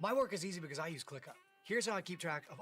My work is easy because I use ClickUp. Here's how I keep track of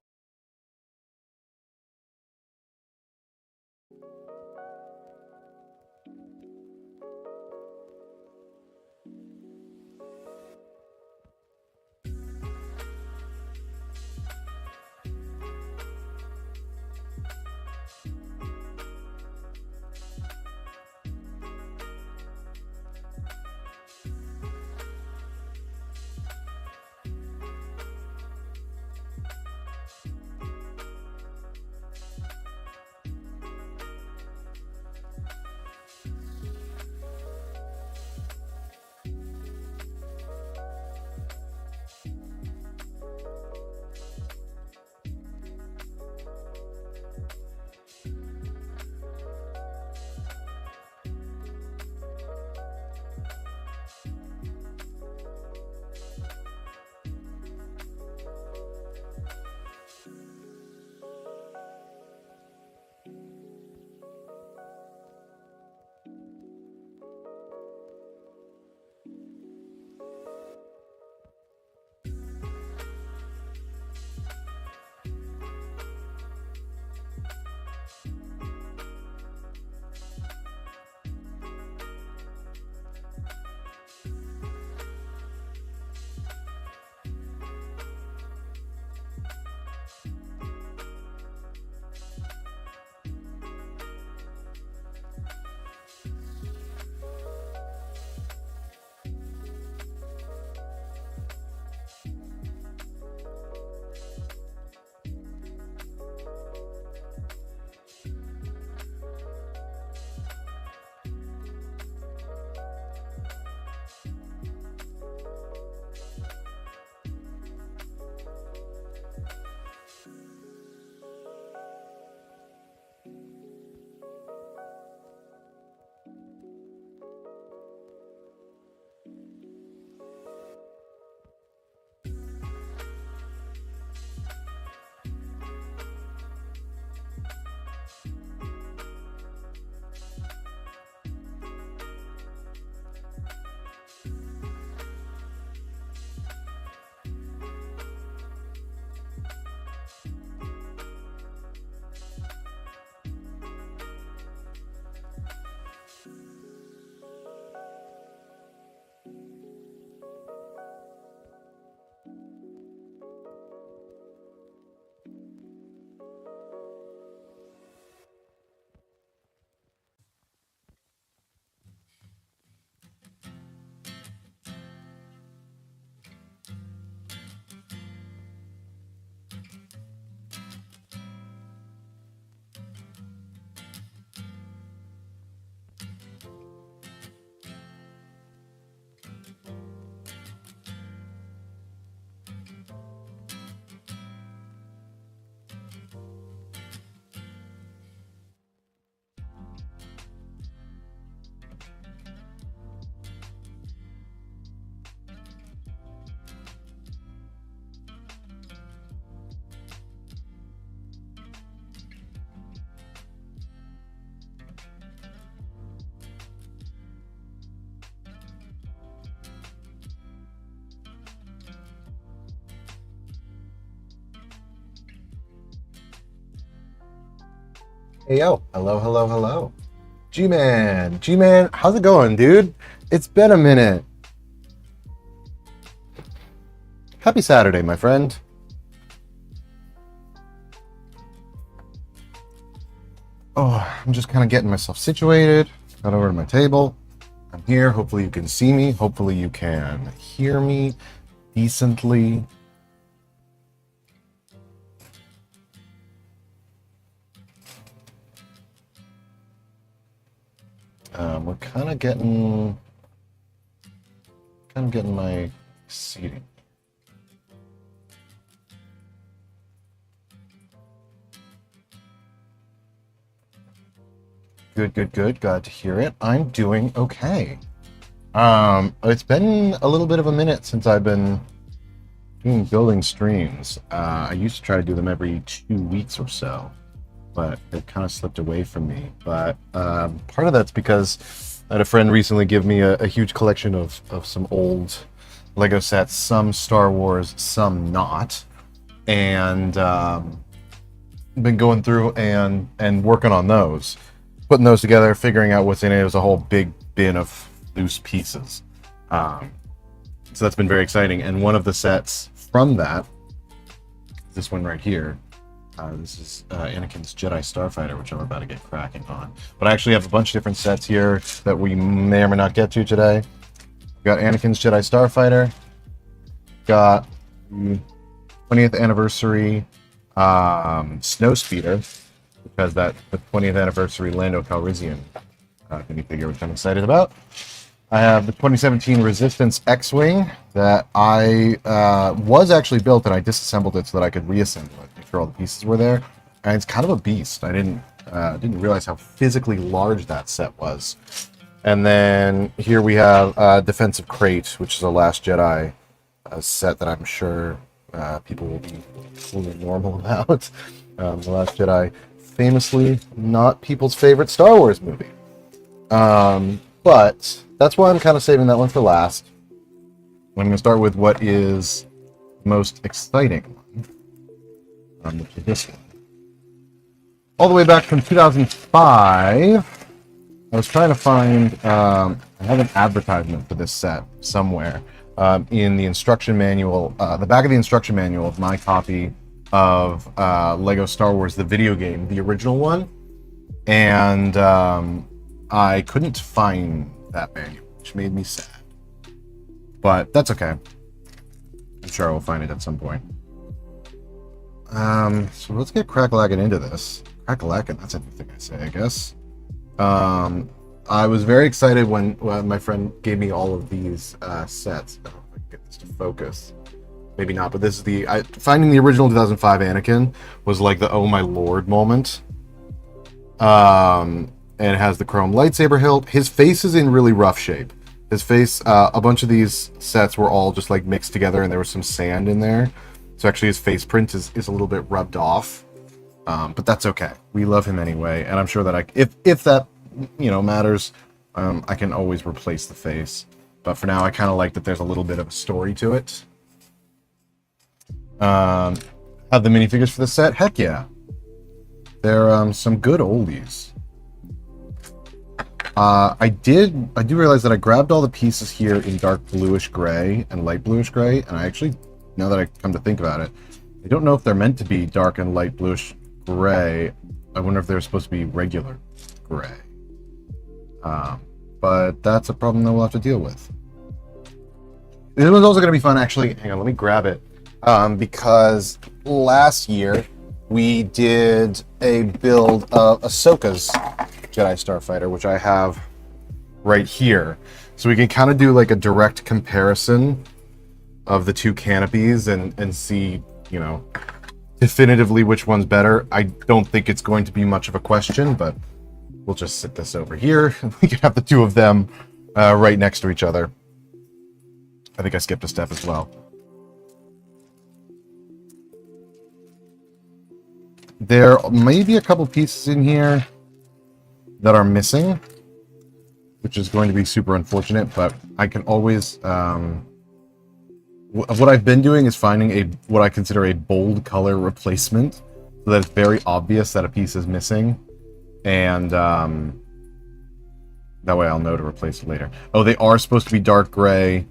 Hey yo, hello. G-Man, how's it going, dude? It's been a minute. Happy Saturday, my friend. Oh, I'm just kind of getting myself situated. Got over to my table. I'm here. Hopefully you can see me. Hopefully you can hear me decently. We're kind of getting my seating. Good. Glad to hear it. I'm doing okay. It's been a little bit of a minute since I've been doing building streams. I used to try to do them every 2 weeks or so, but it kind of slipped away from me. But part of that's because I had a friend recently give me a huge collection of some old Lego sets, some Star Wars, some not, and been going through and working on those, putting those together, figuring out what's in it. It was a whole big bin of loose pieces. So that's been very exciting. And one of the sets from that, this one right here, this is Anakin's Jedi Starfighter, which I'm about to get cracking on. But I actually have a bunch of different sets here that we may or may not get to today. We've got Anakin's Jedi Starfighter, got 20th anniversary Snowspeeder, because that the 20th anniversary Lando Calrissian minifigure, which I'm excited about. I have the 2017 Resistance X-Wing that I was actually built, and I disassembled it so that I could reassemble it, make sure all the pieces were there. And it's kind of a beast. I didn't realize how physically large that set was. And then here we have Defense of Crait, which is a Last Jedi set that I'm sure people will be fully normal about. The Last Jedi, famously not people's favorite Star Wars movie. But that's why I'm kind of saving that one for last. I'm going to start with what is most exciting one, which is this one. All the way back from 2005, I was trying to find, I have an advertisement for this set somewhere in the instruction manual, the back of the instruction manual of my copy of Lego Star Wars, the video game, the original one. And I couldn't find that manual, which made me sad. But that's okay. I'm sure I will find it at some point. So let's get crack-lacking into this. Crack-lacking, that's a new thing I say, I guess. I was very excited when my friend gave me all of these sets. I don't know if I can get this to focus. Maybe not, but this is finding the original 2005 Anakin was like the oh my lord moment. And it has the chrome lightsaber hilt. His face is in really rough shape. His face, a bunch of these sets were all just like mixed together, and there was some sand in there. So actually his face print is a little bit rubbed off. But that's okay. We love him anyway, and I'm sure that if that matters, I can always replace the face. But for now, I kind of like that there's a little bit of a story to it. Have the minifigures for the set? Heck yeah. They're some good oldies. I do realize that I grabbed all the pieces here in dark bluish gray and light bluish gray, and I actually, now that I come to think about it, I don't know if they're meant to be dark and light bluish gray. I wonder if they're supposed to be regular gray. But that's a problem that we'll have to deal with. This one's also going to be fun, actually. Hang on, let me grab it. Because last year we did a build of Ahsoka's Jedi Starfighter, which I have right here. So we can kind of do like a direct comparison of the two canopies and see, definitively which one's better. I don't think it's going to be much of a question, but we'll just sit this over here. We can have the two of them right next to each other. I think I skipped a step as well. There may be a couple pieces in here that are missing, which is going to be super unfortunate, but I can always... what I've been doing is finding what I consider a bold color replacement, so that it's very obvious that a piece is missing, and that way I'll know to replace it later. Oh, they are supposed to be dark gray,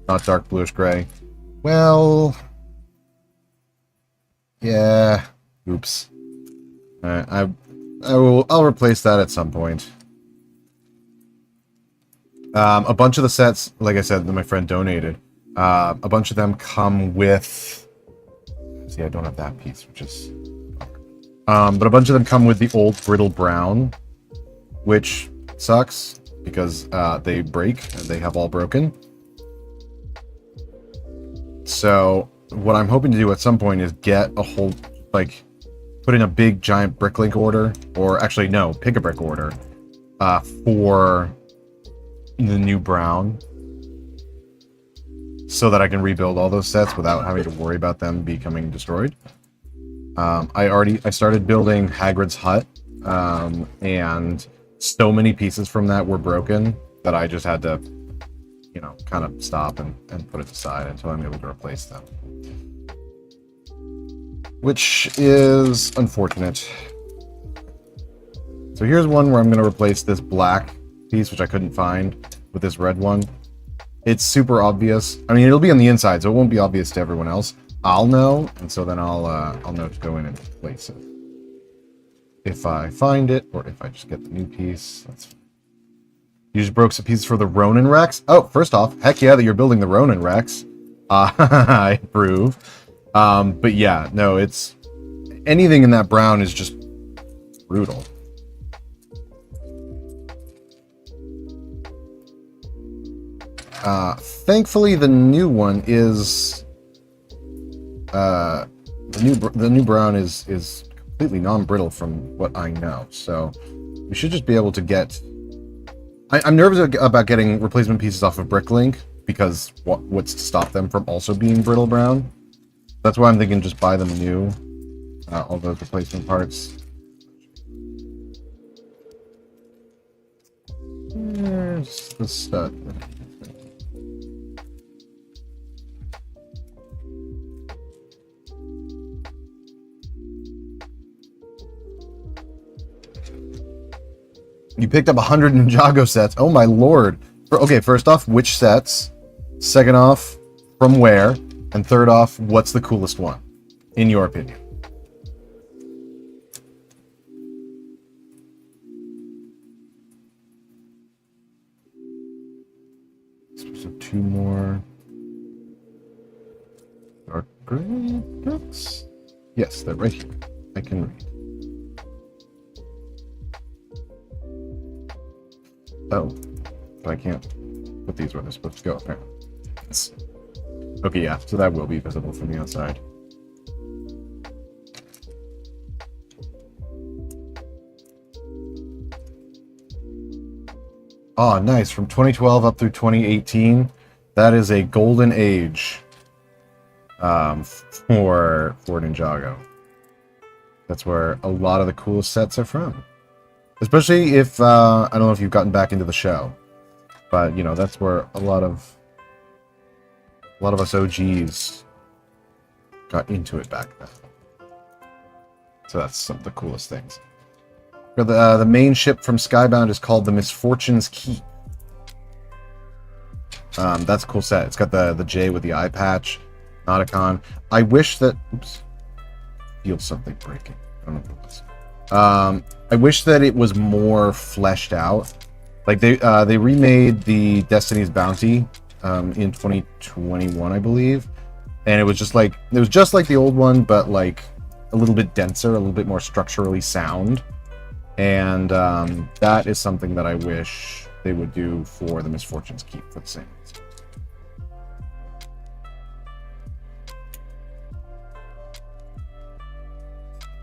not dark bluish gray. Well... yeah... oops. I'll replace that at some point. A bunch of the sets, like I said, that my friend donated, a bunch of them come with... see, I don't have that piece, which is... but a bunch of them come with the old brittle brown, which sucks, because they break, and they have all broken. So, what I'm hoping to do at some point is get a whole, put in a big giant bricklink order, or actually no, pick a brick order, for the new brown, so that I can rebuild all those sets without having to worry about them becoming destroyed. I started building Hagrid's hut, and so many pieces from that were broken that I just had to you know, kind of stop and put it aside until I'm able to replace them. Which is unfortunate. So here's one where I'm going to replace this black piece, which I couldn't find, with this red one. It's super obvious. I mean, it'll be on the inside, so it won't be obvious to everyone else. I'll know, and so then I'll know to go in and replace it. If I find it, or if I just get the new piece, that's fine. You just broke some pieces for the Ronin Rex? Oh, first off, heck yeah that you're building the Ronin Rex. I approve. But yeah, no, it's... anything in that brown is just brutal. Thankfully, the new one is... the new brown is completely non-brittle from what I know, so we should just be able to get... I'm nervous about getting replacement pieces off of Bricklink, because what's to stop them from also being brittle brown? That's why I'm thinking just buy them new, all those replacement parts. There's the stud. You picked up 100 Ninjago sets. Oh my lord. Okay, first off, which sets? Second off, from where? And third off, what's the coolest one, in your opinion? So 2 more. Dark gray books? Yes, they're right here. I can read. Oh, but I can't put these where they're supposed to go, apparently. Okay, yeah, so that will be visible from the outside. Oh, nice. From 2012 up through 2018, that is a golden age for Ninjago. That's where a lot of the coolest sets are from. Especially if, I don't know if you've gotten back into the show, but, you know, that's where a lot of us OGs got into it back then. So that's some of the coolest things. The main ship from Skybound is called the Misfortune's Keep. That's a cool set. It's got the J with the eye patch, Nauticon. I wish that... Oops. Feel something breaking. I don't know what it was. I wish that it was more fleshed out. Like they remade the Destiny's Bounty in 2021, I believe, and it was just like the old one, but like a little bit denser, a little bit more structurally sound. And that is something that I wish they would do for the Misfortune's Keep for the same reason.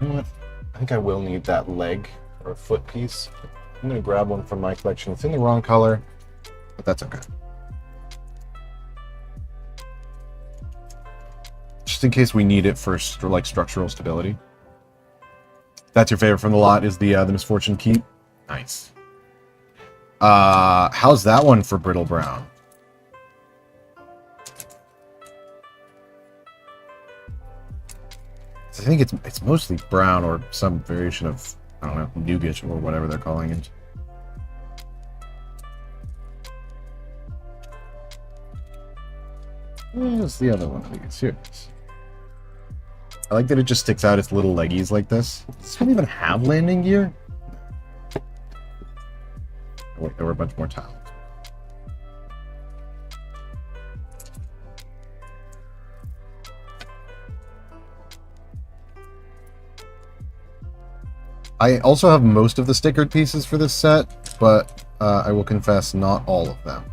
You know what? I think I will need that leg or foot piece. I'm going to grab one from my collection. It's in the wrong color, but that's okay. Just in case we need it for like structural stability. That's your favorite from the lot, is the Misfortune Keep. Nice. How's that one for brittle brown? I think it's mostly brown or some variation of, I don't know, nougat or whatever they're calling it. Where's the other one of these? Here it is. I like that it just sticks out its little leggies like this. Does this one even have landing gear? Oh, wait, there were a bunch more tiles. I also have most of the stickered pieces for this set, but I will confess, not all of them.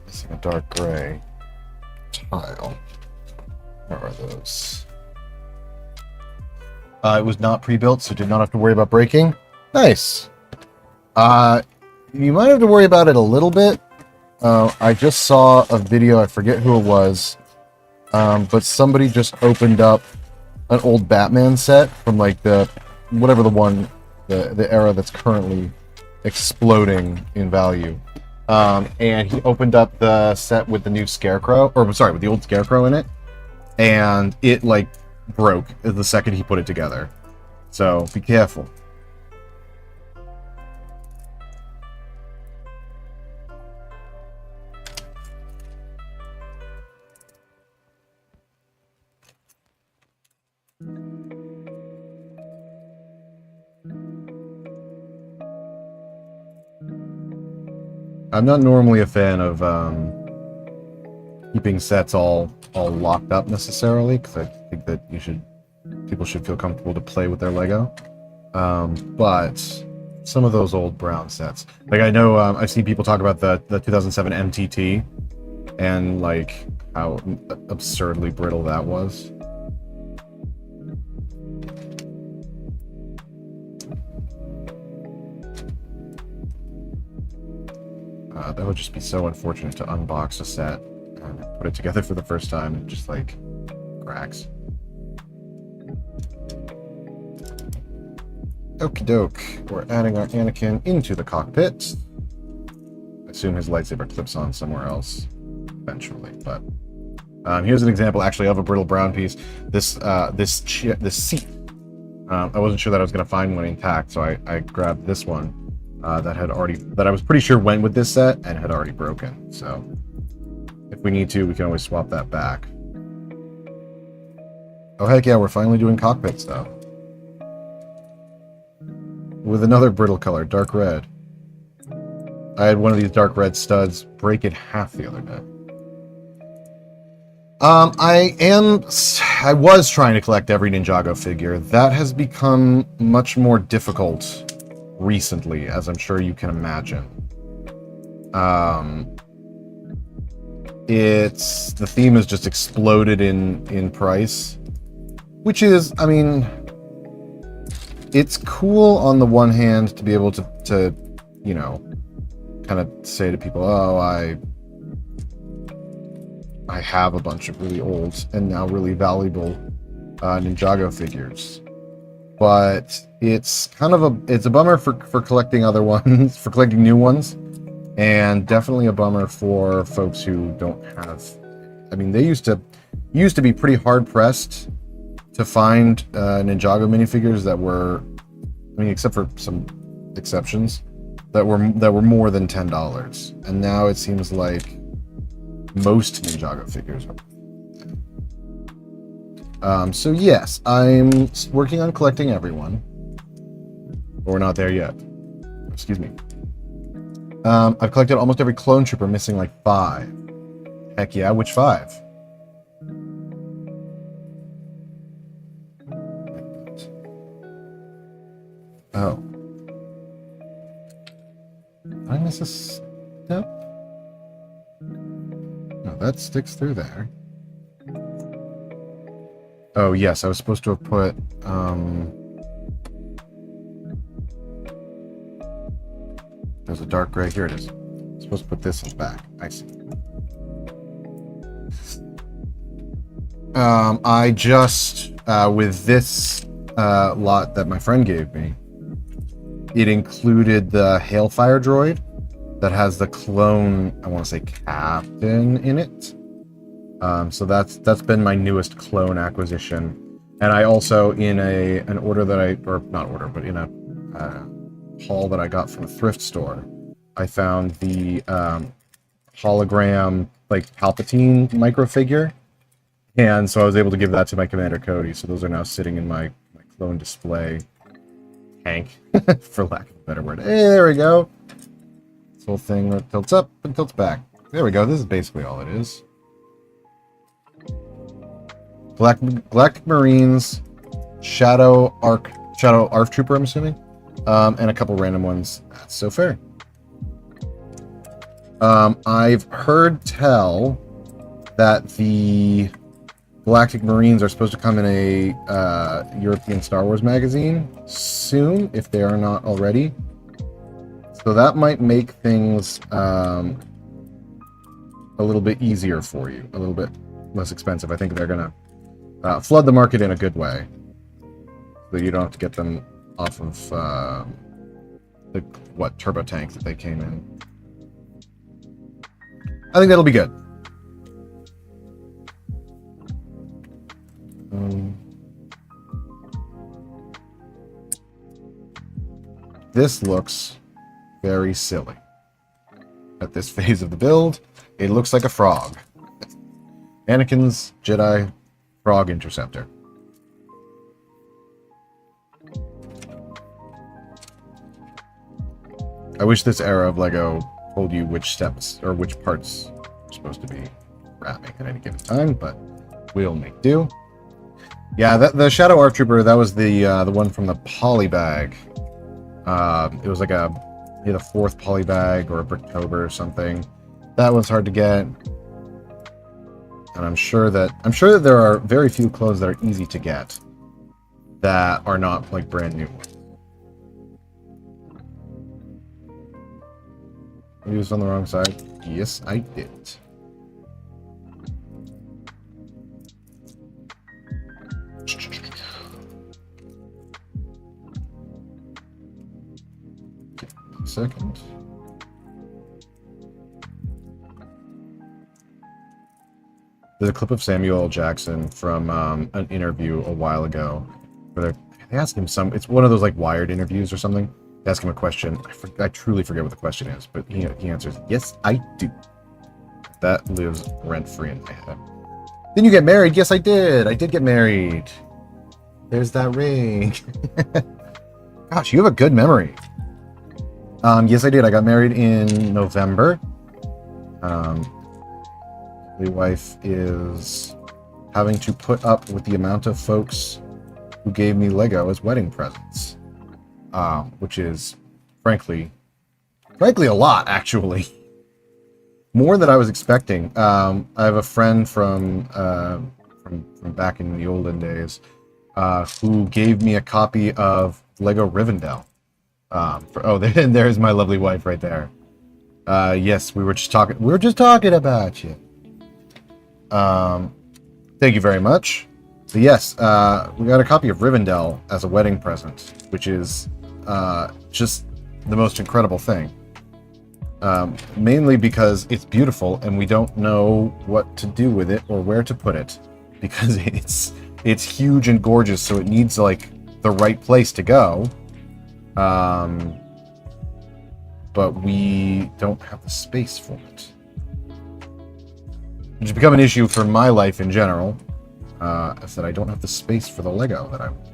Missing a dark gray tile. Where are those? It was not pre-built, so did not have to worry about breaking. Nice. You might have to worry about it a little bit. I just saw a video, I forget who it was, but somebody just opened up an old Batman set from like the, whatever the one the era that's currently exploding in value. And he opened up the set with the new Scarecrow, or sorry, with the old Scarecrow in it, and it like broke the second he put it together. So be careful. I'm not normally a fan of keeping sets all locked up necessarily, because I think that people should feel comfortable to play with their Lego. But some of those old Brown sets, like I know I've seen people talk about the 2007 MTT and like how absurdly brittle that was. That would just be so unfortunate to unbox a set and put it together for the first time and just like cracks. Okie doke. We're adding our Anakin into the cockpit. I assume his lightsaber clips on somewhere else eventually, but here's an example actually of a brittle brown piece. This seat. I wasn't sure that I was going to find one intact, so I grabbed this one. That I was pretty sure went with this set and had already broken. So if we need to, we can always swap that back. Oh heck yeah, we're finally doing cockpits though. With another brittle color, dark red. I had one of these dark red studs break in half the other day. I was trying to collect every Ninjago figure. That has become much more difficult recently, as I'm sure you can imagine. The theme has just exploded in price, which is, I mean, it's cool on the one hand to be able to you know, kind of say to people, oh, I have a bunch of really old and now really valuable Ninjago figures. But it's kind of a bummer for collecting other ones, for collecting new ones, and definitely a bummer for folks who don't have. I mean, they used to be pretty hard pressed to find Ninjago minifigures that were, I mean, except for some exceptions, that were more than $10, and now it seems like most Ninjago figures are. So yes, I'm working on collecting everyone. But we're not there yet. Excuse me. I've collected almost every clone trooper, missing like 5. Heck yeah, which 5? Oh. Did I miss a step? No, that sticks through there. Oh, yes, I was supposed to have put, there's a dark gray. Here it is. I'm supposed to put this in the back. I see. I just, with this lot that my friend gave me, it included the Hailfire droid that has the clone, I want to say captain in it. So that's been my newest clone acquisition, and I also in an order that in a haul that I got from a thrift store, I found the hologram like Palpatine microfigure, and so I was able to give that to my Commander Cody. So those are now sitting in my clone display tank, for lack of a better word. Hey, there we go. This whole thing that tilts up and tilts back. There we go. This is basically all it is. Galactic Marines, Shadow ARF Trooper, I'm assuming, and a couple random ones. That's so fair. I've heard tell that the Galactic Marines are supposed to come in a European Star Wars magazine soon, if they are not already. So that might make things a little bit easier for you, a little bit less expensive. I think they're gonna flood the market in a good way, so you don't have to get them off of the turbo tank that they came in. I think that'll be good. This looks very silly. At this phase of the build, it looks like a frog. Anakin's Jedi Frog Interceptor. I wish this era of LEGO told you which steps or which parts are supposed to be wrapping at any given time, but we'll make do. Yeah, the Shadow ARC Trooper, that was the one from the poly bag. It was like a 4th poly bag or a Bricktober or something. That one's hard to get. And I'm sure that there are very few clothes that are easy to get that are not like brand new ones. I used on the wrong side. Yes, I did. Okay, 1 second. There's a clip of Samuel L. Jackson from an interview a while ago where they asked him it's one of those like Wired interviews or something. They ask him a question. I truly forget what the question is, but he answers, "Yes, I do." That lives rent-free in my head. Then you get married. Yes, I did. I did get married. There's that ring. Gosh, you have a good memory. Yes, I did. I got married in November. My wife is having to put up with the amount of folks who gave me Lego as wedding presents. Which is, frankly a lot, actually. More than I was expecting. I have a friend from back in the olden days who gave me a copy of Lego Rivendell. There's my lovely wife right there. Yes, we were just talking about you. Thank you very much. So yes, we got a copy of Rivendell as a wedding present, which is just the most incredible thing. Mainly because it's beautiful and we don't know what to do with it or where to put it, because it's huge and gorgeous, so it needs like the right place to go. But we don't have the space for it, which has become an issue for my life in general. Is that I don't have the space for the Lego that I want.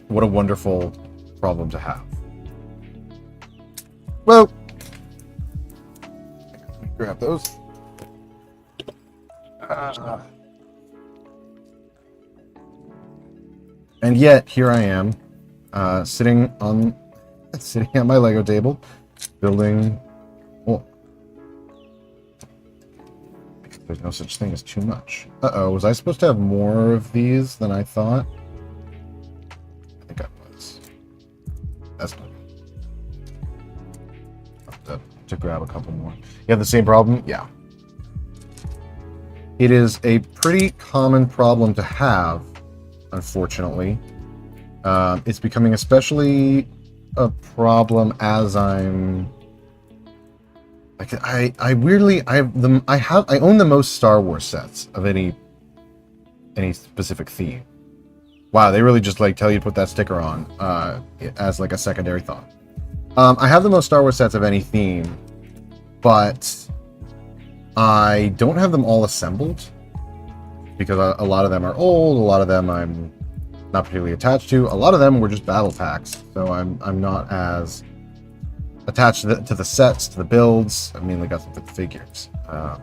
What a wonderful problem to have. Well, let me grab those. And yet, here I am, sitting at my Lego table, building. Oh, there's no such thing as too much. Uh-oh, was I supposed to have more of these than I thought? I think I was. That's not good. To grab a couple more. You have the same problem? Yeah. It is a pretty common problem to have, unfortunately. It's becoming especially a problem as I'm... I own the most Star Wars sets of any specific theme. Wow, they really just like tell you to put that sticker on as like a secondary thought. I have the most Star Wars sets of any theme, but I don't have them all assembled because a lot of them are old, a lot of them I'm not particularly attached to. A lot of them were just battle packs, so I'm not as attached to the sets, to the builds. I mainly got some figures. Now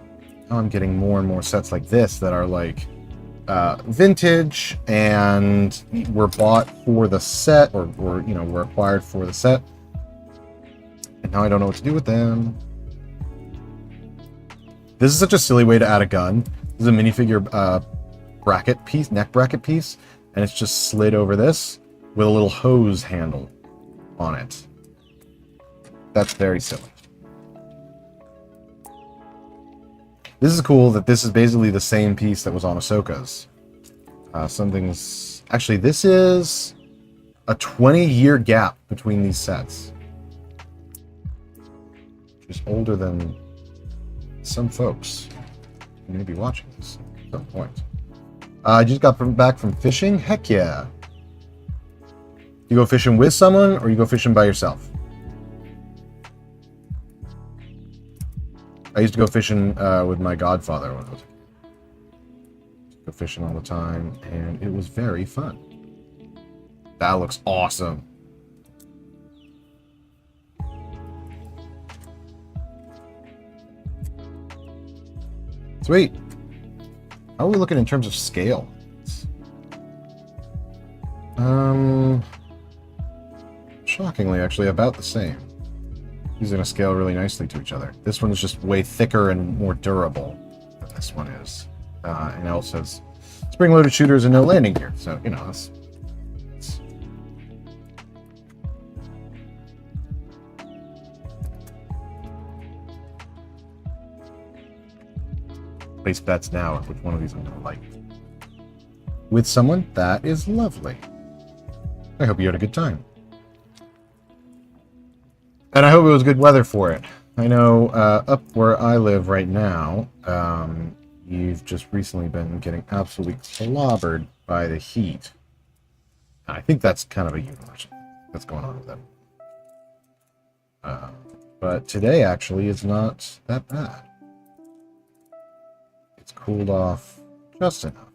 I'm getting more and more sets like this that are like vintage and were bought for the set, or were acquired for the set, and now I don't know what to do with them. This is such a silly way to add a gun. This is a minifigure neck bracket piece, and it's just slid over this with a little hose handle on it. That's very silly. This is cool that this is basically the same piece that was on Ahsoka's. Something's... Actually, this is a 20-year gap between these sets. Which is older than some folks who may be watching this at some point. I just got back from fishing. Heck yeah. You go fishing with someone, or you go fishing by yourself? I used to go fishing with my godfather when I was a kid. Go fishing all the time, and it was very fun. That looks awesome. Sweet. How are we looking in terms of scale? Shockingly, actually, about the same. These are going to scale really nicely to each other. This one's just way thicker and more durable than this one is. And it also has spring-loaded shooters and no landing gear. So, you know, that's... Place bets now on which one of these I'm going to like. With someone, that is lovely. I hope you had a good time. And I hope it was good weather for it. I know up where I live right now, you've just recently been getting absolutely clobbered by the heat. I think that's kind of a universal that's going on with them. But today actually is not that bad. It's cooled off just enough.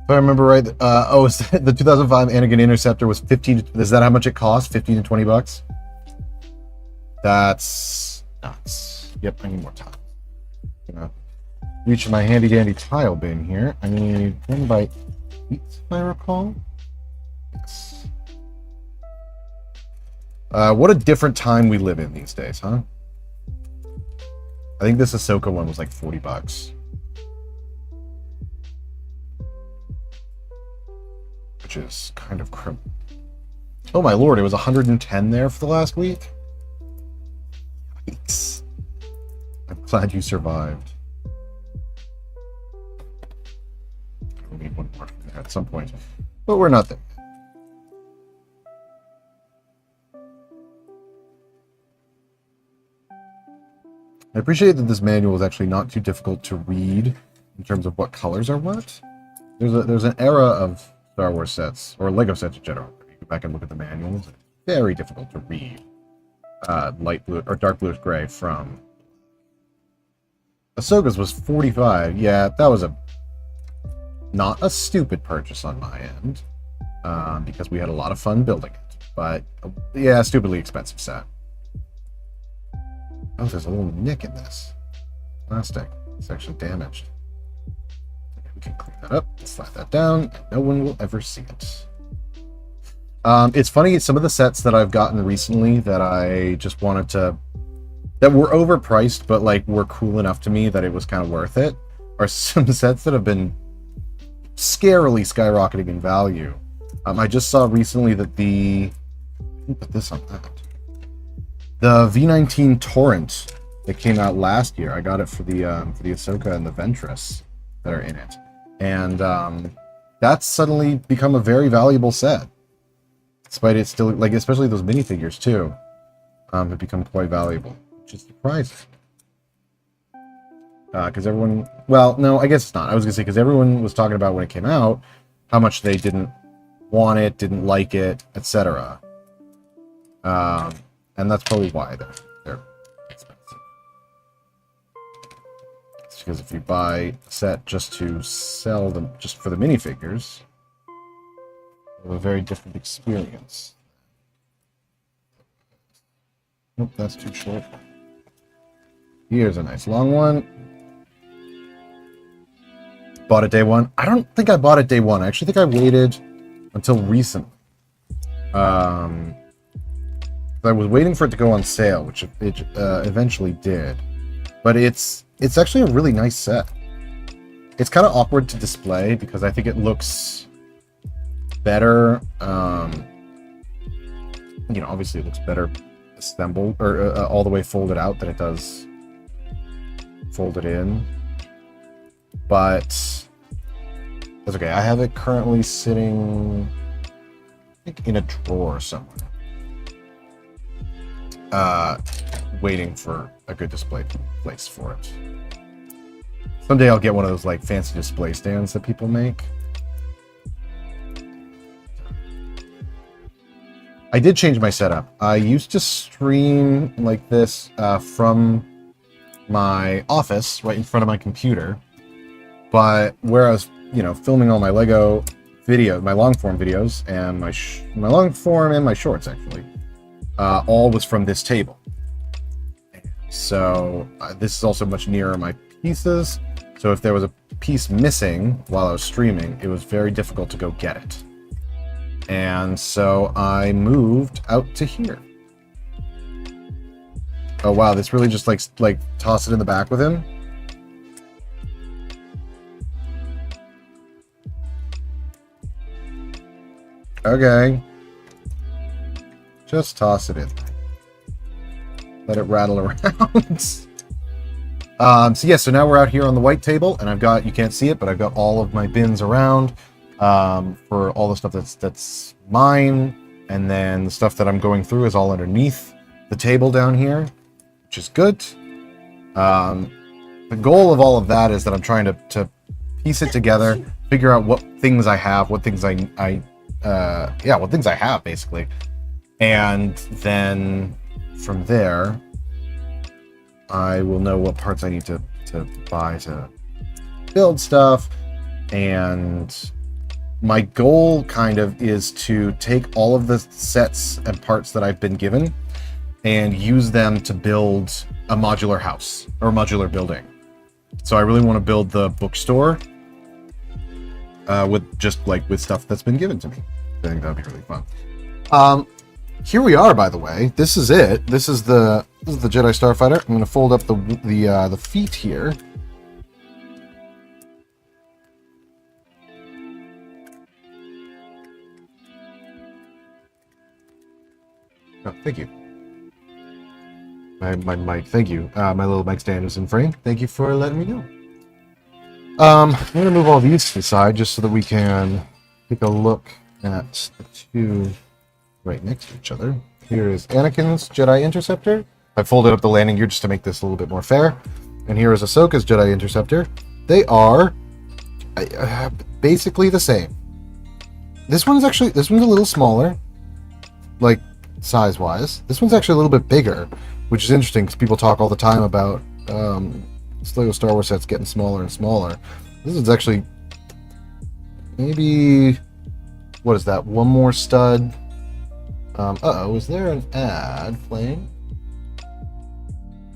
If I remember right, the 2005 Anakin Interceptor was 15. Is that how much it cost? 15 to 20 bucks? That's nuts. Yep, I need more time. Gonna reach my handy dandy tile bin here. I need 1 by 8, if I recall. Yes. What a different time we live in these days, huh? I think this Ahsoka one was like 40 bucks. Which is kind of oh my lord, it was 110 there for the last week? Yikes. I'm glad you survived. We'll need one more from there at some point. But we're not there. I appreciate that this manual is actually not too difficult to read in terms of what colors are what. There's an era of Star Wars sets, or Lego sets in general. If you go back and look at the manuals, it's very difficult to read light blue or dark bluish gray from. Ahsoka's was 45. Yeah, that was not a stupid purchase on my end, because we had a lot of fun building it. But yeah, stupidly expensive set. Oh, there's a little nick in this plastic. It's actually damaged. We can clean that up, slide that down, and no one will ever see it. It's funny, some of the sets that I've gotten recently that I just wanted to... that were overpriced, but like were cool enough to me that it was kind of worth it, are some sets that have been scarily skyrocketing in value. I just saw recently that the... let me put this on that. The V19 Torrent that came out last year, I got it for the Ahsoka and the Ventress that are in it. And that's suddenly become a very valuable set. Despite it still, like, especially those minifigures too, have become quite valuable, which is surprising. Because everyone, well, no, I guess it's not. I was gonna say, because everyone was talking about when it came out, how much they didn't want it, didn't like it, etc. And that's probably why they're expensive. It's because if you buy a set just to sell them, just for the minifigures, you have a very different experience. Nope, that's too short. Here's a nice long one. Bought it day one. I don't think I bought it day one. I actually think I waited until recently. I was waiting for it to go on sale, which it eventually did. But it's actually a really nice set. It's kind of awkward to display because I think it looks better obviously it looks better assembled or all the way folded out than it does folded in. But that's okay. I have it currently sitting, I think, in a drawer somewhere. Waiting for a good display place for it. Someday I'll get one of those like fancy display stands that people make. I did change my setup. I used to stream like this from my office right in front of my computer, but where I was, filming all my Lego video, my long form videos, and my long form and my shorts actually, all was from this table. So this is also much nearer my pieces. So if there was a piece missing while I was streaming, it was very difficult to go get it. And so I moved out to here. Oh wow, this really just like toss it in the back with him. Okay. Just toss it in. Let it rattle around. So now we're out here on the white table, and I've got, you can't see it, but I've got all of my bins around for all the stuff that's mine, and then the stuff that I'm going through is all underneath the table down here, which is good. The goal of all of that is that I'm trying to piece it together, figure out what things I have, what things what things I have basically, and then from there I will know what parts I need to buy to build stuff. And my goal kind of is to take all of the sets and parts that I've been given and use them to build a modular house or modular building. So I really want to build the bookstore with stuff that's been given to me. I think that'd be really fun. Here we are, by the way. This is it. This is the Jedi Starfighter. I'm going to fold up the feet here. Oh, thank you. My mic. Thank you. My little mic stand is in frame. Thank you for letting me know. I'm going to move all these to the side just so that we can take a look at the two right next to each other. Here is Anakin's Jedi Interceptor. I folded up the landing gear just to make this a little bit more fair. And here is Ahsoka's Jedi Interceptor. They are basically the same. This one's a little smaller, like size-wise. This one's actually a little bit bigger, which is interesting because people talk all the time about Lego Star Wars sets getting smaller and smaller. This is actually maybe, what is that? One more stud. Is there an ad playing?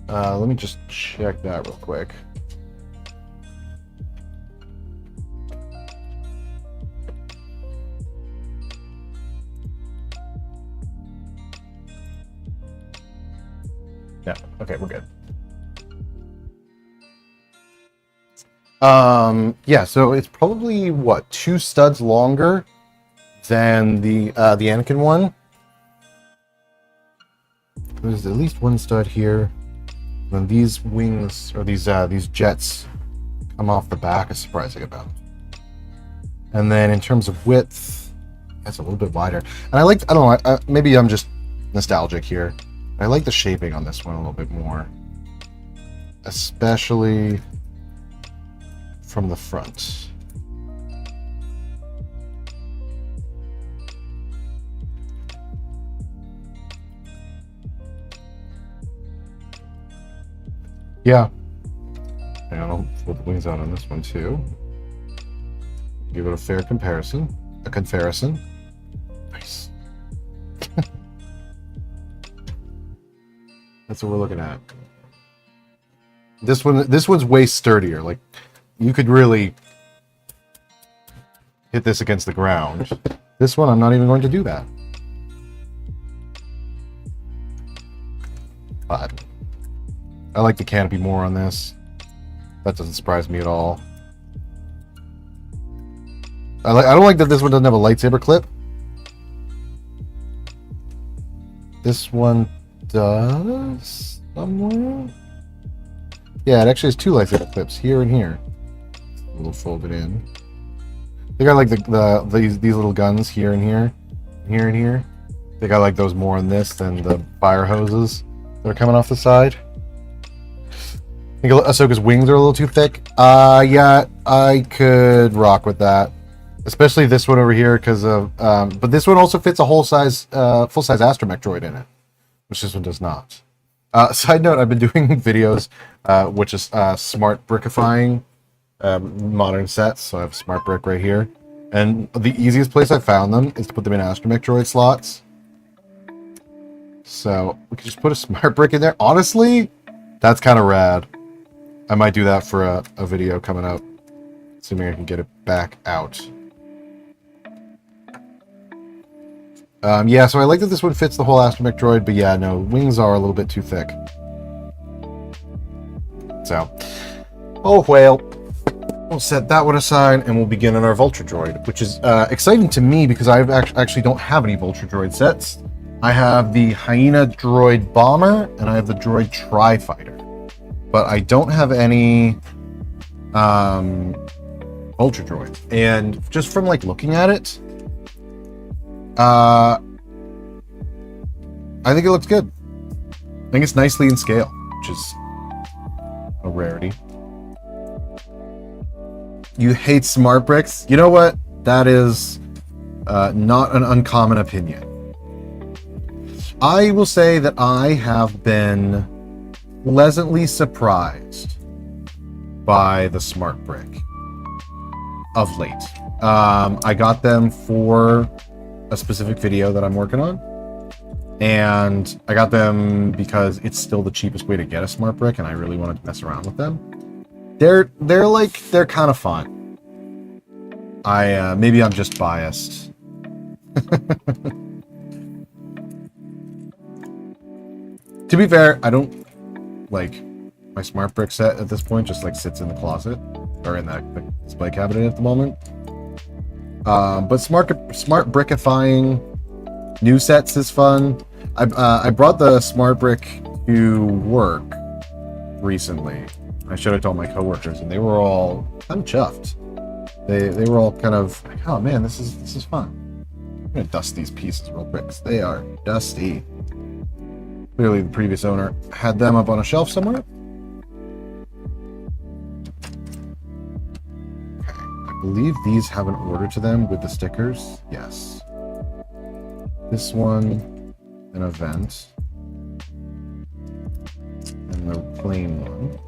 Let me just check that real quick. Yeah, okay, we're good. So it's probably, what, 2 studs longer than the Anakin one. There's at least one stud here. And these wings, or these jets, come off the back, is surprising about. And then in terms of width, that's a little bit wider. And I don't know, maybe I'm just nostalgic here. I like the shaping on this one a little bit more. Especially from the front. Yeah. And I'll put the wings out on this one too. Give it a fair comparison. A comparison. Nice. That's what we're looking at. This one's way sturdier. Like, you could really hit this against the ground. This one, I'm not even going to do that. But I like the canopy more on this. That doesn't surprise me at all. I don't like that this one doesn't have a lightsaber clip. this one does somewhere. Yeah, it actually has two lightsaber clips here and here. A little folded in. They got like these little guns here and here, here and here. They got like those more on this than the fire hoses that are coming off the side. I think Ahsoka's wings are a little too thick. Yeah, I could rock with that. Especially this one over here, because of, but this one also fits a full-size astromech droid in it, which this one does not. Side note, I've been doing videos, which is smart brickifying modern sets. So I have smart brick right here, and the easiest place I found them is to put them in astromech droid slots. So we could just put a smart brick in there. Honestly, that's kind of rad. I might do that for a video coming up, assuming I can get it back out. Yeah, so I like that this one fits the whole astromech droid, but yeah, no, wings are a little bit too thick. So, oh well. We'll set that one aside, and we'll begin on our Vulture droid, which is exciting to me because I actually don't have any Vulture droid sets. I have the Hyena droid bomber, and I have the droid Tri-Fighter. But I don't have any Vulture droids. And just from like looking at it, I think it looks good. I think it's nicely in scale, which is a rarity. You hate smart bricks? You know what? That is not an uncommon opinion. I will say that I have been pleasantly surprised by the smart brick of late. I got them for a specific video that I'm working on, and I got them because it's still the cheapest way to get a smart brick, and I really wanted to mess around with them. They're kind of fun. Maybe I'm just biased. To be fair, I don't like my smart brick set at this point. Just like sits in the closet or in the display cabinet at the moment. But smart brickifying new sets is fun. I brought the smart brick to work recently. I showed it to all my coworkers, and they were all kind of chuffed. They were all kind of like, "Oh man, this is fun." I'm gonna dust these pieces real quick. They are dusty. Clearly, the previous owner had them up on a shelf somewhere. I believe these have an order to them with the stickers. Yes. This one, an event. And the plain one.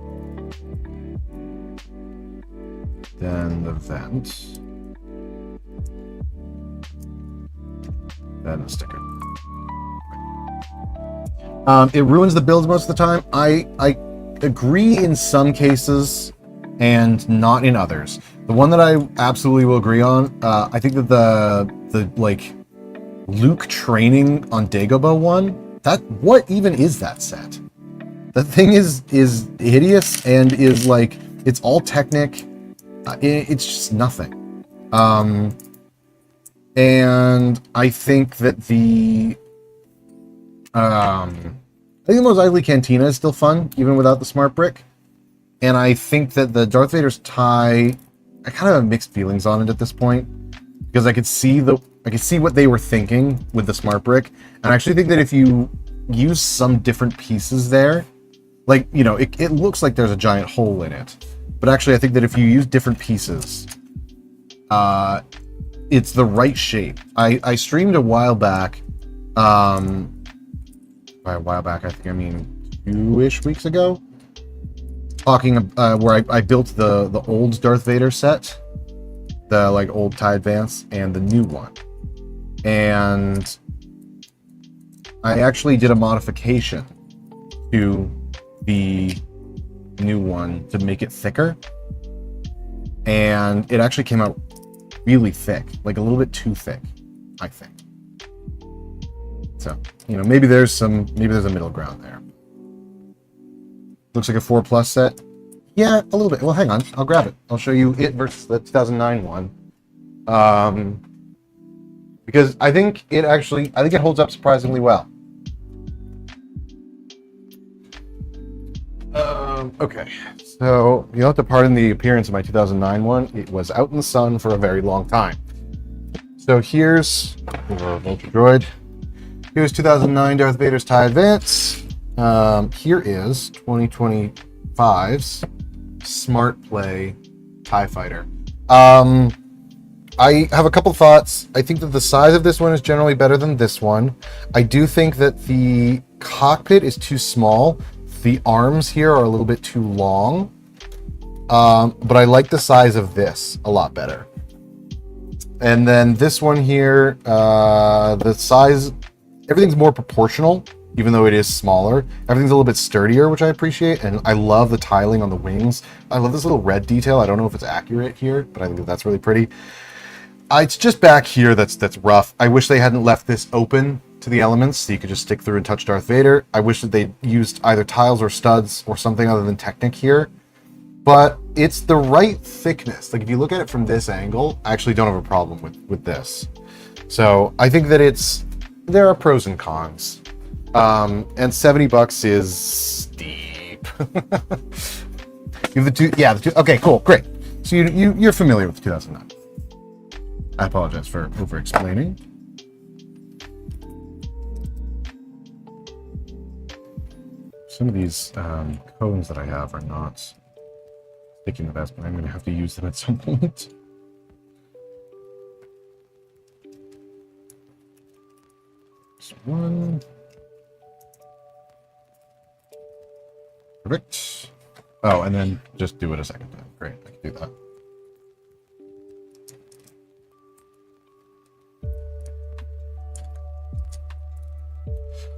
Then the vent. Then the sticker. It ruins the builds most of the time. I agree in some cases and not in others. The one that I absolutely will agree on, I think that the like Luke training on Dagobah one, what even is that set? The thing is hideous and is like, it's all Technic. It's just nothing. And I think that I think the Mos Eisley Cantina is still fun, even without the smart brick. And I think that the Darth Vader's tie, I kind of have mixed feelings on it at this point, because I could see what they were thinking with the smart brick, and I actually think that if you use some different pieces there, like, you know, it looks like there's a giant hole in it, but actually I think that if you use different pieces, it's the right shape. I streamed a while back, by a while back, I think I mean 2-ish weeks ago, talking where I built the old Darth Vader set, the like old TIE Advance, and the new one, and I actually did a modification to the new one to make it thicker, and it actually came out really thick, like a little bit too thick, I think. So, you know, maybe there's a middle ground there. Looks like a 4+ set. Yeah, a little bit. Well, hang on, I'll grab it. I'll show you it versus the 2009 one. Because I think it holds up surprisingly well. Okay, so you'll have to pardon the appearance of my 2009 one. It was out in the sun for a very long time. So here's our Vulture Droid. Here's 2009 Darth Vader's TIE Advance. Here is 2025's Smart Play TIE Fighter. I have a couple thoughts. I think that the size of this one is generally better than this one. I do think that the cockpit is too small. The arms here are a little bit too long. But I like the size of this a lot better. And then this one here, the size, everything's more proportional, even though it is smaller. Everything's a little bit sturdier, which I appreciate. And I love the tiling on the wings. I love this little red detail. I don't know if it's accurate here, but I think that's really pretty. It's just back here that's rough. I wish they hadn't left this open to the elements so you could just stick through and touch Darth Vader. I wish that they used either tiles or studs or something other than Technic here. But it's the right thickness. Like if you look at it from this angle, I actually don't have a problem with this. So I think that there are pros and cons. And $70 is steep. You have the two, yeah, the two, okay, cool, great. So you're familiar with the 2009. I apologize for over-explaining. Some of these cones that I have are not sticking the best, but I'm going to have to use them at some point. Just one. Perfect. Oh, and then just do it a second time. Great, I can do that.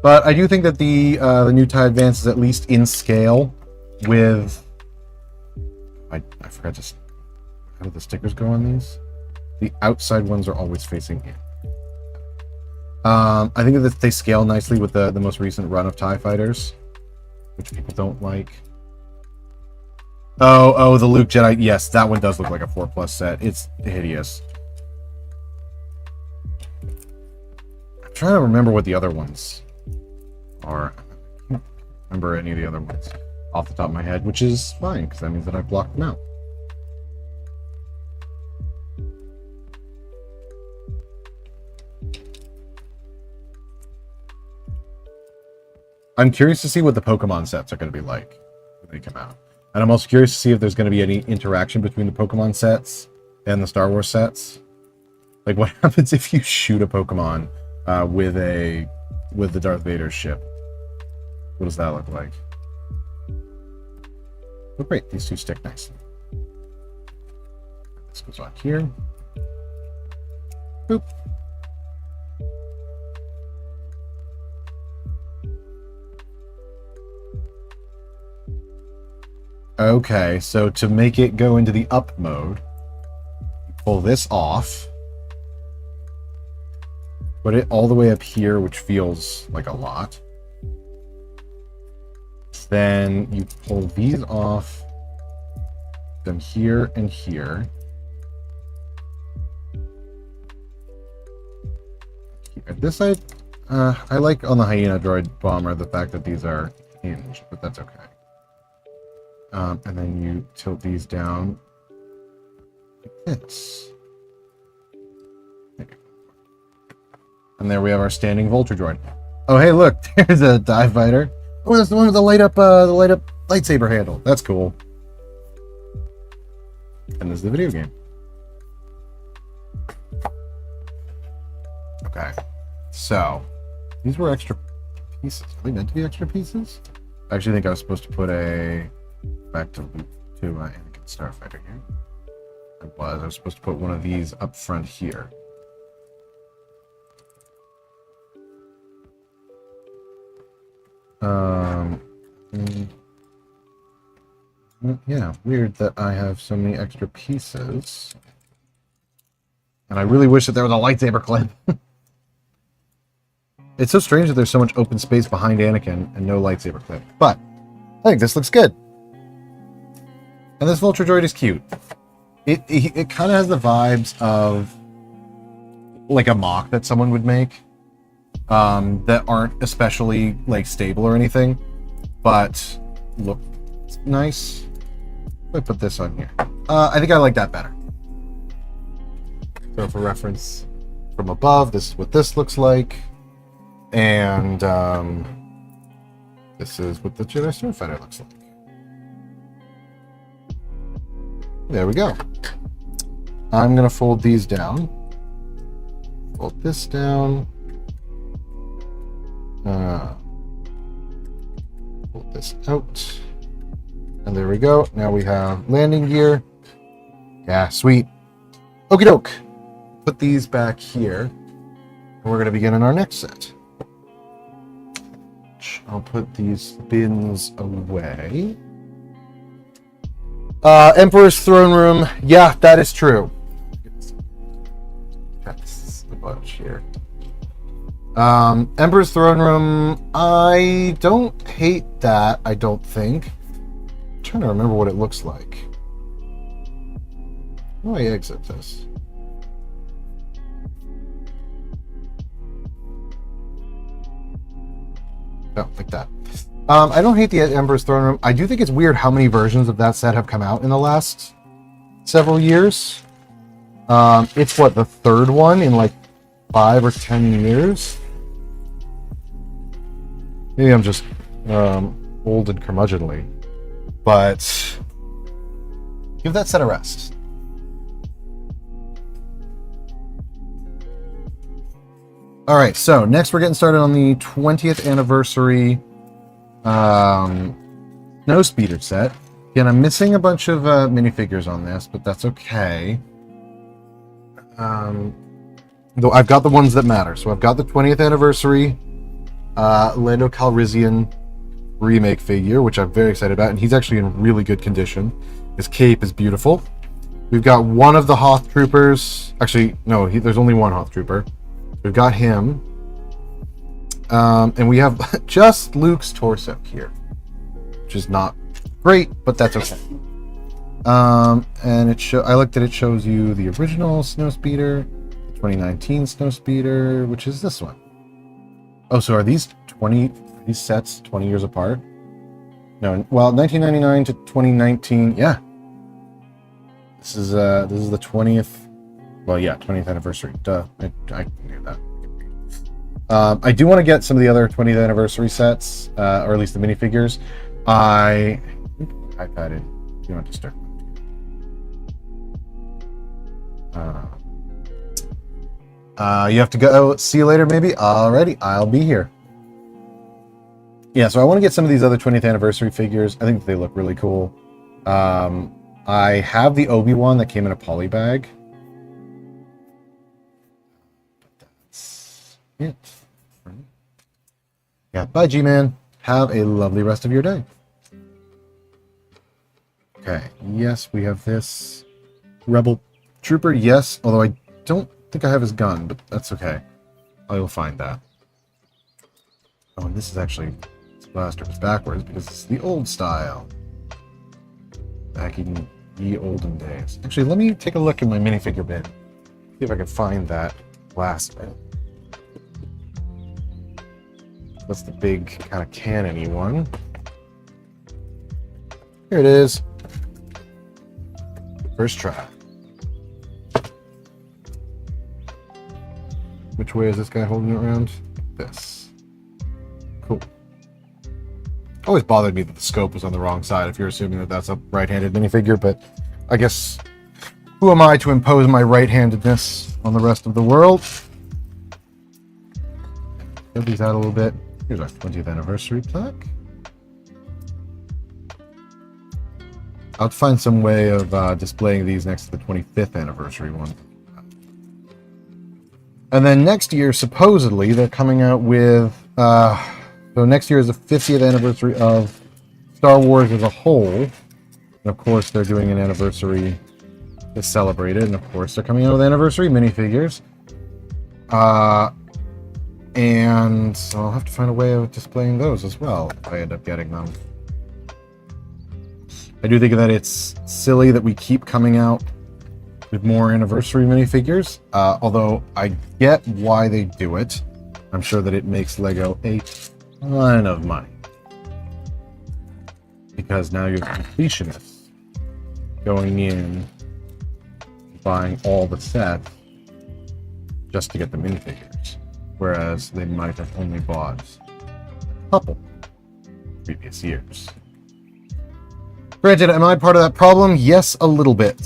But I do think that the new TIE Advance is at least in scale with... I forgot to... How do the stickers go on these? The outside ones are always facing in. I think that they scale nicely with the most recent run of TIE Fighters, which people don't like. Oh, the Luke Jedi. Yes, that one does look like a 4+ set. It's hideous. I'm trying to remember what the other ones are. I can't remember any of the other ones off the top of my head, which is fine because that means that I've blocked them out. I'm curious to see what the Pokemon sets are going to be like when they come out. And I'm also curious to see if there's going to be any interaction between the Pokemon sets and the Star Wars sets. Like what happens if you shoot a Pokemon with the Darth Vader ship? What does that look like? Oh great, these two stick nicely. This goes on here. Boop. Okay, so to make it go into the up mode, pull this off, put it all the way up here, which feels like a lot. Then you pull these off, them here and here. This side, I like on the Hyena Droid Bomber the fact that these are hinged, but that's okay. And then you tilt these down like this. And there we have our standing Vulture Droid. Oh, hey, look, there's a TIE Fighter. Oh, that's the one with the light up lightsaber handle. That's cool. And this is the video game. Okay, so these were extra pieces. Are they meant to be extra pieces? I actually think I was supposed to put a back to Anakin Starfighter here. I was supposed to put one of these up front here. Yeah, weird that I have so many extra pieces. And I really wish that there was a lightsaber clip. It's so strange that there's so much open space behind Anakin and no lightsaber clip. But I think this looks good. And this Vulture Droid is cute. It kind of has the vibes of like a mock that someone would make. That aren't especially like stable or anything. But look, It's nice. I put this on here. I think I like that better. So for reference, from above, this is what this looks like. And this is what the Jedi Starfighter looks like. There we go. I'm going to fold these down. Fold this down. Fold this out. And there we go. Now we have landing gear. Yeah, sweet. Okie doke. Put these back here. And we're going to begin in our next set. I'll put these bins away. Emperor's Throne Room. Yeah, that is true. That's a bunch here. Emperor's Throne Room. I don't hate that, I don't think. I'm trying to remember what it looks like. How do I exit this? Oh, like that. I don't hate the Emperor's Throne Room. I do think it's weird how many versions of that set have come out in the last several years. It's what, the third one in like 5 or 10 years? Maybe I'm just old and curmudgeonly. But give that set a rest. All right, so next we're getting started on the 20th anniversary Snowspeeder set. Again, I'm missing a bunch of minifigures on this, but that's okay. Though I've got the ones that matter. So I've got the 20th anniversary Lando Calrissian remake figure, which I'm very excited about, and he's actually in really good condition. His cape is beautiful. We've got one of the Hoth Troopers. Actually, no, there's only one Hoth Trooper. We've got him. And we have just Luke's torso here, which is not great, but that's okay. And I like that it shows you the original Snowspeeder, the 2019 Snowspeeder, which is this one. Oh, so are these sets 20 years apart? No, well, 1999 to 2019, yeah. This is the 20th. Well, yeah, 20th anniversary. Duh, I knew that. I do want to get some of the other 20th anniversary sets, or at least the minifigures. I think iPad in. You don't disturb. You have to go. See you later, maybe. Alrighty, I'll be here. Yeah, so I want to get some of these other 20th anniversary figures. I think they look really cool. I have the Obi-Wan that came in a poly bag. But that's it. Yeah, bye, G-Man. Have a lovely rest of your day. Okay, yes, we have this Rebel Trooper, yes, although I don't think I have his gun, but that's okay. I will find that. Oh, and this is actually, this blaster is backwards because it's the old style. Back in the olden days. Actually, let me take a look in my minifigure bin. See if I can find that last bit. That's the big kind of cannon-y one. Here it is. First try. Which way is this guy holding it around? This. Cool. Always bothered me that the scope was on the wrong side if you're assuming that that's a right-handed minifigure, but I guess who am I to impose my right-handedness on the rest of the world? Get these out a little bit. Here's our 20th anniversary plaque. I'll find some way of displaying these next to the 25th anniversary one. And then next year, supposedly, they're coming out with... so next year is the 50th anniversary of Star Wars as a whole. And of course, they're doing an anniversary to celebrate it. And of course, they're coming out with anniversary minifigures. And so I'll have to find a way of displaying those as well if I end up getting them. I do think that it's silly that we keep coming out with more anniversary minifigures, although I get why they do it. I'm sure that it makes LEGO a ton of money. because now you're completionists going in, buying all the sets just to get the minifigures, whereas they might have only bought a couple previous years. Granted, am I part of that problem? Yes, a little bit.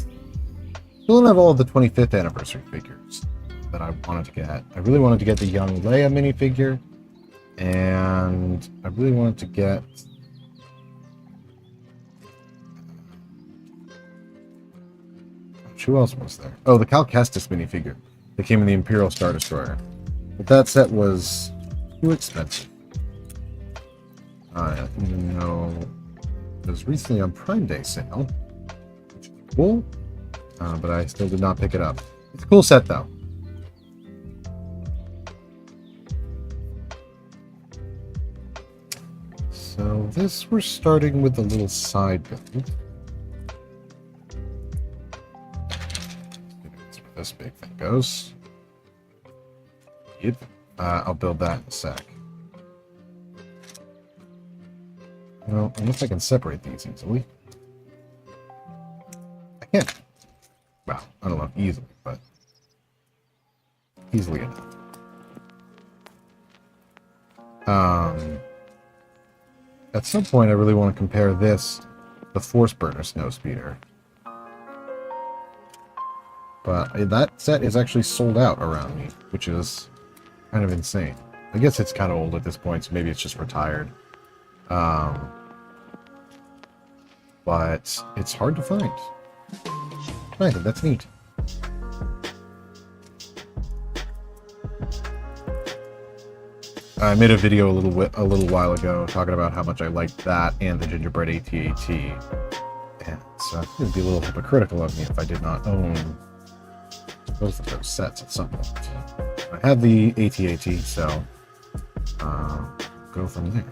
Still don't have all of the 25th anniversary figures that I wanted to get. I really wanted to get the young Leia minifigure, and I really wanted to get who else was there? Oh, the Cal Kestis minifigure that came in the Imperial Star Destroyer. But that set was too expensive. Even though it was recently on Prime Day sale, which is cool, but I still did not pick it up. It's a cool set, though. So this, we're starting with a little side build. This big thing goes. Yep. I'll build that in a sec. Well, unless I can separate these easily. I can't. Well, I don't know if easily, but easily enough. At some point, I really want to compare this to the Force Burner Snowspeeder. But that set is actually sold out around me, which is kind of insane. I guess it's kind of old at this point, so maybe it's just retired. But it's hard to find. I think that's neat. I made a video a little while ago talking about how much I liked that and the Gingerbread AT-AT. And so I think it'd be a little hypocritical of me if I did not own both of those sets at some point. I have the AT-AT, so go from there.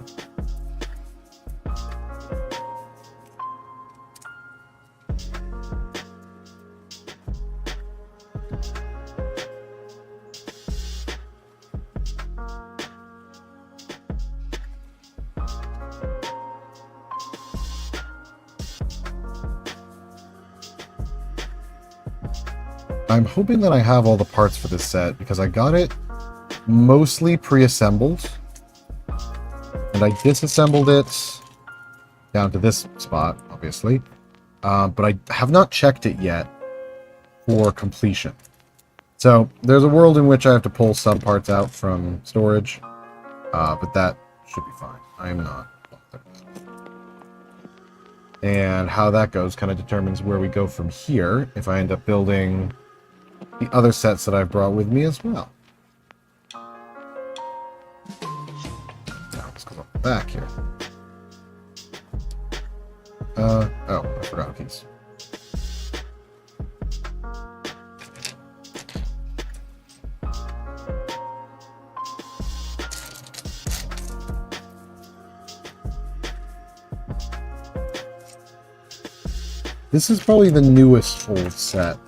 I'm hoping that I have all the parts for this set because I got it mostly pre-assembled and I disassembled it down to this spot, obviously, but I have not checked it yet for completion. So there's a world in which I have to pull some parts out from storage, but that should be fine. I am not. And how that goes kind of determines where we go from here if I end up building the other sets that I've brought with me as well. Now let's go up the back here. Oh, I forgot these. This is probably the newest old set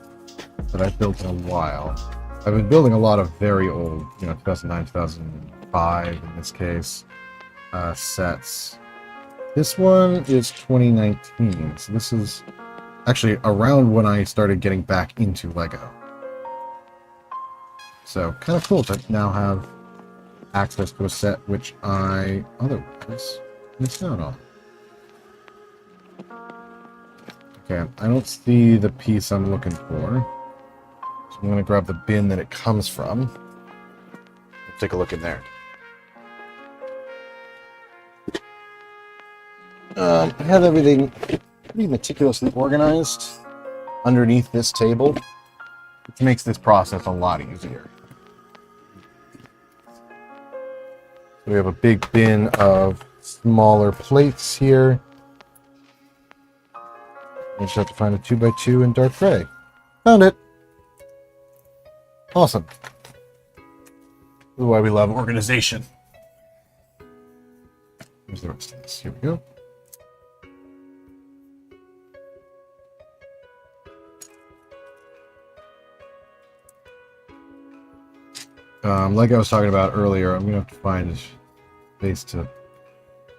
that I've built in a while. I've been building a lot of very old, 2009, 2005 in this case, sets. This one is 2019, so this is actually around when I started getting back into Lego. So kind of cool to now have access to a set which I otherwise missed out on. Okay, I don't see the piece I'm looking for. So I'm going to grab the bin that it comes from. Let's take a look in there. I have everything pretty meticulously organized underneath this table, which makes this process a lot easier. So we have a big bin of smaller plates here. I just have to find a 2x2 in dark gray. Found it. Awesome. This is why we love organization. Here's the rest of this. Here we go. Like I was talking about earlier, I'm going to have to find a space to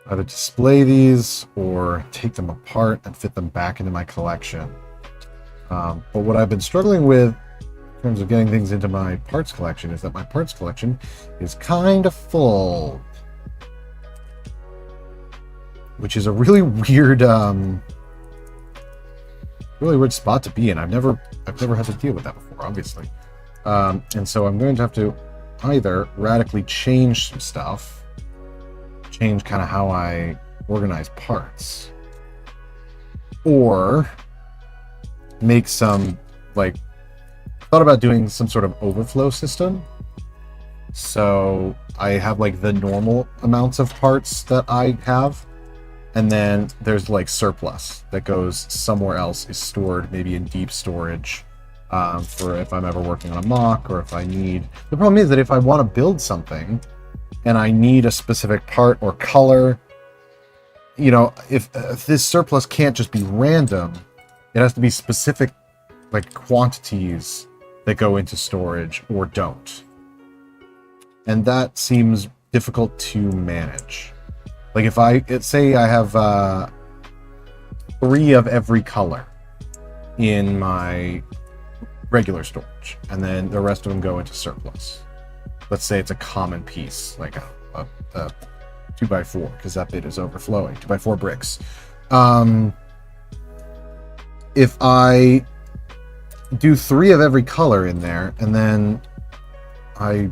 either display these or take them apart and fit them back into my collection. But what I've been struggling with in terms of getting things into my parts collection is that my parts collection is kind of full, which is a really weird spot to be in. I've never had to deal with that before, obviously. And so I'm going to have to either radically change some stuff, change kind of how I organize parts, or make some, like, thought about doing some sort of overflow system. So I have like the normal amounts of parts that I have, and then there's like surplus that goes somewhere else, is stored maybe in deep storage, for if I'm ever working on a mock, or if I need. The problem is that if I want to build something and I need a specific part or color, you know, if this surplus can't just be random, it has to be specific, like quantities that go into storage or don't. And that seems difficult to manage. Like if say I have 3 of every color in my regular storage, and then the rest of them go into surplus. Let's say it's a common piece, like a 2x4, because that bit is overflowing, 2x4 bricks. If I do 3 of every color in there, and then I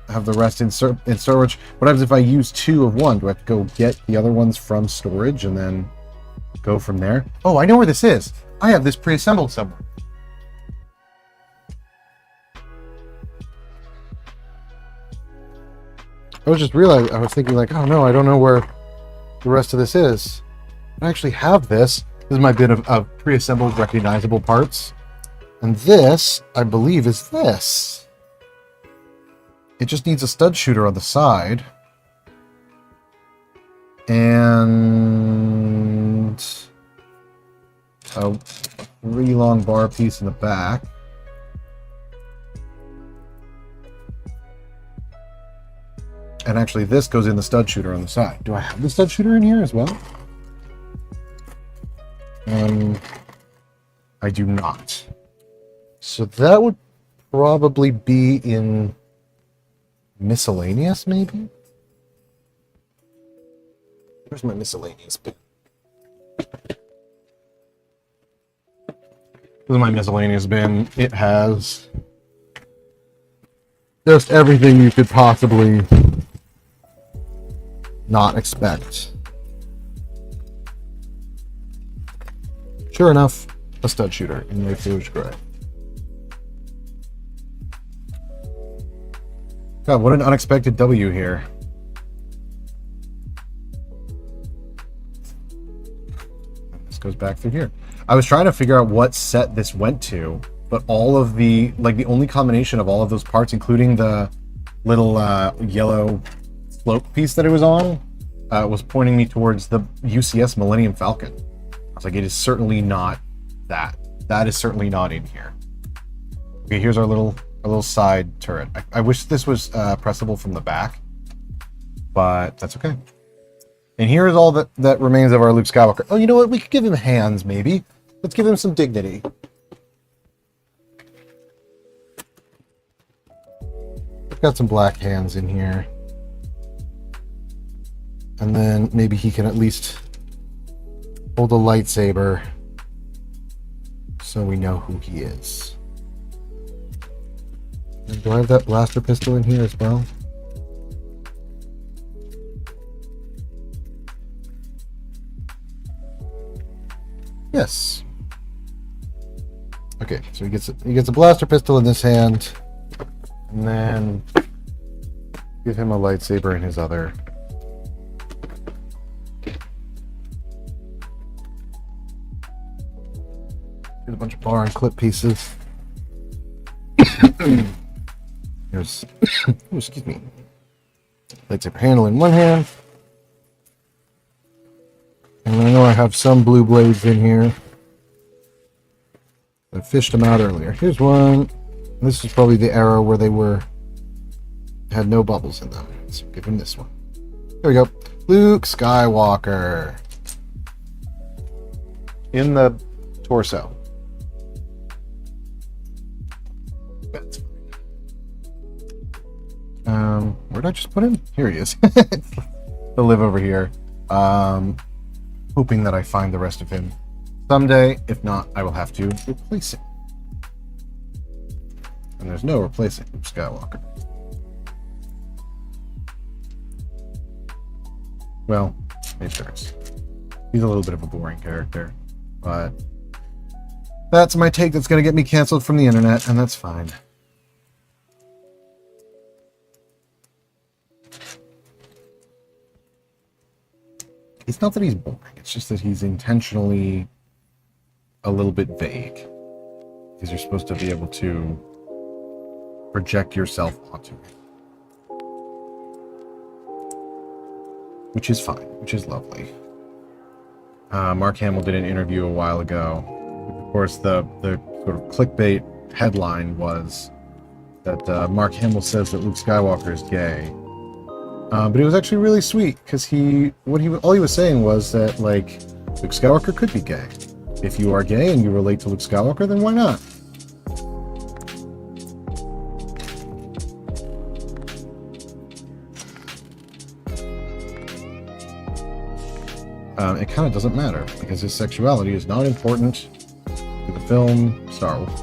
have the rest in storage. What happens if I use 2 of one? Do I have to go get the other ones from storage and then go from there? Oh, I know where this is. I have this pre-assembled somewhere. I was thinking like, oh no, I don't know where the rest of this is. I actually have this. This is my bit of pre-assembled recognizable parts. And this, I believe, is this. It just needs a stud shooter on the side. And a really long bar piece in the back. And actually this goes in the stud shooter on the side. Do I have the stud shooter in here as well? I do not. So that would probably be in miscellaneous, maybe? Where's my miscellaneous bin? This is my miscellaneous bin. It has just everything you could possibly not expect. Sure enough, a stud shooter in Defense of Crait. God, what an unexpected W here. This goes back through here. I was trying to figure out what set this went to, but all of the only combination of all of those parts, including the little yellow float piece that it was on, was pointing me towards the UCS Millennium Falcon. I was like, it is certainly not that. That is certainly not in here. Okay, here's our little side turret. I wish this was pressable from the back, but that's okay. And here is all that remains of our Luke Skywalker. Oh, you know what? We could give him hands, maybe. Let's give him some dignity. I've got some black hands in here. And then maybe he can at least hold a lightsaber so we know who he is. And do I have that blaster pistol in here as well? Yes. Okay, so he gets a blaster pistol in this hand, and then give him a lightsaber in his other. Get a bunch of bar and clip pieces. Here's, oh, excuse me, lightsaber handle in one hand. And I know I have some blue blades in here. I fished them out earlier. Here's one. This is probably the arrow where they had no bubbles in them. So give him this one. Here we go. Luke Skywalker. In the torso. That's fine. Where'd I just put him? Here he is. To live over here. Hoping that I find the rest of him someday. If not, I will have to replace him. And there's no replacing Luke Skywalker. Well, it starts. He's a little bit of a boring character, but that's my take that's going to get me canceled from the internet, and that's fine. It's not that he's boring, it's just that he's intentionally a little bit vague. Because you're supposed to be able to project yourself onto it. Which is fine, which is lovely. Mark Hamill did an interview a while ago. Of course, the sort of clickbait headline was that Mark Hamill says that Luke Skywalker is gay. But it was actually really sweet, because all he was saying was that, like, Luke Skywalker could be gay. If you are gay and you relate to Luke Skywalker, then why not? It kind of doesn't matter, because his sexuality is not important to the film Star Wars.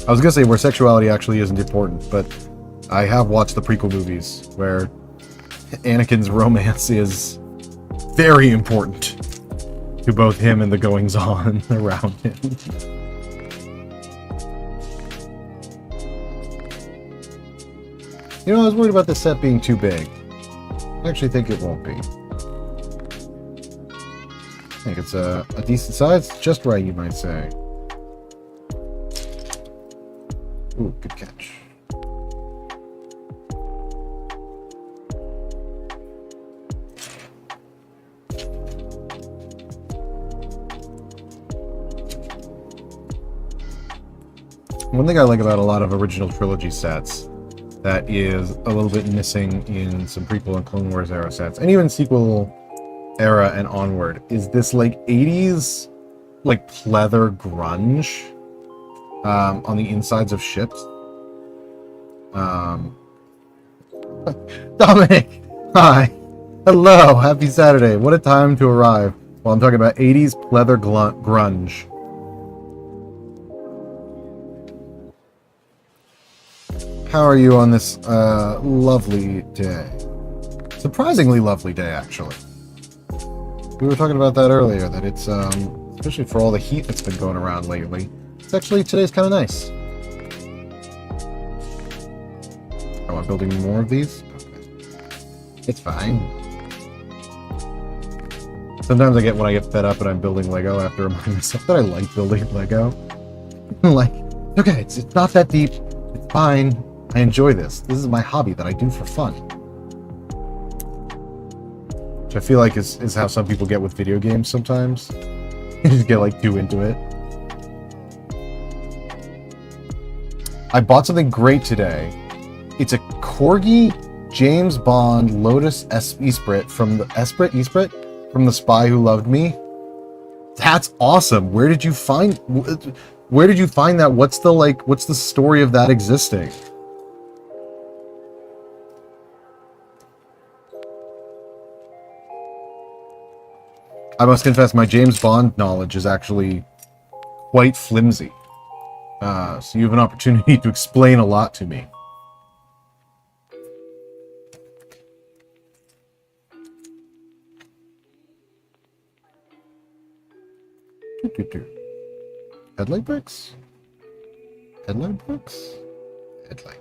I was going to say where sexuality actually isn't important, but I have watched the prequel movies where Anakin's romance is very important to both him and the goings-on around him. You know, I was worried about the set being too big. I actually think it won't be. I think it's a decent size, just right, you might say. Ooh, good catch. One thing I like about a lot of original trilogy sets that is a little bit missing in some prequel and Clone Wars era sets, and even sequel era and onward, is this like 80s like pleather grunge on the insides of ships. Dominic, hi, hello, happy Saturday. What a time to arrive. Well, I'm talking about 80s pleather grunge. How are you on this lovely day? Surprisingly lovely day, actually. We were talking about that earlier, that it's, especially for all the heat that's been going around lately, it's actually, today's kind of nice. Am I building more of these? Okay. It's fine. Sometimes when I get fed up and I'm building Lego, I have to remind myself that I like building Lego. Like, okay, it's not that deep, it's fine. I enjoy this. This is my hobby that I do for fun. Which I feel like is how some people get with video games sometimes. They just get like too into it. I bought something great today. It's a Corgi James Bond Lotus Esprit from the from The Spy Who Loved Me. That's awesome. Where did you find that? What's the story of that existing? I must confess, my James Bond knowledge is actually quite flimsy. So you have an opportunity to explain a lot to me. Headlight bricks? Headlight bricks? Headlight.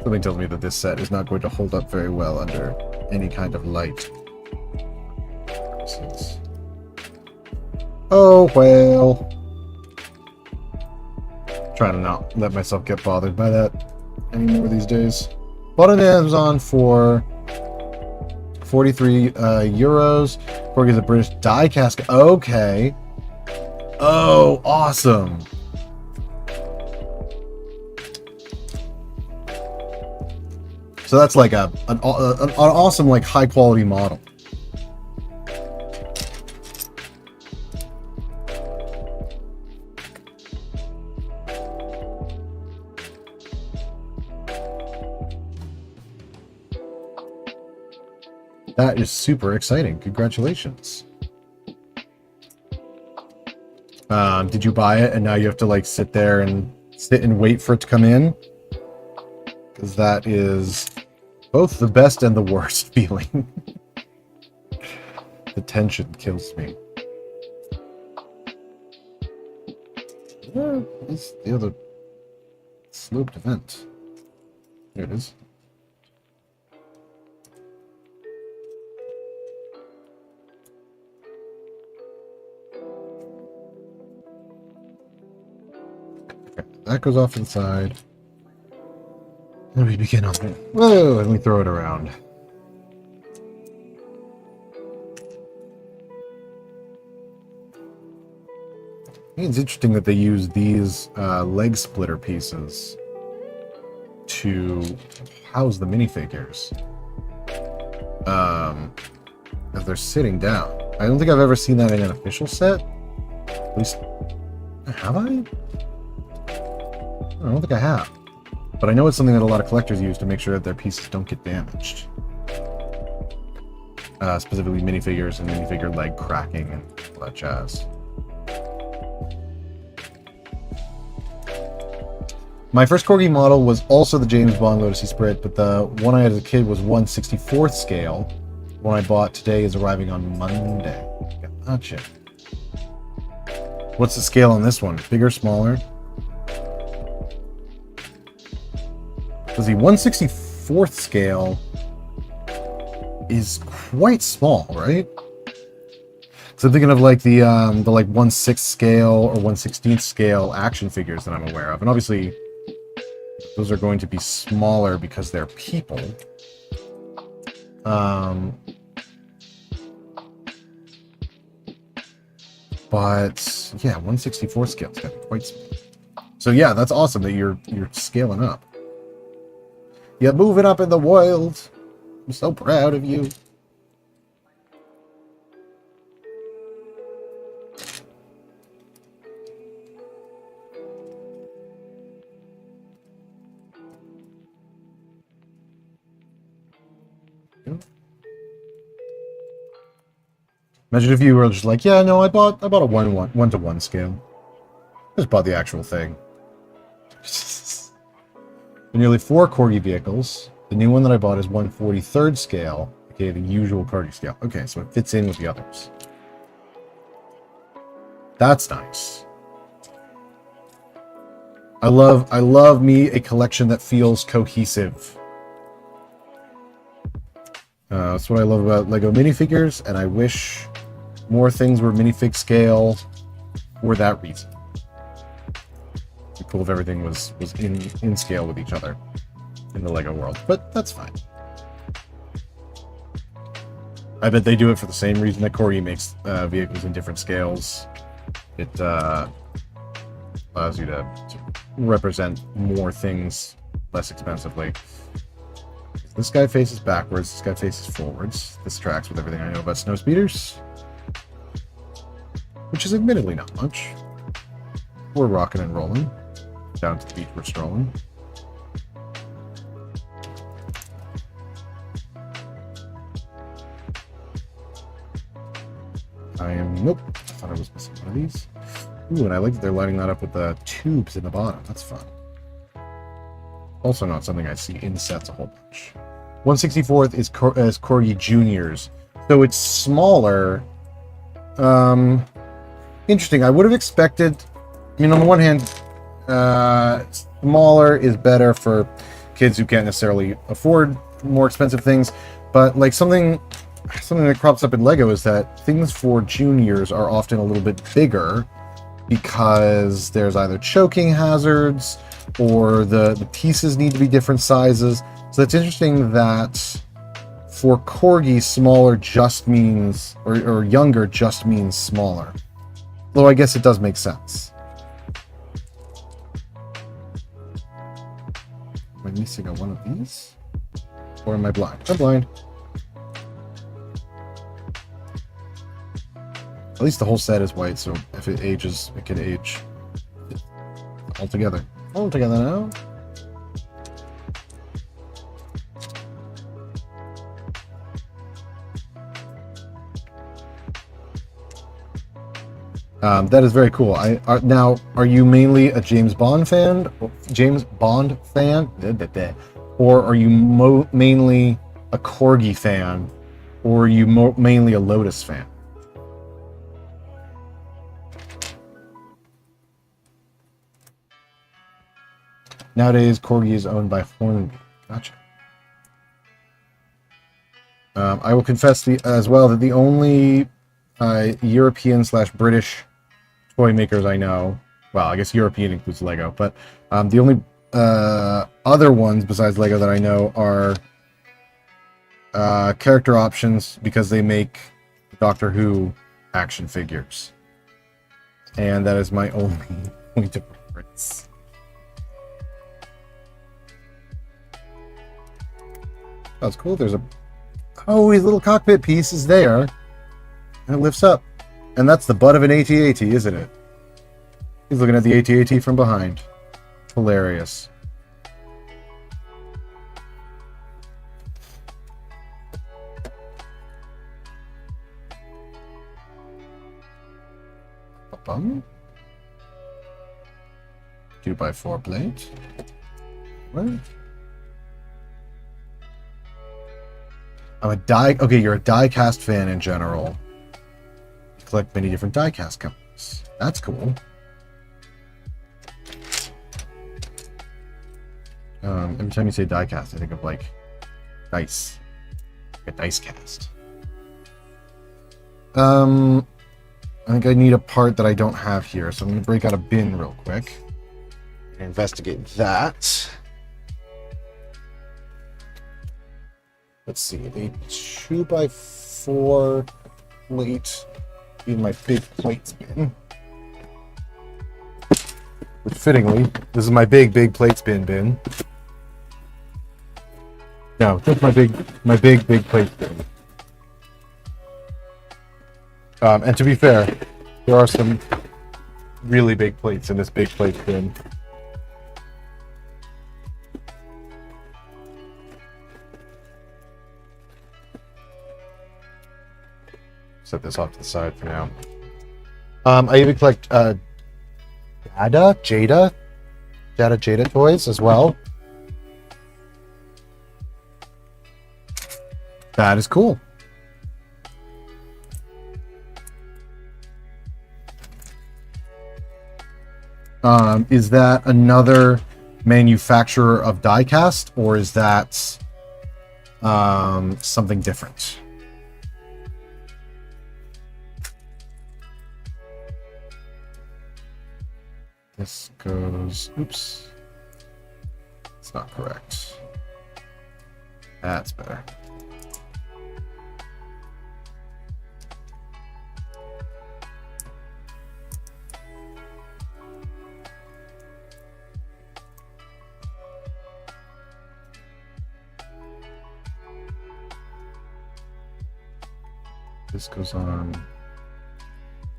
Something tells me that this set is not going to hold up very well under any kind of light. Oh, well. Trying to not let myself get bothered by that anymore these days. Bought on Amazon for 43 euros. Corgi is a British die cast. Okay. Oh, awesome. So that's like an awesome, like, high quality model. That is super exciting. Congratulations. Did you buy it and now you have to like sit and wait for it to come in? Because that is both the best and the worst feeling. The tension kills me. Where is the other sloped event? There it is. Okay, that goes off to the side. And we begin on there. Whoa, and we throw it around. I think it's interesting that they use these leg splitter pieces to house the minifigures. As they're sitting down. I don't think I've ever seen that in an official set. At least, have I? I don't think I have. But I know it's something that a lot of collectors use to make sure that their pieces don't get damaged. Specifically minifigures and minifigure leg cracking and all that jazz. My first Corgi model was also the James Bond Lotus Esprit, but the one I had as a kid was 1/64th scale. The one I bought today is arriving on Monday. Gotcha. What's the scale on this one? Bigger, smaller? Because the 1/64th scale is quite small, right? So I'm thinking of like the like 1/6 scale or 1/16th scale action figures that I'm aware of, and obviously those are going to be smaller because they're people. But yeah, 1/64 scale is going to be quite small. So yeah, that's awesome that you're scaling up. You're moving up in the world. I'm so proud of you. Imagine if you were just like, yeah, no, I bought a 1-to-1 scale. Just bought the actual thing. Nearly 4 Corgi vehicles. The new one that I bought is 1/43rd scale, okay, the usual Corgi scale. Okay, so it fits in with the others. That's nice. I love me a collection that feels cohesive. That's what I love about Lego minifigures, and I wish more things were minifig scale for that reason. It'd be cool if everything was in scale with each other in the Lego world, but that's fine. I bet they do it for the same reason that Corgi makes vehicles in different scales. It allows you to represent more things less expensively. This guy faces backwards, this guy faces forwards. This tracks with everything I know about snow speeders. Which is admittedly not much. We're rocking and rolling. Down to the beach we're strolling. Nope. I thought I was missing one of these. Ooh, and I like that they're lining that up with the tubes in the bottom. That's fun. Also not something I see in sets a whole bunch. 1/64th is Corgi Juniors. So it's smaller. Interesting. I would have expected... I mean, on the one hand, smaller is better for kids who can't necessarily afford more expensive things. But like something that crops up in Lego is that things for juniors are often a little bit bigger because there's either choking hazards or the pieces need to be different sizes. So it's interesting that for corgi, smaller just means, or younger just means smaller. Though I guess it does make sense. Am I missing one of these? Or am I blind? I'm blind. At least the whole set is white, so if it ages, it can age all together. All together now. That is very cool. Now, are you mainly a James Bond fan? Or are you mainly a Corgi fan? Or are you mainly a Lotus fan? Nowadays, Corgi is owned by Hornby. Gotcha. I will confess as well that the only European/British toy makers I know, well, I guess European includes Lego, but the only other ones besides Lego that I know are Character Options, because they make Doctor Who action figures. And that is my only point of reference. That's cool. There's his little cockpit piece is there. And it lifts up. And that's the butt of an AT-AT, isn't it? He's looking at the AT-AT from behind. Hilarious. Bum. 2x4 plate. What? I'm a die. Okay, you're a die-cast fan in general. You collect many different die-cast companies. That's cool. Every time you say die-cast, I think of like dice, like a dice cast. I think I need a part that I don't have here, so I'm going to break out a bin real quick and investigate that. Let's see, a 2x4 plate in my big plates bin. Which, fittingly, this is my big plate bin. No, just my big plate bin. And to be fair, there are some really big plates in this big plate bin. Set this off to the side for now. I even collect Jada toys as well. That is cool. Is that another manufacturer of diecast, or is that something different? This goes, oops, it's not correct. That's better. This goes on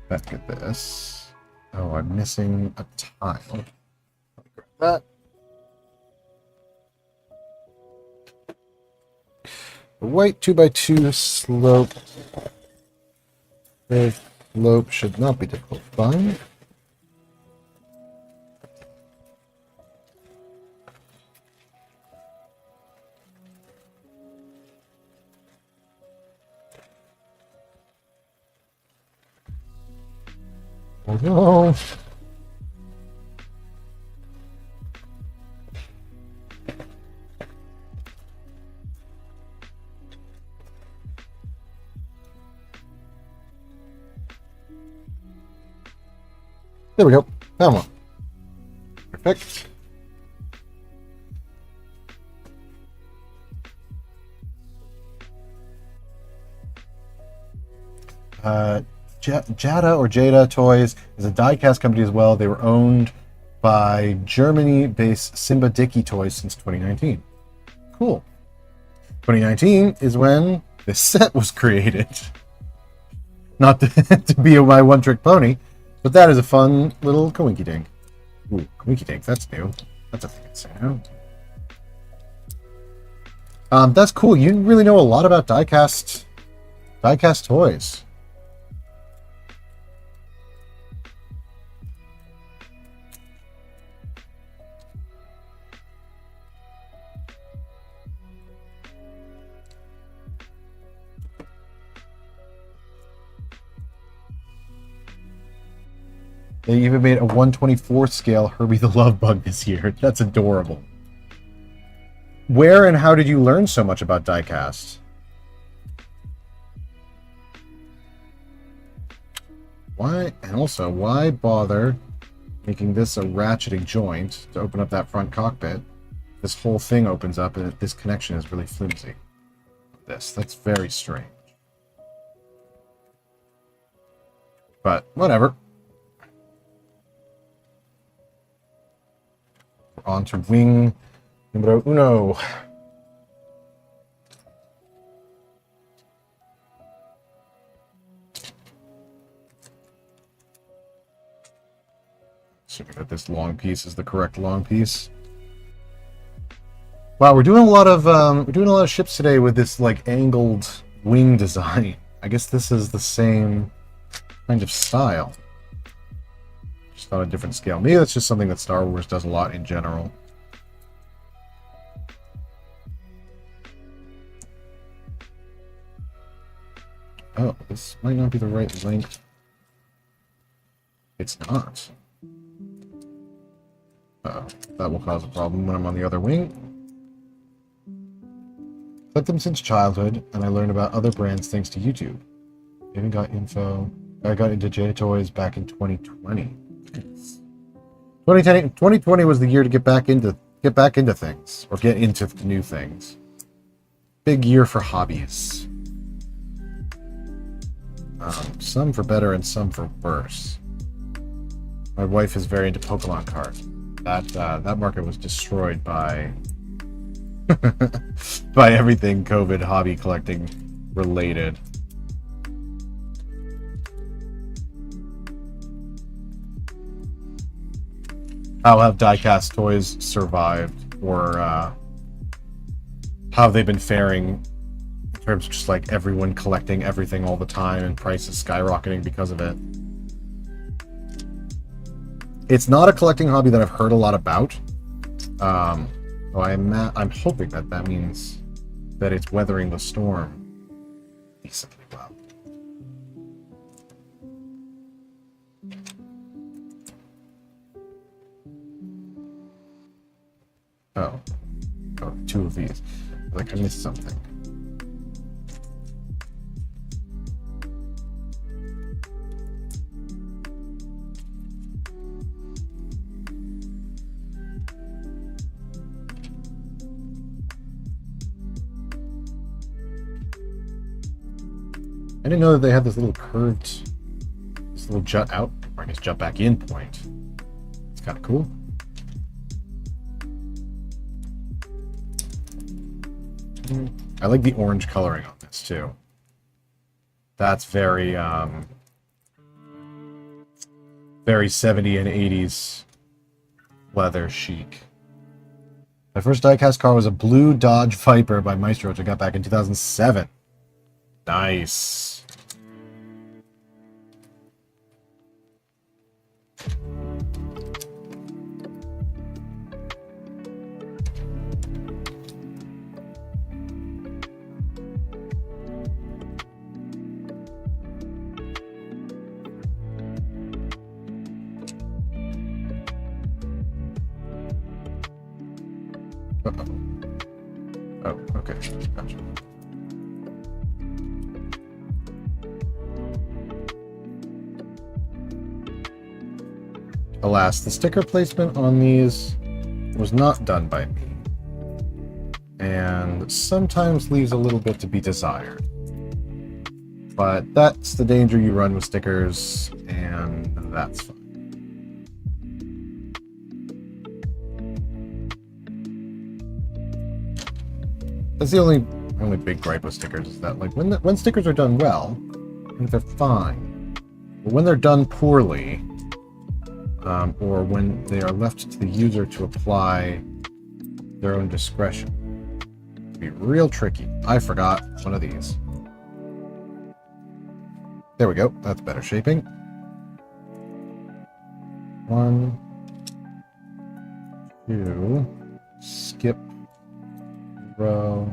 back at this. Oh, I'm missing a tile. Let me grab that. The white 2x2 slope. The slope should not be difficult to find. Oh no. There we go. Found one. Perfect. Jada Toys is a die-cast company as well. They were owned by Germany-based Simba Dickey Toys since 2019. Cool. 2019 is when this set was created. Not to be my one-trick pony, but that is a fun little coinky-dink. Ooh, coinky-dink, that's new. That's a thing to say now. That's cool. You really know a lot about die-cast toys. They even made a 1/24 scale Herbie the Love Bug this year. That's adorable. Where and how did you learn so much about diecast? Why, and also, why bother making this a ratcheting joint to open up that front cockpit? This whole thing opens up and this connection is really flimsy. That's very strange. But, whatever. We're on to wing numero uno. Assuming that this long piece is the correct long piece. Wow, we're doing a lot of ships today with this like angled wing design. I guess this is the same kind of style, just on a different scale. Maybe that's just something that Star Wars does a lot in general. Oh, this might not be the right length. It's not. Uh-oh, that will cause a problem when I'm on the other wing. Played them since childhood, and I learned about other brands thanks to YouTube. Even got info. I got into J Toys back in 2020. 2020 was the year to get back into things, or get into new things. Big year for hobbies. Some for better and some for worse. My wife is very into Pokemon cards. That market was destroyed by by everything COVID hobby collecting related. How have diecast toys survived, or how have they been faring in terms of just like everyone collecting everything all the time and prices skyrocketing because of it? It's not a collecting hobby that I've heard a lot about. So I'm hoping that means that it's weathering the storm decently well. Oh, two of these. Like I missed something. I didn't know that they had this little curved, this little jut out, or I guess jut back in point. It's kind of cool. I like the orange coloring on this too. That's very, very 70s and 80s leather chic. My first diecast car was a blue Dodge Viper by Maestro, which I got back in 2007. Nice. Oh, okay. Gotcha. Alas, the sticker placement on these was not done by me, and sometimes leaves a little bit to be desired. But that's the danger you run with stickers, and that's fine. That's the only big gripe with stickers, is that like when stickers are done well, I think they're fine. But when they're done poorly, or when they are left to the user to apply their own discretion, it can be real tricky. I forgot one of these. There we go. That's better shaping. 1, 2, skip row.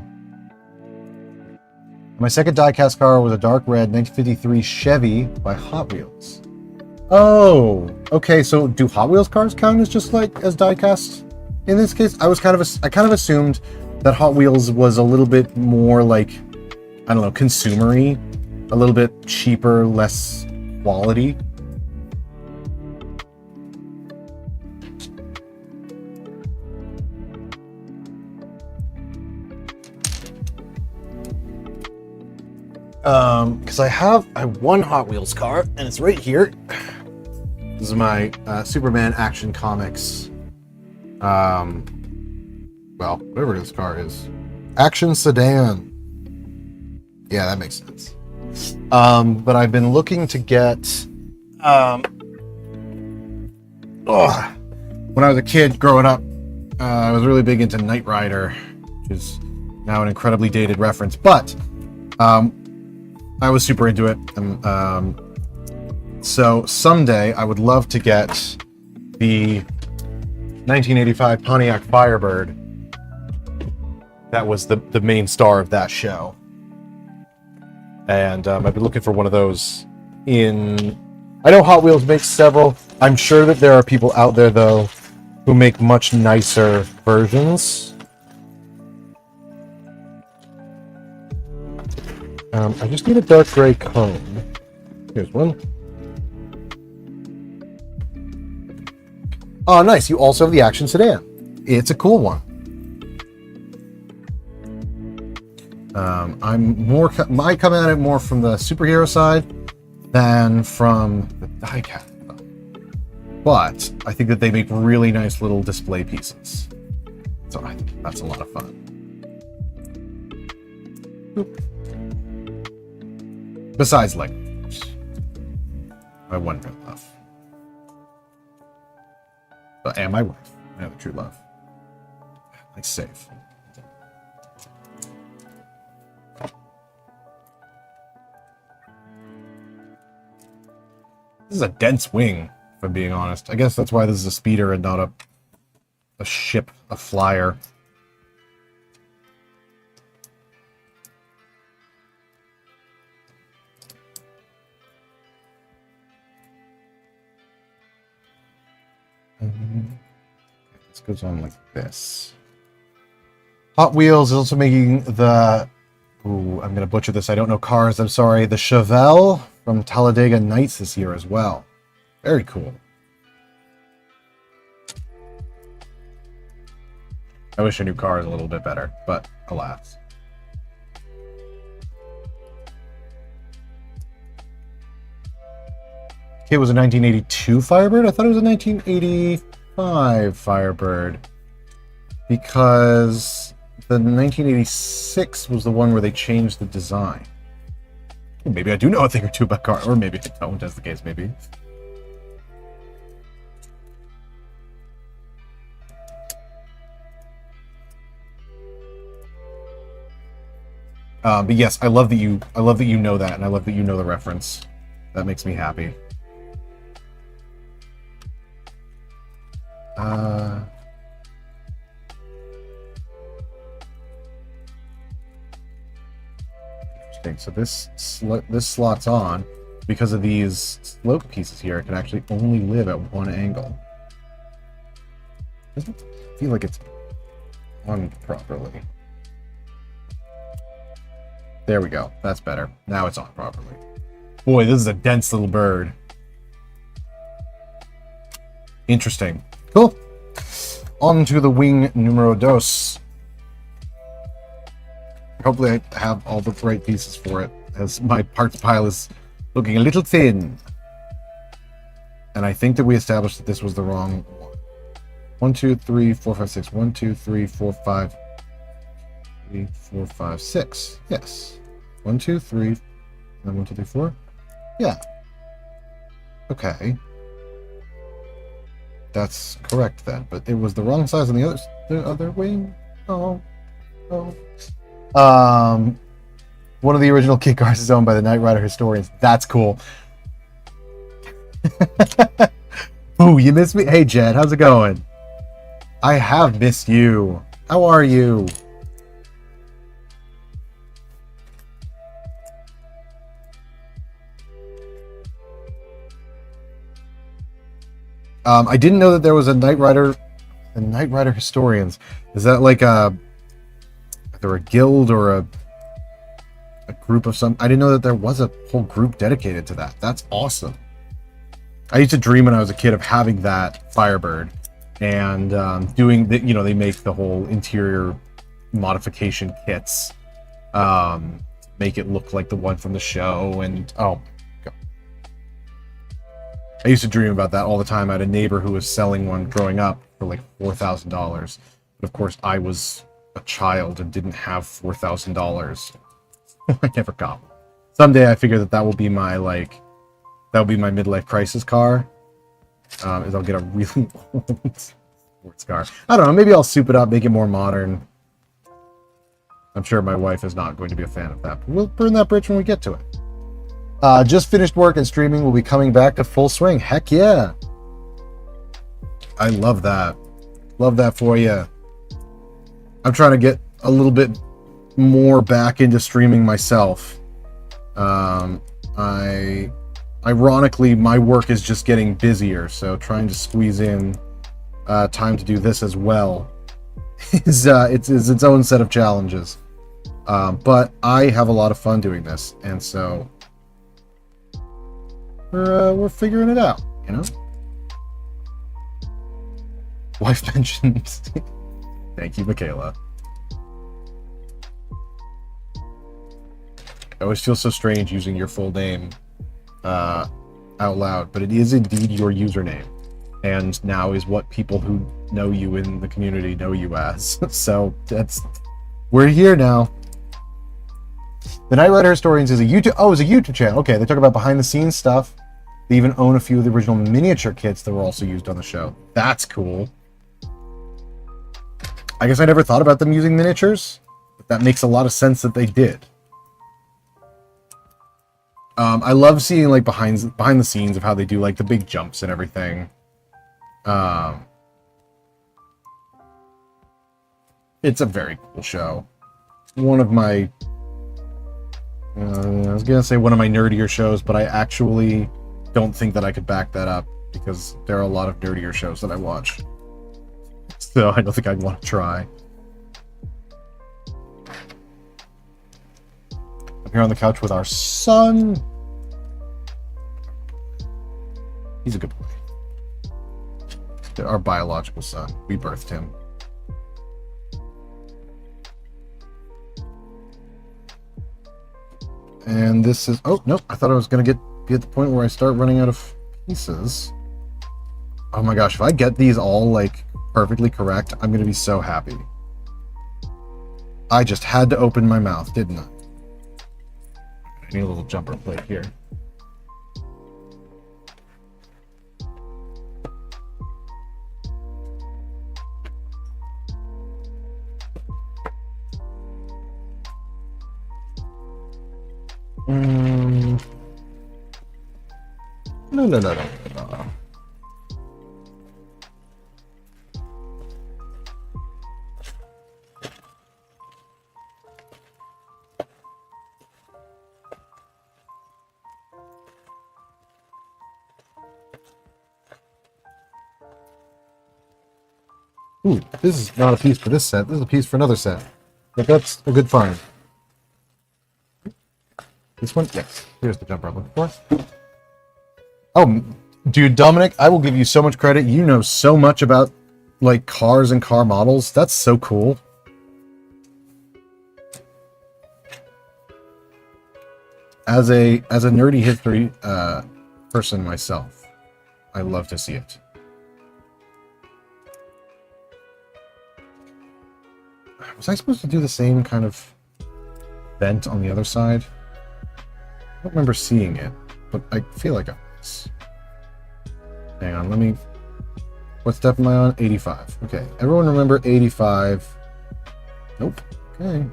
My second diecast car was a dark red 1953 Chevy by Hot Wheels. Oh, okay. So do Hot Wheels cars count as just like as diecast in this case? I kind of assumed that Hot Wheels was a little bit more like, I don't know, consumery, a little bit cheaper, less quality. Because I have one Hot Wheels car, and it's right here. This is my Superman Action Comics. Well, whatever this car is, Action Sedan. Yeah, that makes sense. But I've been looking to get. When I was a kid growing up, I was really big into Knight Rider, which is now an incredibly dated reference, but I was super into it. So someday I would love to get the 1985 Pontiac Firebird. That was the main star of that show. And I've been looking for one of those in... I know Hot Wheels makes several. I'm sure that there are people out there, though, who make much nicer versions. I just need a dark gray cone. Here's one. Oh, nice. You also have the Action Sedan. It's a cool one. I come at it more from the superhero side than from the diecast. But I think that they make really nice little display pieces. So I think that's a lot of fun. Boop. Besides Legos, my one real love. And my wife, my other true love. Nice save. This is a dense wing, if I'm being honest. I guess that's why this is a speeder and not a ship, a flyer. This goes on like this. Hot Wheels is also making the... Ooh, I'm going to butcher this. I don't know cars. I'm sorry. The Chevelle from Talladega Nights this year as well. Very cool. I wish I knew cars a little bit better, but alas. Okay, it was a 1982 Firebird? I thought it was a 1985 Firebird. Because the 1986 was the one where they changed the design. Maybe I do know a thing or two about cars, or maybe I don't, as the case may be. But yes, I love that you know that, and I love that you know the reference. That makes me happy. Interesting. So this slots on because of these slope pieces here. It can actually only live at one angle. Doesn't feel like it's on properly. There we go. That's better. Now it's on properly. Boy, this is a dense little bird. Interesting. Cool. On to the wing numero dos. Hopefully I have all the right pieces for it. as my parts pile is looking a little thin. And I think that we established that this was the wrong one. 1, 2, 3, 4, 5, 6. 1, 2, 3, 4, 5. 3, 4, 5, 6. Yes. 1, 2, 3. And then 1, 2, 3, 4. Yeah. Okay. That's correct then. But it was the wrong size on the other wing. Oh. One of the original kit cars is owned by the Knight Rider historians. That's cool. Ooh, you missed me? Hey, Jed, how's it going? I have missed you. How are you? I didn't know that there was a Knight Rider. The Knight Rider historians. Is that like either a guild or a group of some? I didn't know that there was a whole group dedicated to that. That's awesome. I used to dream when I was a kid of having that Firebird and doing the, you know, they make the whole interior modification kits, make it look like the one from the show, and oh God. I used to dream about that all the time. I had a neighbor who was selling one growing up for like $4,000, but of course I was a child and didn't have $4,000. I never got one. Someday I figure that will be my that'll be my midlife crisis car. Is I'll get a really old sports car. I don't know. Maybe I'll soup it up, make it more modern. I'm sure my wife is not going to be a fan of that. But we'll burn that bridge when we get to it. Just finished work and streaming will be coming back to full swing. Heck yeah. I love that. Love that for you. I'm trying to get a little bit more back into streaming myself. Ironically, my work is just getting busier, so trying to squeeze in time to do this as well is its own set of challenges. But I have a lot of fun doing this, and so we're figuring it out, you know. Wife mentions. Thank you, Michaela. I always feel so strange using your full name out loud, but it is indeed your username, and now is what people who know you in the community know you as. So we're here now. The Knight Rider Historians is a YouTube channel. Okay, they talk about behind the scenes stuff. They even own a few of the original miniature kits that were also used on the show. That's cool. I guess I never thought about them using miniatures, but that makes a lot of sense that they did. I love seeing like behind the scenes of how they do like the big jumps and everything. It's a very cool show. One of my I was gonna say one of my nerdier shows, but I actually don't think that I could back that up because there are a lot of nerdier shows that I watch. So I don't think I'd want to try. I'm here on the couch with our son. He's a good boy. Our biological son. We birthed him. And this is... Oh, nope. I thought I was going to be at the point where I start running out of pieces. Oh my gosh. If I get these all, like, perfectly correct, I'm going to be so happy. I just had to open my mouth, didn't I? I need a little jumper plate here. No. Ooh, this is not a piece for this set. This is a piece for another set. But that's a good find. This one? Yes. Here's the jumper I'm looking for. Oh, dude, Dominic, I will give you so much credit. You know so much about, like, cars and car models. That's so cool. as a nerdy history person myself, I love to see it. Was I supposed to do the same kind of vent on the other side? I don't remember seeing it, but I feel like I was. Hang on, let me... What step am I on? 85. Okay, everyone remember 85. Nope. Okay.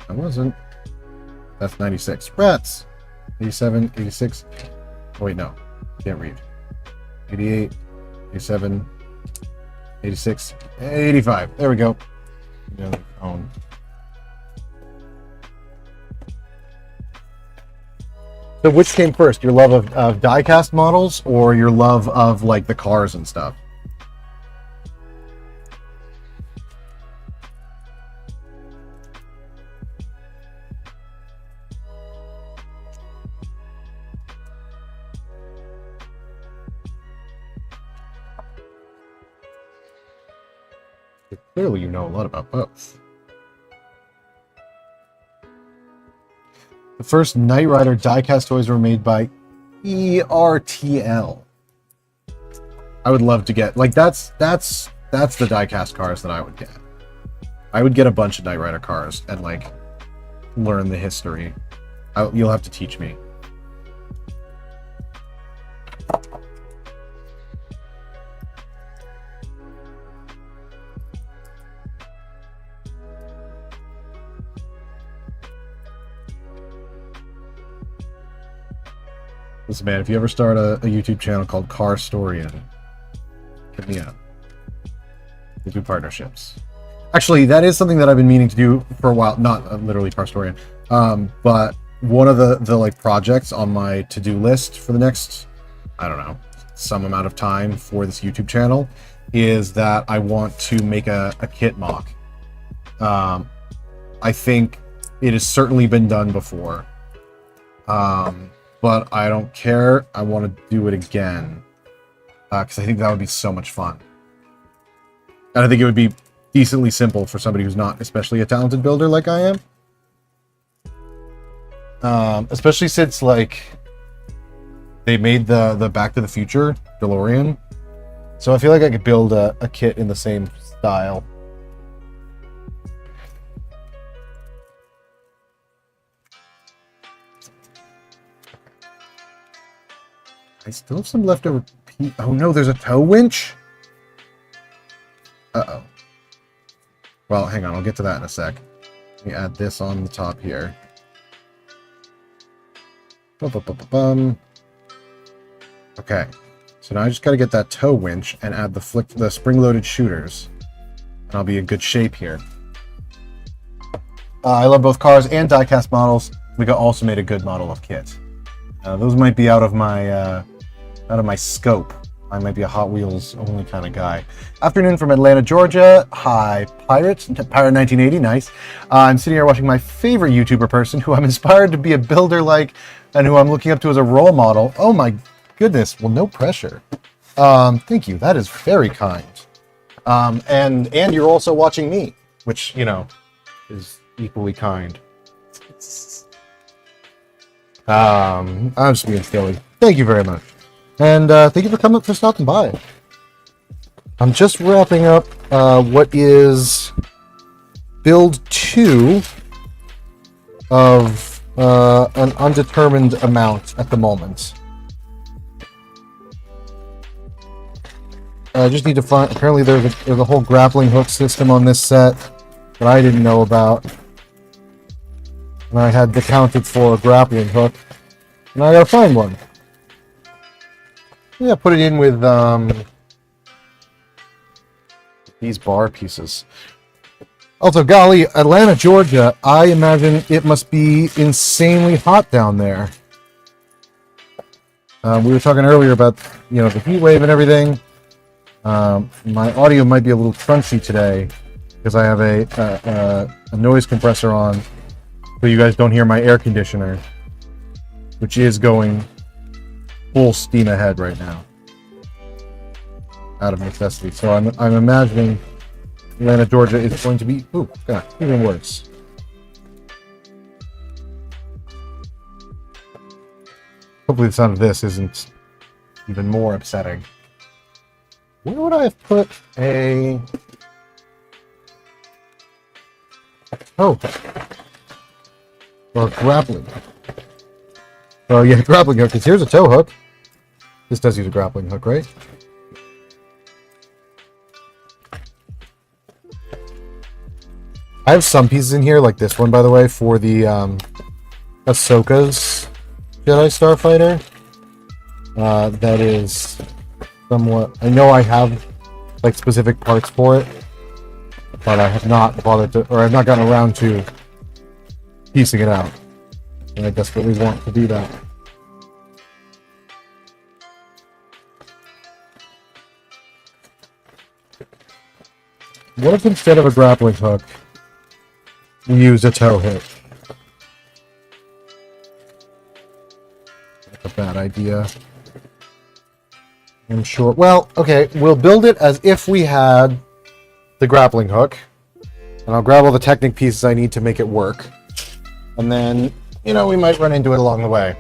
I wasn't. That's 96. Rats! 87, 86. Oh, wait, no. Can't read. 88, 87, 86, 85. There we go. Phone. So which came first? Your love of die-cast models or your love of, like, the cars and stuff? Clearly you know a lot about both. The first Knight Rider die-cast toys were made by ERTL. I would love to get, like, that's the die-cast cars that I would get. I would get a bunch of Knight Rider cars and, like, learn the history. You'll have to teach me. Listen, man, if you ever start a YouTube channel called Carstorian, hit me up. We'll do partnerships. Actually, that is something that I've been meaning to do for a while. Not literally Carstorian, but one of the like projects on my to-do list for the next, I don't know, some amount of time for this YouTube channel is that I want to make a kit mock. I think it has certainly been done before. But I don't care. I want to do it again because I think that would be so much fun. And I think it would be decently simple for somebody who's not especially a talented builder like I am. Especially since, like, they made the Back to the Future DeLorean. So I feel like I could build a kit in the same style. I still have some leftover. Oh no, there's a tow winch? Uh-oh. Well, hang on, I'll get to that in a sec. Let me add this on the top here. Okay, so now I just gotta get that tow winch and add the spring-loaded shooters. And I'll be in good shape here. I love both cars and die-cast models. We also made a good model of kit. Those might be out of my scope. I might be a Hot Wheels only kind of guy. Afternoon from Atlanta, Georgia. Hi, Pirate 1980, nice. I'm sitting here watching my favorite YouTuber person who I'm inspired to be a builder like, and who I'm looking up to as a role model. Oh my goodness, well, no pressure. Thank you, that is very kind. And you're also watching me, which, you know, is equally kind. I'm just being silly. Thank you very much. And thank you for stopping by. I'm just wrapping up what is build 2 of an undetermined amount at the moment. I just need to find. Apparently, there's a whole grappling hook system on this set that I didn't know about, and I had accounted for a grappling hook, and I gotta find one. Yeah, put it in with these bar pieces. Also, golly, Atlanta, Georgia, I imagine it must be insanely hot down there. We were talking earlier about, you know, the heat wave and everything. My audio might be a little crunchy today because I have a noise compressor on, so you guys don't hear my air conditioner, which is going full steam ahead right now, out of necessity. So I'm imagining Atlanta, Georgia is going to be even worse. Hopefully the sound of this isn't even more upsetting. Where would I have put a... Oh. Or grappling hook. Oh yeah, grappling hook, because here's a tow hook. This does use a grappling hook, right? I have some pieces in here, like this one, by the way, for the Ahsoka's Jedi Starfighter. That is somewhat... I know I have like specific parts for it, but I have not bothered to, or I've not gotten around to piecing it out. And I desperately want to do that. What if instead of a grappling hook, we used a tow hook? That's a bad idea. I'm sure. Well, okay, we'll build it as if we had the grappling hook. And I'll grab all the Technic pieces I need to make it work. And then, you know, we might run into it along the way.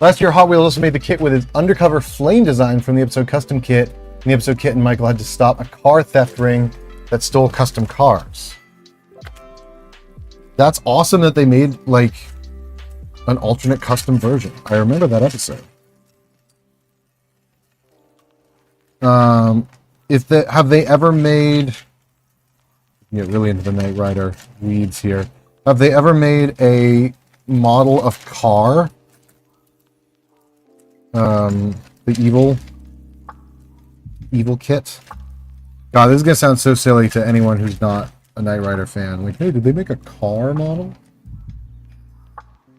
Last year, Hot Wheels also made the kit with its undercover flame design from the episode Custom Kit. In the episode, Kit and Michael had to stop a car theft ring that stole custom cars. That's awesome that they made, like, an alternate custom version. I remember that episode. Have they ever made... Get really into the Knight Rider weeds here. Have they ever made a model of car? The evil kit? God, this is gonna sound so silly to anyone who's not a Knight Rider fan. Like, hey, did they make a car model?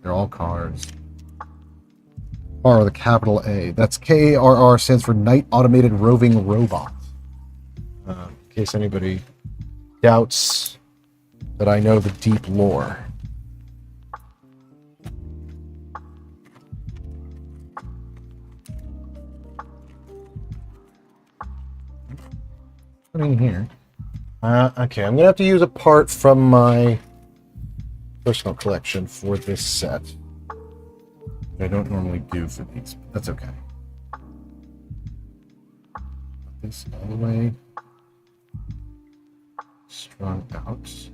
They're all cars. Car with a capital A. That's KARR, stands for Knight Automated Roving Robot. In case anybody doubts that I know the deep lore. Put in here. Okay, I'm gonna have to use a part from my personal collection for this set. I don't normally do for these, but that's okay. Put this all the way strung out.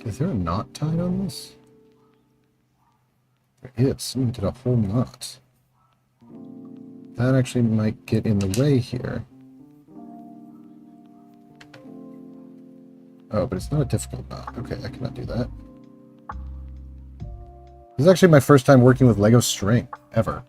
Is there a knot tied on this? There is. Someone did a whole knot. That actually might get in the way here. Oh, but it's not a difficult knot. Okay, I cannot do that. This is actually my first time working with Lego string, ever.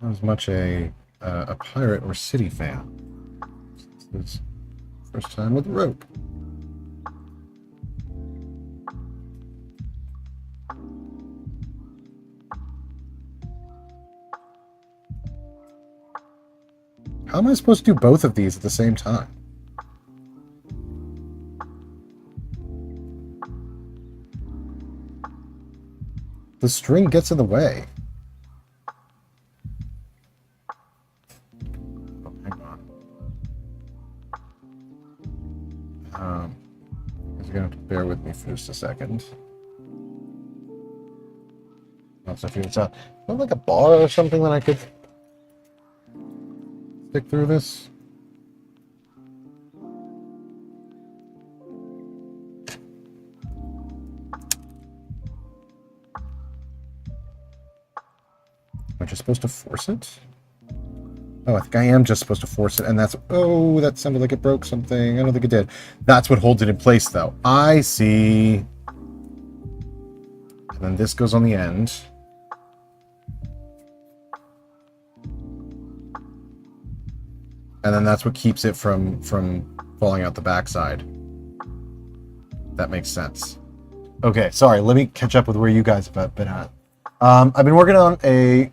Not as much a pirate or city fan. This is first time with rope. How am I supposed to do both of these at the same time? The string gets in the way. Oh, hang on. You're gonna have to bear with me for just a second. Once I figure this out. Not like a bar or something that I could stick through this. Am I just supposed to force it? Oh, I think I am just supposed to force it, and that's... Oh, that sounded like it broke something. I don't think it did. That's what holds it in place, though. I see. And then this goes on the end. And then that's what keeps it from falling out the backside. That makes sense. Okay, sorry. Let me catch up with where you guys have been at. I've been working on a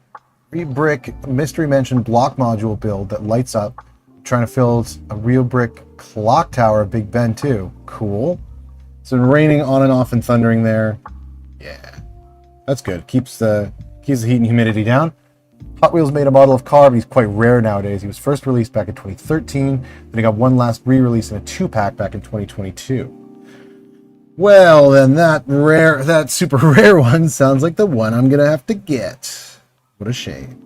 3-brick Mystery Mansion block module build that lights up. Trying to build a real brick clock tower at Big Ben too. Cool. It's been raining on and off and thundering there. Yeah, that's good. Keeps the heat and humidity down. Hot Wheels made a model of car, but he's quite rare nowadays. He was first released back in 2013. Then he got one last re-release in a 2-pack back in 2022. Well, then that super rare one sounds like the one I'm gonna have to get. What a shame.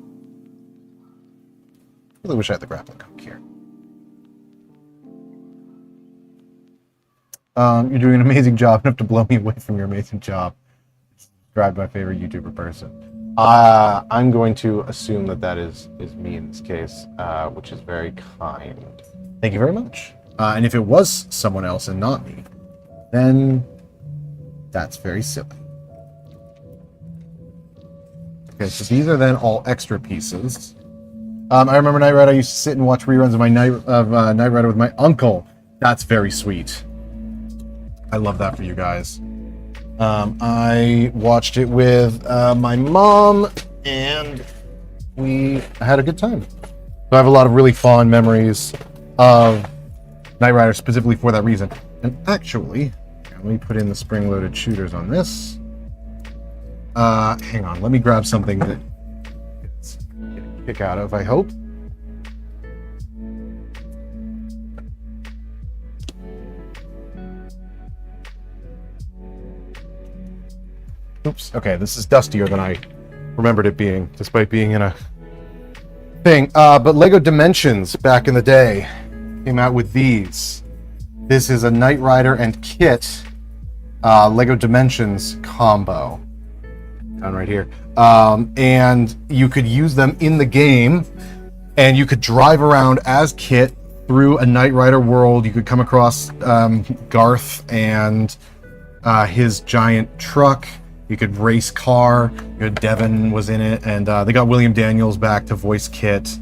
Really wish I had the grappling hook here. You're doing an amazing job, enough to blow me away from your amazing job. Described my favorite YouTuber person. I'm going to assume that is me in this case, which is very kind. Thank you very much. And if it was someone else and not me, then that's very silly. Okay, so these are then all extra pieces. I remember Knight Rider. I used to sit and watch reruns of Knight Rider with my uncle. That's very sweet. I love that for you guys. I watched it with my mom, and I had a good time. So I have a lot of really fond memories of Knight Rider specifically for that reason. And actually, let me put in the spring-loaded shooters on this. Hang on, let me grab something that it's getting a kick out of, I hope. Oops, okay, this is dustier than I remembered it being, despite being in a thing. But Lego Dimensions, back in the day, came out with these. This is a Knight Rider and Kit Lego Dimensions combo. Down right here. And you could use them in the game, and you could drive around as Kit through a Knight Rider world. You could come across Garth and his giant truck. You could race car. Devin was in it, and they got William Daniels back to voice Kit,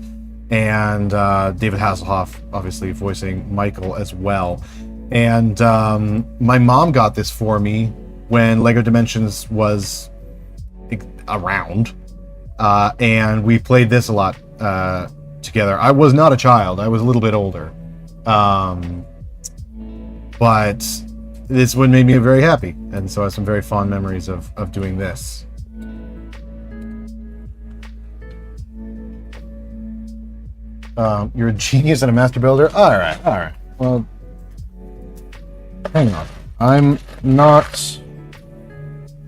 and David Hasselhoff obviously voicing Michael as well. And my mom got this for me when Lego Dimensions was around, and we played this a lot together. I was not a child. I was a little bit older, but this one made me very happy, and so I have some very fond memories of doing this. You're a genius and a master builder? Alright. Well, hang on. I'm not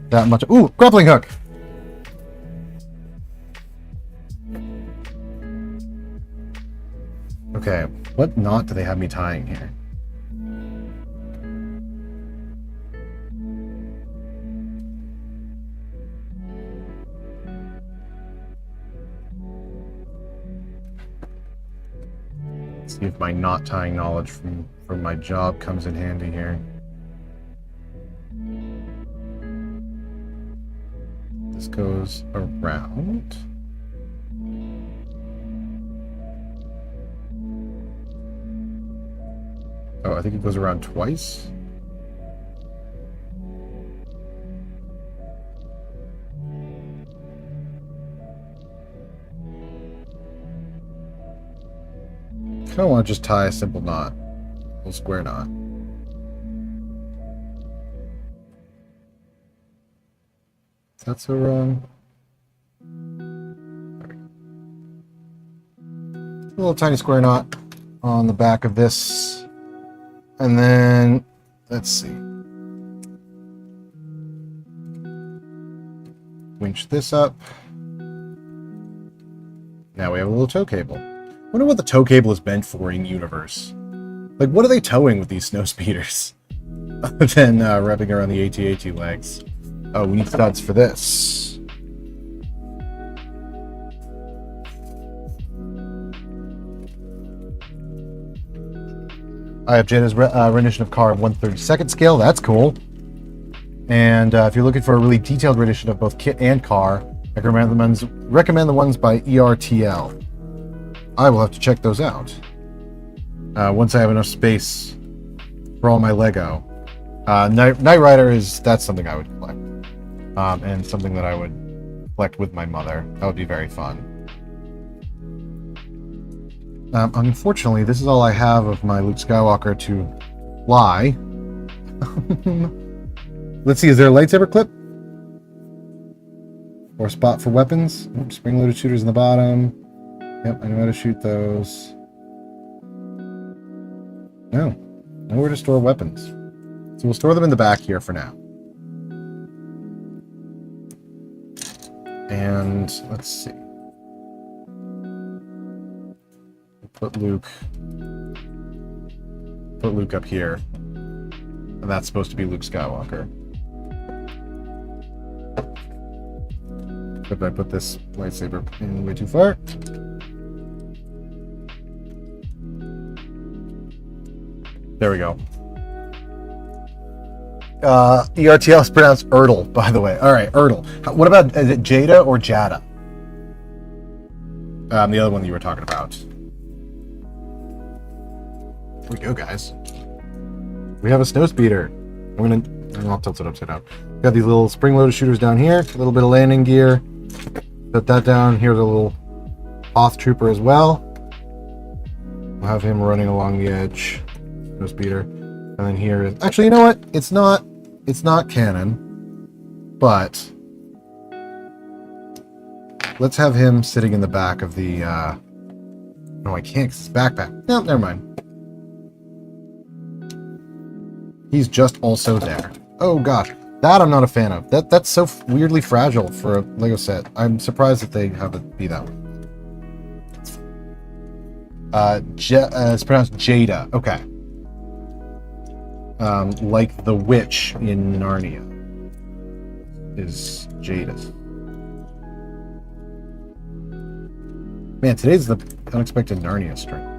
that much... Ooh, grappling hook! Okay, what knot do they have me tying here? See if my knot tying knowledge from my job comes in handy here. This goes around. Oh, I think it goes around twice. I don't want to just tie a simple knot, a little square knot. That's so wrong. A little tiny square knot on the back of this, and then let's see. Winch this up. Now we have a little tow cable. I wonder what the tow cable is meant for in universe. Like, what are they towing with these snow speeders? Other than wrapping around the AT-AT legs. Oh, we need studs for this. I have Jenna's rendition of car of 1/32 scale. That's cool. And if you're looking for a really detailed rendition of both kit and car, I recommend the ones by ERTL. I will have to check those out once I have enough space for all my Lego. Knight Rider that's something I would collect, and something that I would collect with my mother. That would be very fun. Unfortunately, this is all I have of my Luke Skywalker to fly. Let's see, is there a lightsaber clip? Or a spot for weapons? Spring-loaded shooters in the bottom. Yep, I know how to shoot those. No. Nowhere to store weapons. So we'll store them in the back here for now. And let's see. Put Luke up here. And that's supposed to be Luke Skywalker. But I put this lightsaber in way too far. There we go. ERTL is pronounced Erdl, by the way. All right, Erdl. What about, is it Jada or Jada? The other one that you were talking about. Here we go, guys. We have a snowspeeder. I'll tilt it upside down. Got these little spring-loaded shooters down here. A little bit of landing gear. Put that down. Here's a little Hoth trooper as well. We'll have him running along the edge. Snowspeeder. And then here is... Actually, you know what? It's not canon. But... let's have him sitting in the back of the... No, I can't because it's backpack. No, never mind. He's just also there. Oh gosh, that I'm not a fan of. That's so weirdly fragile for a Lego set. I'm surprised that they have it be that way. It's pronounced Jada. Okay. Like the witch in Narnia is Jada. Man, today's the unexpected Narnia string.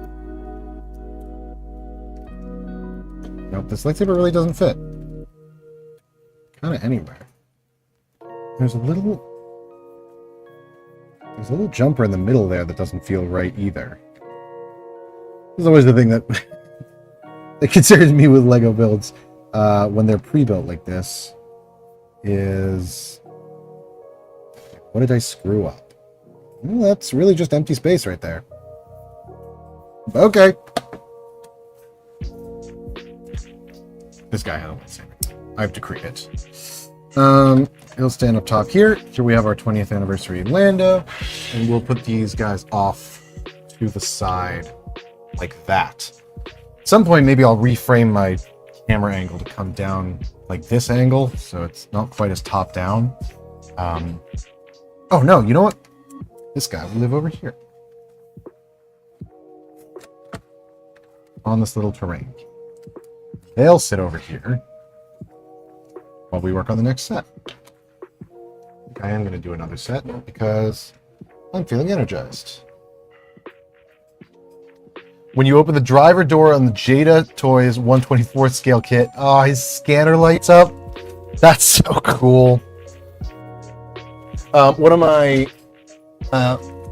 Nope, this lightsaber really doesn't fit. Kind of anywhere. There's a little jumper in the middle there that doesn't feel right either. This is always the thing that that concerns me with Lego builds when they're pre-built like this. Is what did I screw up? Well, that's really just empty space right there. Okay. This guy had a lightsaber. I have to create it. He'll stand up top here. Here we have our 20th anniversary Lando, and we'll put these guys off to the side like that. At some point, maybe I'll reframe my camera angle to come down like this angle, so it's not quite as top down. Oh no, you know what? This guy will live over here on this little terrain. They'll sit over here while we work on the next set. I am going to do another set because I'm feeling energized. When you open the driver door on the Jada Toys 1/24th scale kit, oh, his scanner lights up. That's so cool. One of my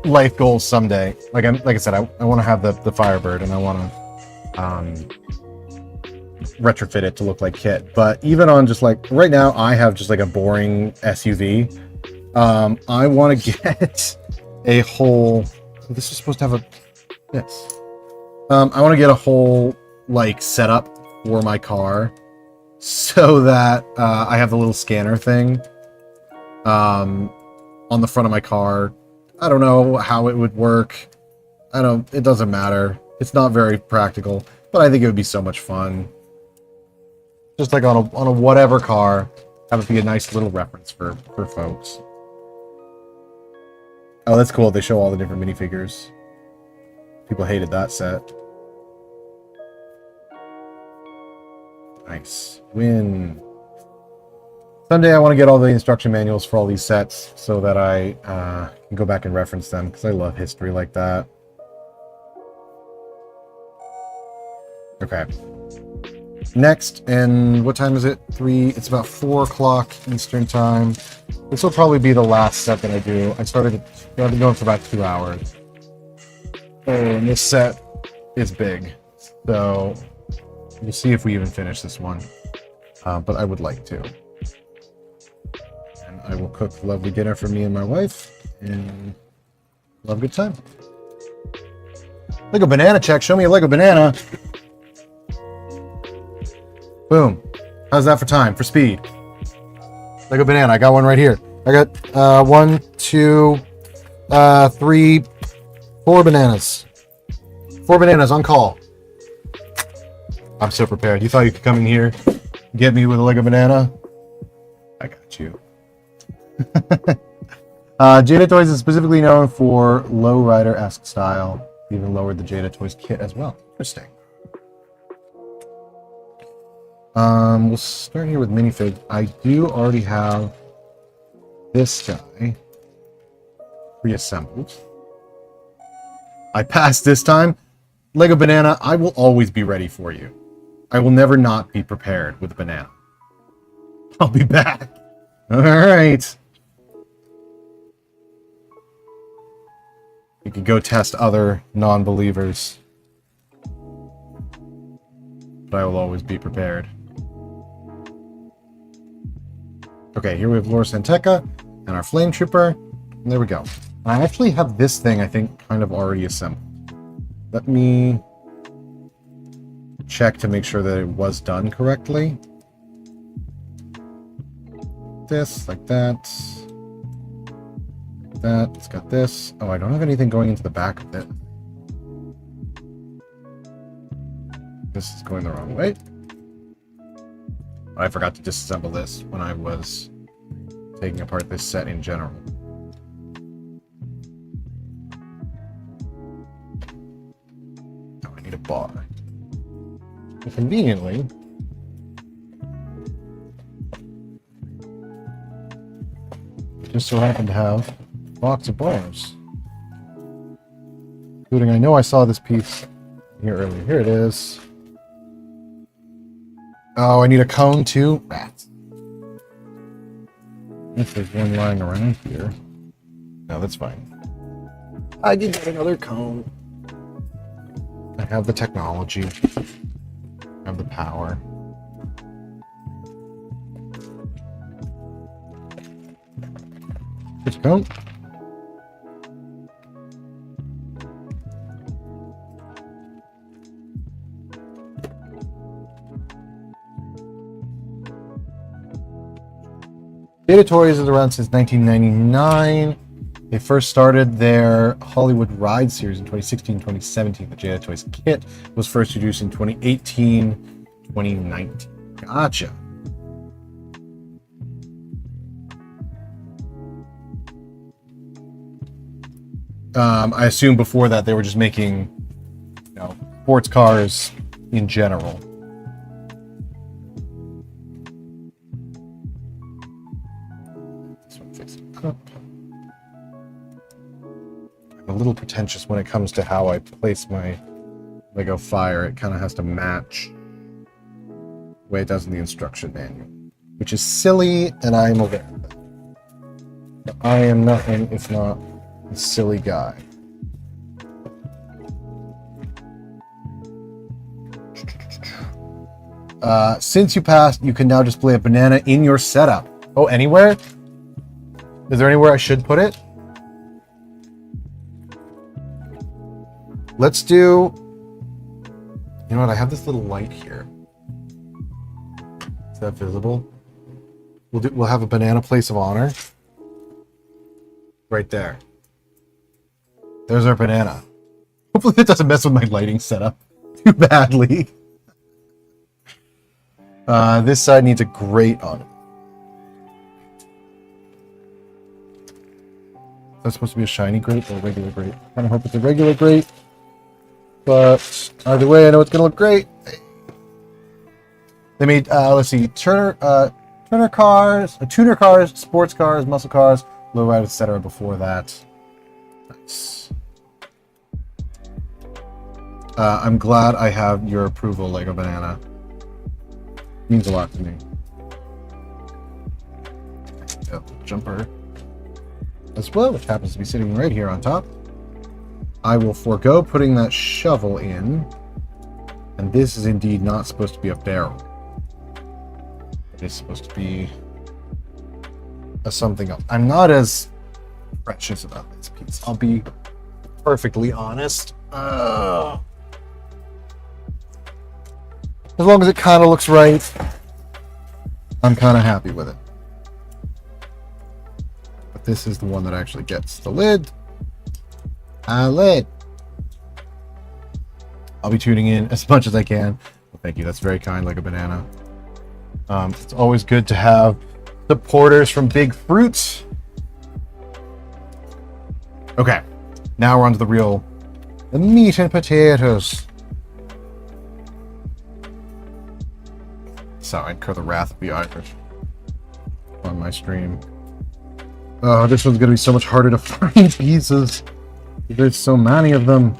life goals someday, like I said, I want to have the Firebird, and I want to retrofit it to look like Kit. But even on just like right now, I have just like a boring SUV. I want to get a whole. This is supposed to have a. Yes. I want to get a whole like setup for my car, so that I have the little scanner thing on the front of my car. I don't know how it would work. It doesn't matter. It's not very practical, but I think it would be so much fun. Just like on a whatever car, that would be a nice little reference for folks. Oh, that's cool. They show all the different minifigures. People hated that set. Nice. Win. Someday I want to get all the instruction manuals for all these sets so that I can go back and reference them, because I love history like that. Okay. Next, and what time is it? 3. It's about 4 o'clock Eastern time. This will probably be the last set that I do. I've been going for about 2 hours. And this set is big, so we'll see if we even finish this one. But I would like to. And I will cook a lovely dinner for me and my wife, and we'll have a good time. Lego banana check. Show me a Lego banana. Boom. How's that for time? For speed? Lego banana. I got one right here. I got 1, 2, 3, 4 bananas. 4 bananas on call. I'm so prepared. You thought you could come in here, get me with a Lego banana? I got you. Jada Toys is specifically known for lowrider-esque style. Even lowered the Jada Toys kit as well. Interesting. We'll start here with minifigs. I do already have this guy pre-assembled. I passed this time. Lego banana, I will always be ready for you. I will never not be prepared with a banana. I'll be back. All right. You can go test other non-believers. But I will always be prepared. Okay, here we have Laura Santeca and our Flame Trooper. And there we go. I actually have this thing, I think, kind of already assembled. Let me check to make sure that it was done correctly. This, like that. That, it's got this. Oh, I don't have anything going into the back of it. This is going the wrong way. I forgot to disassemble this when I was taking apart this set in general. Oh, I need a bar. And conveniently, I just so happen to have a box of bars. Including, I know I saw this piece here earlier. Here it is. Oh, I need a cone too? Rats. If there's one lying around here. No, that's fine. I did get another cone. I have the technology. I have the power. Here's a cone. Jada Toys is around since 1999. They first started their Hollywood Ride series in 2016-2017. The Jada Toys kit was first introduced in 2018-2019. Gotcha. I assume before that they were just making, sports cars in general. Up. I'm a little pretentious when it comes to how I place my Lego Fire. It kind of has to match the way it does in the instruction manual, which is silly, and I am aware of that. But I am nothing if not a silly guy. Since you passed, you can now display a banana in your setup. Oh, anywhere? Is there anywhere I should put it? Let's do... You know what? I have this little light here. Is that visible? We'll have a banana place of honor. Right there. There's our banana. Hopefully it doesn't mess with my lighting setup too badly. This side needs a grate on it. That's supposed to be a shiny grate or a regular grate. I kind of hope it's a regular grate, but either way, I know it's gonna look great. They made, let's see, tuner cars, sports cars, muscle cars, lowrider, etc. Before that. Nice. I'm glad I have your approval, Lego Banana. Means a lot to me. Jumper as well, which happens to be sitting right here on top. I will forego putting that shovel in, and this is indeed not supposed to be a barrel. It is supposed to be a something else. I'm not as precious about this piece, I'll be perfectly honest. As long as it kind of looks right, I'm kind of happy with it. But this is the one that actually gets the lid. Lid. I'll be tuning in as much as I can. Well, thank you. That's very kind, like a banana. It's always good to have supporters from Big Fruits. Okay, now we're on to the meat and potatoes. So I incur the wrath of the Irish on my stream. Oh, this one's gonna be so much harder to find pieces. There's so many of them.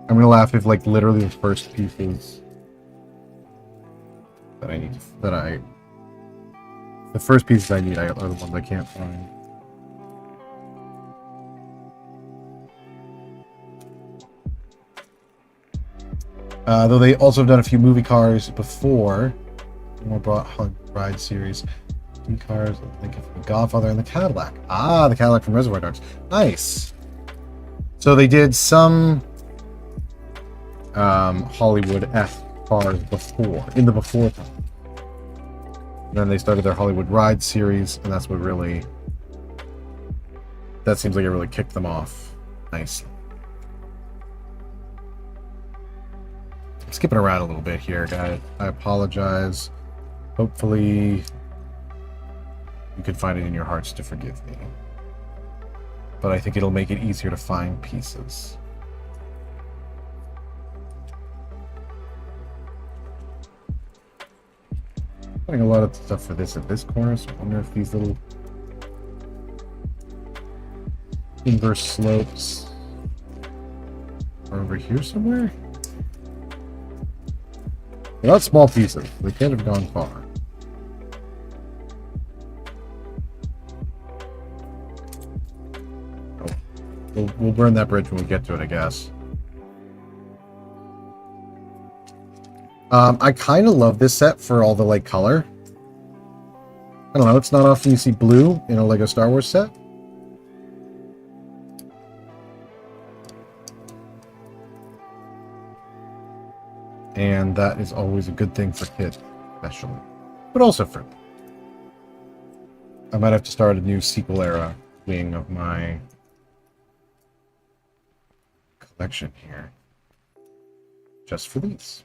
I'm gonna laugh if like literally the first pieces that I need the first pieces I need are the ones I can't find. Though they also have done a few movie cars before. More brought ride series. 3 cars, I think of the Godfather and the Cadillac. Ah, the Cadillac from Reservoir Dogs. Nice. So they did some Hollywood F cars before, in the before time. And then they started their Hollywood Ride series, and that's what really, that seems like it really kicked them off nicely. I'm skipping around a little bit here, guys. I apologize. Hopefully you can find it in your hearts to forgive me. But I think it'll make it easier to find pieces. Finding a lot of stuff for this at this corner, so I wonder if these little inverse slopes are over here somewhere? They're not small pieces. They can't have gone far. Oh, we'll burn that bridge when we get to it, I guess. I kind of love this set for all the like color. I don't know, it's not often you see blue in a Lego Star Wars set. And that is always a good thing for kids, especially. But also for me. I might have to start a new sequel era wing of my collection here. Just for these.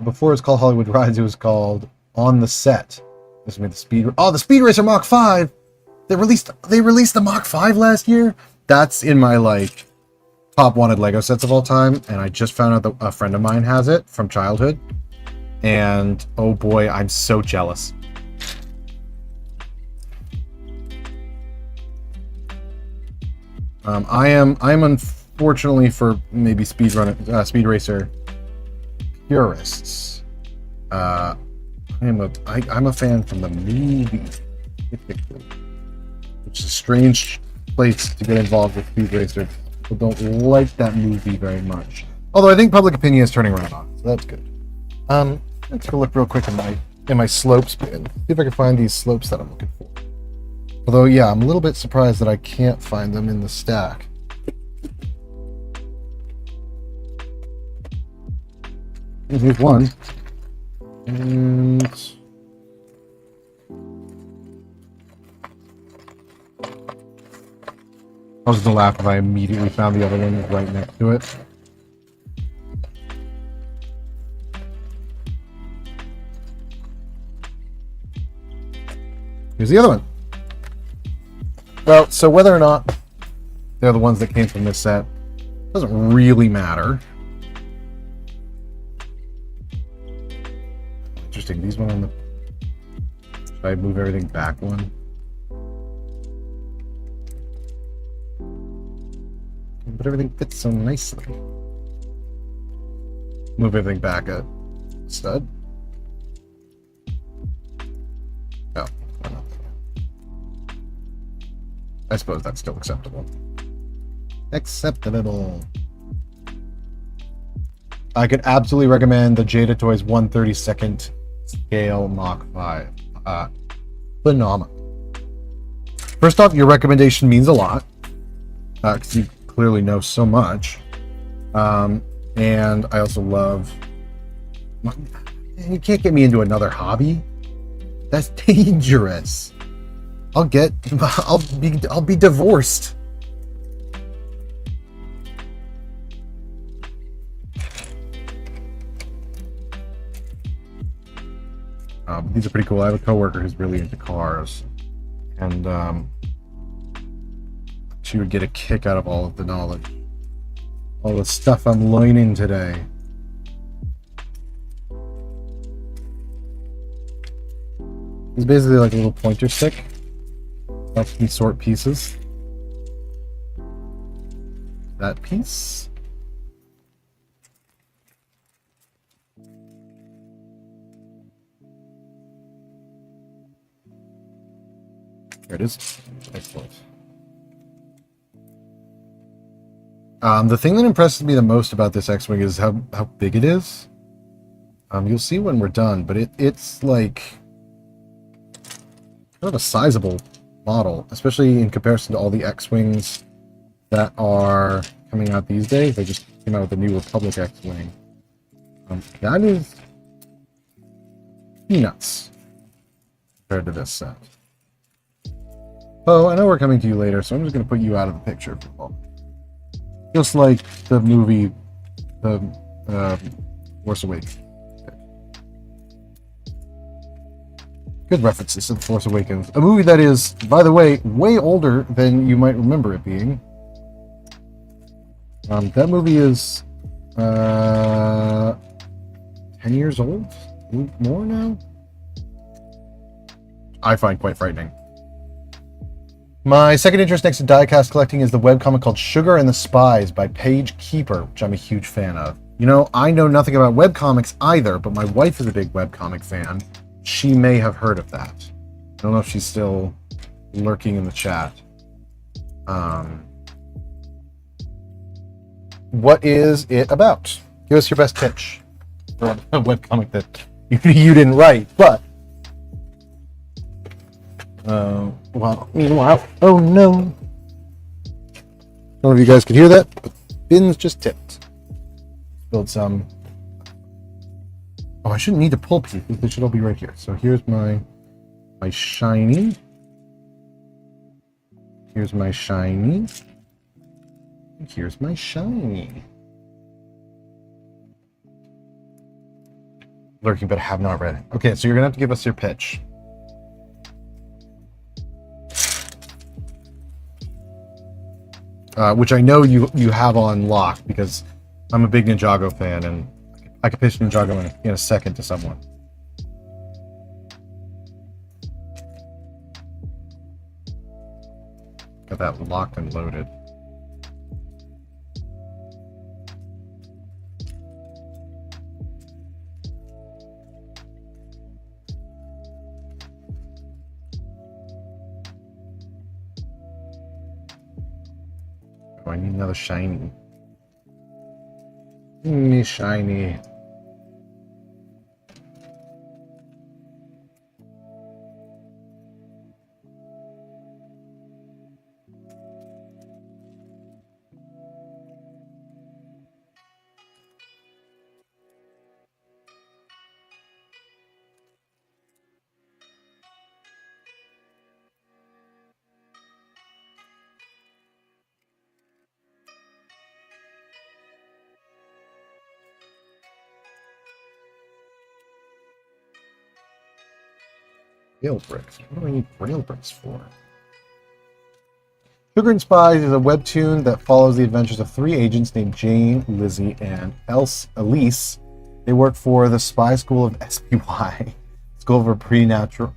Before it was called Hollywood Rides, it was called On the Set. This made the Speed. Oh, the Speed Racer Mach 5. They released the Mach 5 last year. That's in my like top wanted Lego sets of all time, and I just found out that a friend of mine has it from childhood. And oh boy, I'm so jealous. I'm unfortunately for maybe Speed Racer purists. I'm a fan from the movie, which is a strange place to get involved with Speed Racer. People don't like that movie very much. Although I think public opinion is turning around on it, so that's good. Let's go look real quick in my slopes bin. See if I can find these slopes that I'm looking for. Although, yeah, I'm a little bit surprised that I can't find them in the stack. Here's one. And I was gonna laugh if I immediately found the other one right next to it. Here's the other one. Well, so whether or not they're the ones that came from this set doesn't really matter. Interesting. These one on the. Should I move everything back one? But everything fits so nicely. Move everything back a stud. Oh, why not? I suppose that's still acceptable. Acceptable. I could absolutely recommend the Jada Toys 1/32nd scale Mach 5. Phenomenal. First off, your recommendation means a lot, because you clearly know so much. And I also love... You can't get me into another hobby. That's dangerous. I'll be divorced. These are pretty cool. I have a coworker who's really into cars, and she would get a kick out of all of the knowledge, all the stuff I'm learning today. It's basically like a little pointer stick. Helps me sort pieces. That piece. There it is. Excellent. The thing that impresses me the most about this X-Wing is how big it is. You'll see when we're done, but it's like kind of a sizable model, especially in comparison to all the X-Wings that are coming out these days. They just came out with the new Republic X-Wing. That is peanuts compared to this set. Oh, I know we're coming to you later, so I'm just going to put you out of the picture for a moment. Just like the movie, the Force Awakens. Good references to The Force Awakens. A movie that is, by the way, way older than you might remember it being. That movie is 10 years old? A little more now? I find quite frightening. My second interest next to diecast collecting is the webcomic called Sugar and the Spies by Paige Keeper, which I'm a huge fan of. You know, I know nothing about webcomics either, but my wife is a big webcomic fan. She may have heard of that. I don't know if she's still lurking in the chat. What is it about? Give us your best pitch for a webcomic that you didn't write, but... Meanwhile, oh no. I don't know if you guys could hear that, but bins just tipped. Spilled some. Oh, I shouldn't need to pull pieces. They should all be right here. So here's my shiny. Here's my shiny. Here's my shiny. Lurking, but have not read it. Okay, so you're gonna have to give us your pitch. Which I know you have on lock because I'm a big Ninjago fan, and I could pitch Ninjago in a second to someone. Got that locked and loaded. I need another shiny. Me shiny. Braille bricks. What do I need braille bricks for? Sugar and Spies is a webtoon that follows the adventures of three agents named Jane, Lizzie, and Elise. They work for the spy school of SPY, School for Preternatural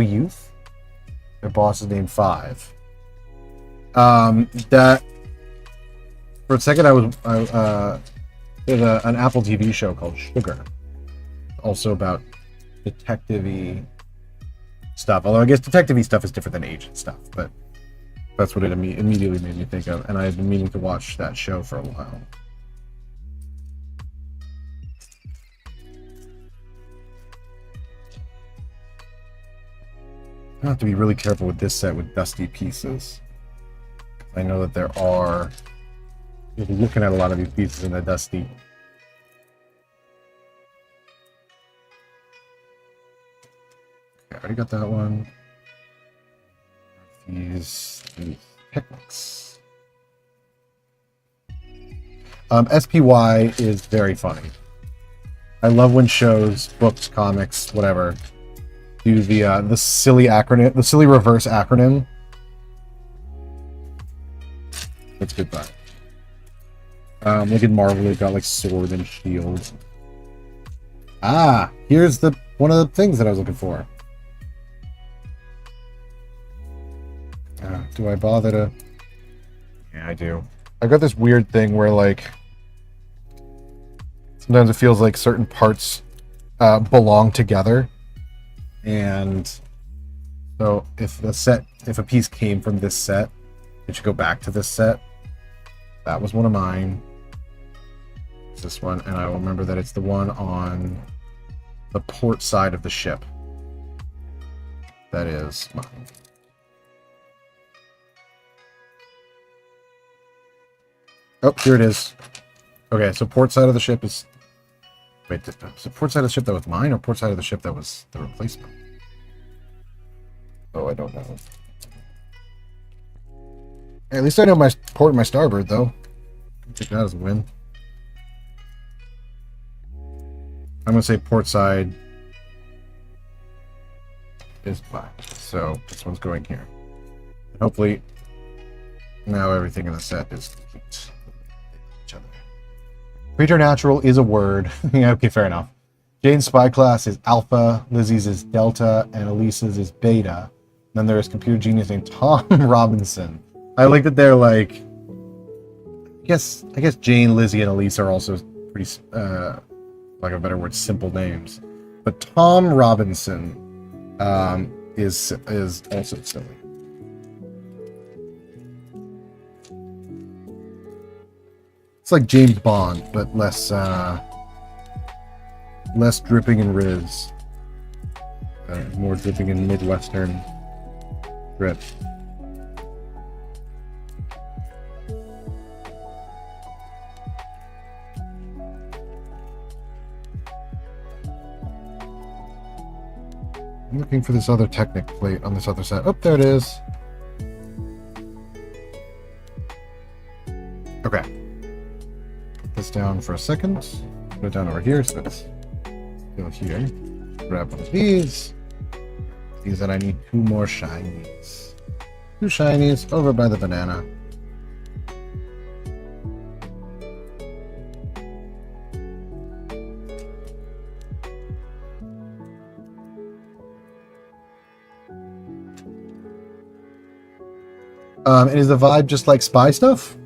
Youth. Their boss is named Five. That for a second there's an Apple TV show called Sugar, also about detective-y stuff. Although I guess detective-y stuff is different than agent stuff, but that's what it immediately made me think of, and I had been meaning to watch that show for a while. I have to be really careful with this set with dusty pieces. I know that there are... You're looking at a lot of these pieces in the dusty. Okay, I already got that one. These techniques. SPY is very funny. I love when shows, books, comics, whatever, do the silly acronym, the silly reverse acronym. That's good fun. Look at Marvel, they've got like sword and shield. Ah, here's the one of the things that I was looking for. Do I bother to? Yeah, I do. I got this weird thing where like sometimes it feels like certain parts belong together, and so if a piece came from this set, it should go back to this set. That was one of mine. It's this one, and I will remember that it's the one on the port side of the ship. That is mine. Oh, here it is. Okay, so port side of the ship is... Wait, is it port side of the ship that was mine, or port side of the ship that was the replacement? Oh, I don't know. Hey, at least I know my port and my starboard, though. Take that as a win. I'm going to say port side is black. So this one's going here. And hopefully, now everything in the set is complete. Each other. Preternatural is a word. Yeah, okay, fair enough. Jane's spy class is Alpha, Lizzie's is Delta, and Elisa's is Beta. And then there is computer genius named Tom Robinson. I like that they're like... I guess Jane, Lizzie, and Elisa are also pretty, like a better word, simple names. But Tom Robinson is also silly. It's like James Bond, but less dripping in Riz. More dripping in Midwestern drip. I'm looking for this other Technic plate on this other side. Oh, there it is. Okay. Put this down for a second. Put it down over here, so it's go here. Grab one of these. These, and I need 2 more shinies. 2 shinies over by the banana. And is the vibe just like spy stuff?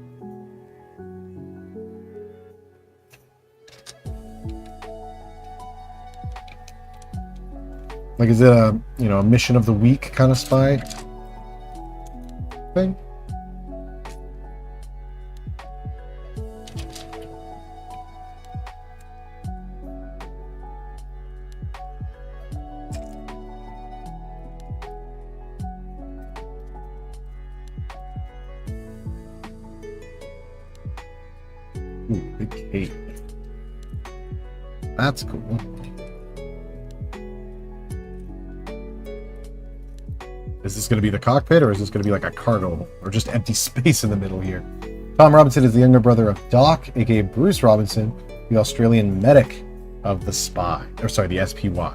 Like, is it a, a mission of the week kind of spy thing? Ooh, big cape. That's cool. Is this going to be the cockpit, or is this going to be like a cargo, or just empty space in the middle here? Tom Robinson is the younger brother of Doc, aka Bruce Robinson, the Australian medic of the Spy, or sorry, the SPY.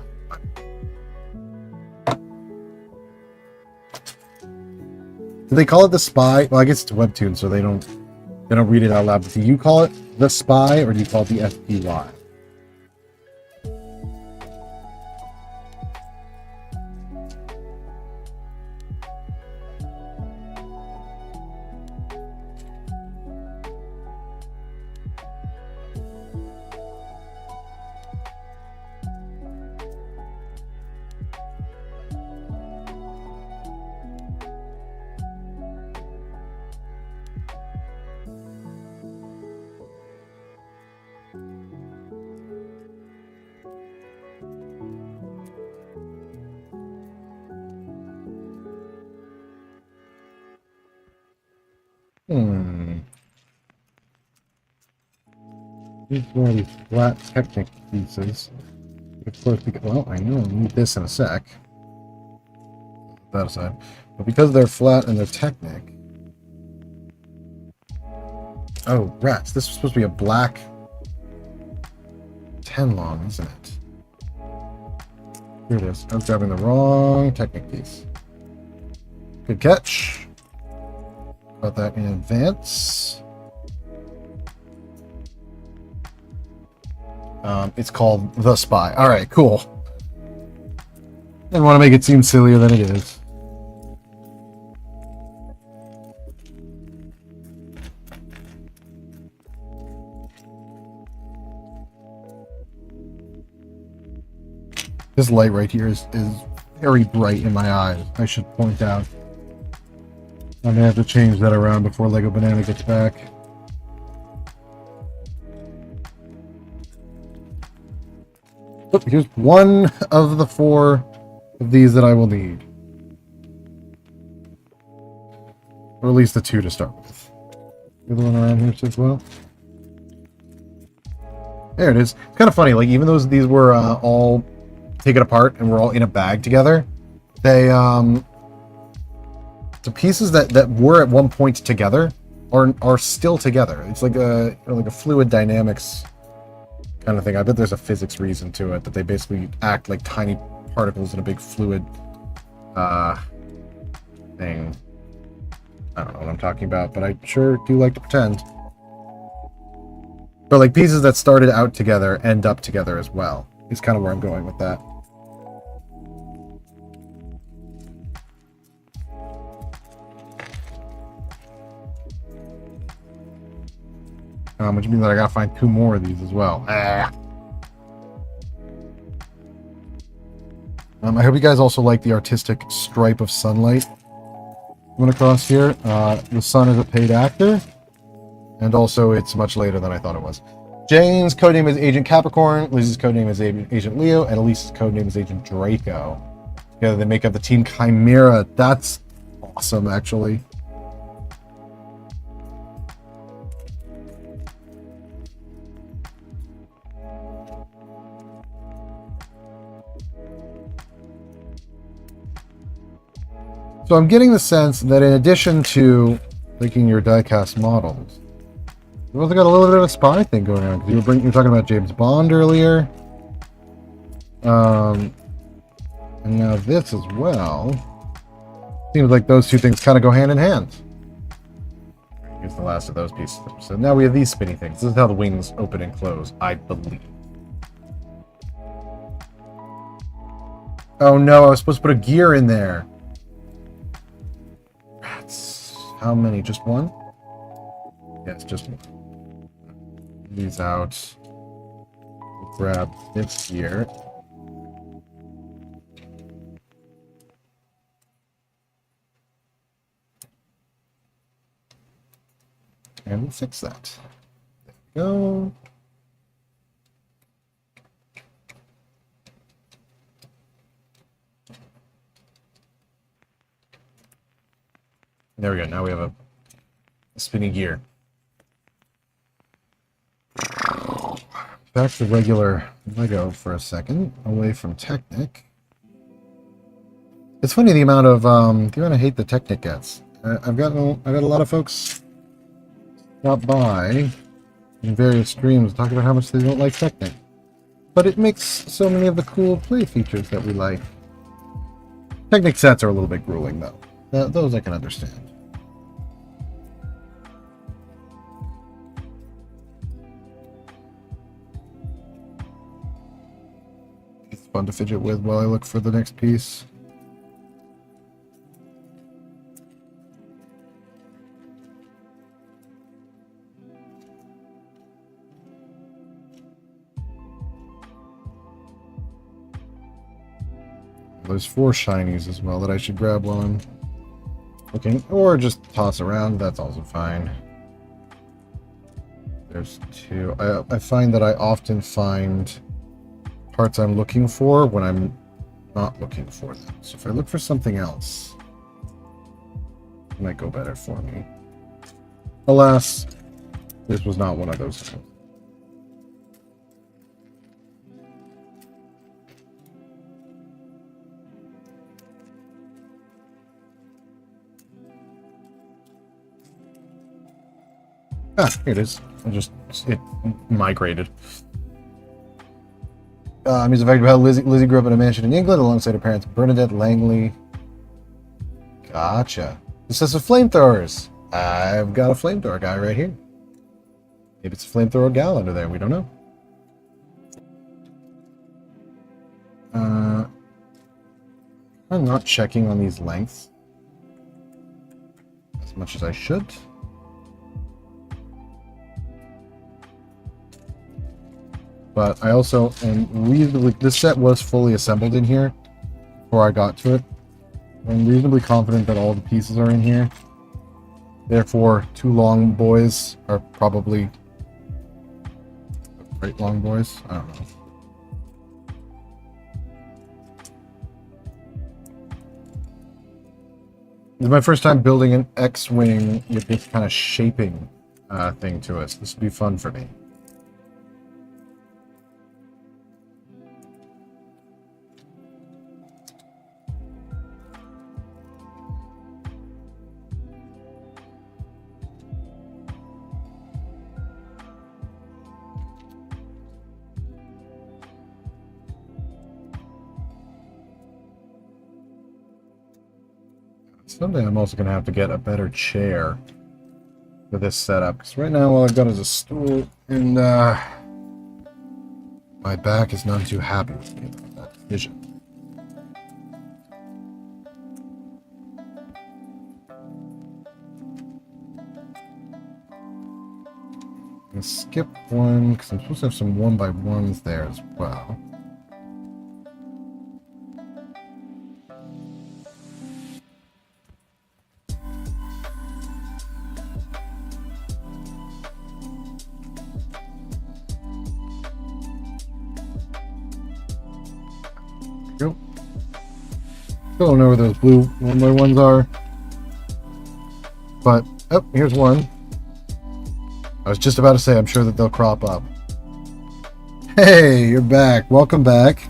Do they call it the Spy? Well, I guess it's a webtoon, so they don't read it out loud. But do you call it the Spy, or do you call it the SPY? Hmm. These are one of these flat Technic pieces. Of course, well, I know I need this in a sec. That aside. But because they're flat and they're Technic. Oh, rats. This was supposed to be a black 10 long, isn't it? Here it is. I was grabbing the wrong Technic piece. Good catch. Got that in advance. It's called The Spy. Alright, cool. Didn't want to make it seem sillier than it is. This light right here is very bright in my eyes, I should point out. I'm gonna have to change that around before Lego Banana gets back. Look, here's one of the 4 of these that I will need. Or at least the 2 to start with. The other one around here as well. There it is. It's kind of funny, like even though these were all taken apart and we're all in a bag together, they the pieces that were at one point together are still together. It's like a fluid dynamics kind of thing. I bet there's a physics reason to it, that they basically act like tiny particles in a big fluid thing. I don't know what I'm talking about, but I sure do like to pretend. But like pieces that started out together end up together as well. Is kind of where I'm going with that. Which means that I gotta find 2 more of these as well. I hope you guys also like the artistic stripe of sunlight coming across here. The sun is a paid actor, and also it's much later than I thought it was. Jane's codename is Agent Capricorn, Liz's codename is Agent Leo, and Elise's codename is Agent Draco. Together they make up the Team Chimera. That's awesome, actually. So I'm getting the sense that in addition to making your die-cast models, you also got a little bit of a spy thing going on. You were talking about James Bond earlier. And now this as well. Seems like those 2 things kind of go hand in hand. Here's the last of those pieces. So now we have these spinny things. This is how the wings open and close, I believe. Oh no, I was supposed to put a gear in there. How many? Just one? Yes, just one. These out. Grab this here. And we'll fix that. There we go. There we go. Now we have a spinning gear. Back to regular Lego for a second, away from Technic. It's funny the amount of hate the Technic gets. I've got a lot of folks stop by in various streams talking about how much they don't like Technic, but it makes so many of the cool play features that we like. Technic sets are a little bit grueling though. Those I can understand. It's fun to fidget with while I look for the next piece. There's 4 shinies as well that I should grab while I'm looking, or just toss around. That's also fine. There's 2. I find that I often find parts I'm looking for when I'm not looking for them. So if I look for something else, it might go better for me. Alas, this was not one of those times. Ah, here it is. It migrated. Music fact about Lizzie grew up in a mansion in England alongside her parents Bernadette Langley. Gotcha. This says with flamethrowers. I've got a flamethrower guy right here. Maybe it's a flamethrower gal under there. We don't know. I'm not checking on these lengths as much as I should. But I also am reasonably... This set was fully assembled in here before I got to it. I'm reasonably confident that all the pieces are in here. Therefore, 2 long boys are probably... Great long boys? I don't know. This is my first time building an X-Wing with this kind of shaping thing to it. This would be fun for me. Someday I'm also going to have to get a better chair for this setup. Because right now all I've got is a stool, and my back is not too happy with me about that decision. I'm going to skip one, because I'm supposed to have some 1x1s there as well. Still don't know where those blue 1x1s are. But, oh, here's one. I was just about to say, I'm sure that they'll crop up. Hey, you're back. Welcome back.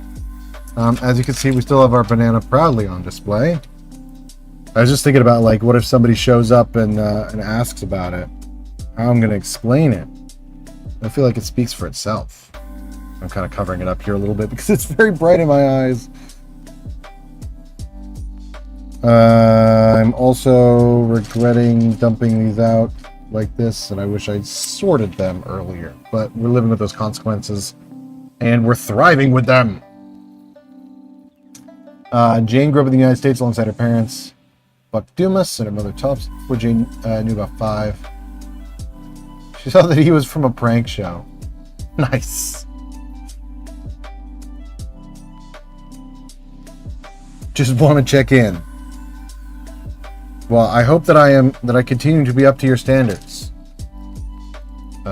As you can see, we still have our banana proudly on display. I was just thinking about, like, what if somebody shows up and asks about it? How I'm going to explain it. I feel like it speaks for itself. I'm kind of covering it up here a little bit because it's very bright in my eyes. I'm also regretting dumping these out like this, and I wish I'd sorted them earlier. But we're living with those consequences, and we're thriving with them. Jane grew up in the United States alongside her parents, Buck Dumas, and her mother Tubbs, before Jane knew about 5. She saw that he was from a prank show. Nice. Just want to check in. Well, I hope that I continue to be up to your standards.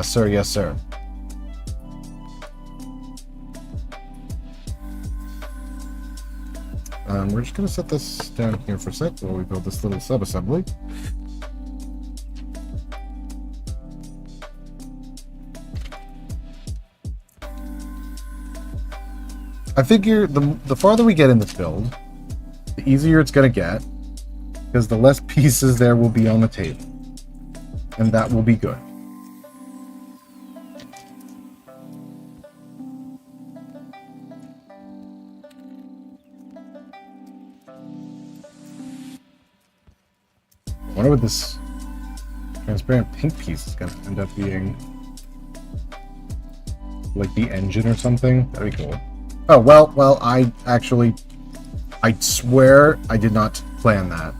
Sir, yes, sir. We're just going to set this down here for a sec while we build this little sub-assembly. I figure the farther we get in this build, the easier it's going to get, because the less pieces there will be on the table. And that will be good. I wonder what this transparent pink piece is going to end up being. Like the engine or something? That'd be cool. Oh, well, I swear I did not plan that.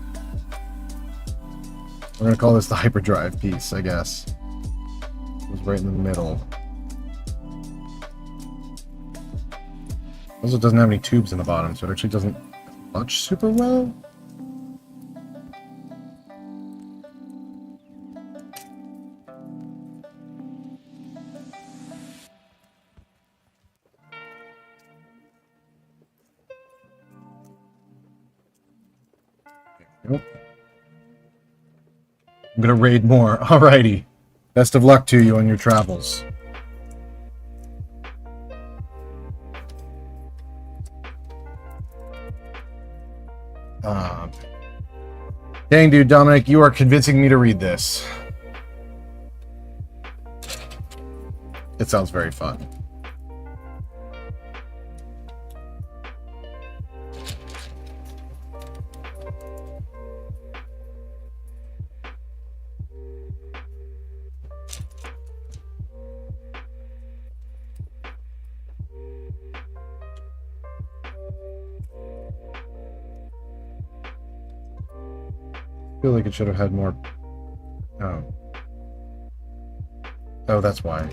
We're going to call this the hyperdrive piece, I guess. It was right in the middle. Also, it doesn't have any tubes in the bottom, so it actually doesn't clutch super well. Nope. I'm gonna raid more. Alrighty. Best of luck to you on your travels. Dang, dude, Dominic, you are convincing me to read this. It sounds very fun. I feel like it should have had more. Oh, that's why.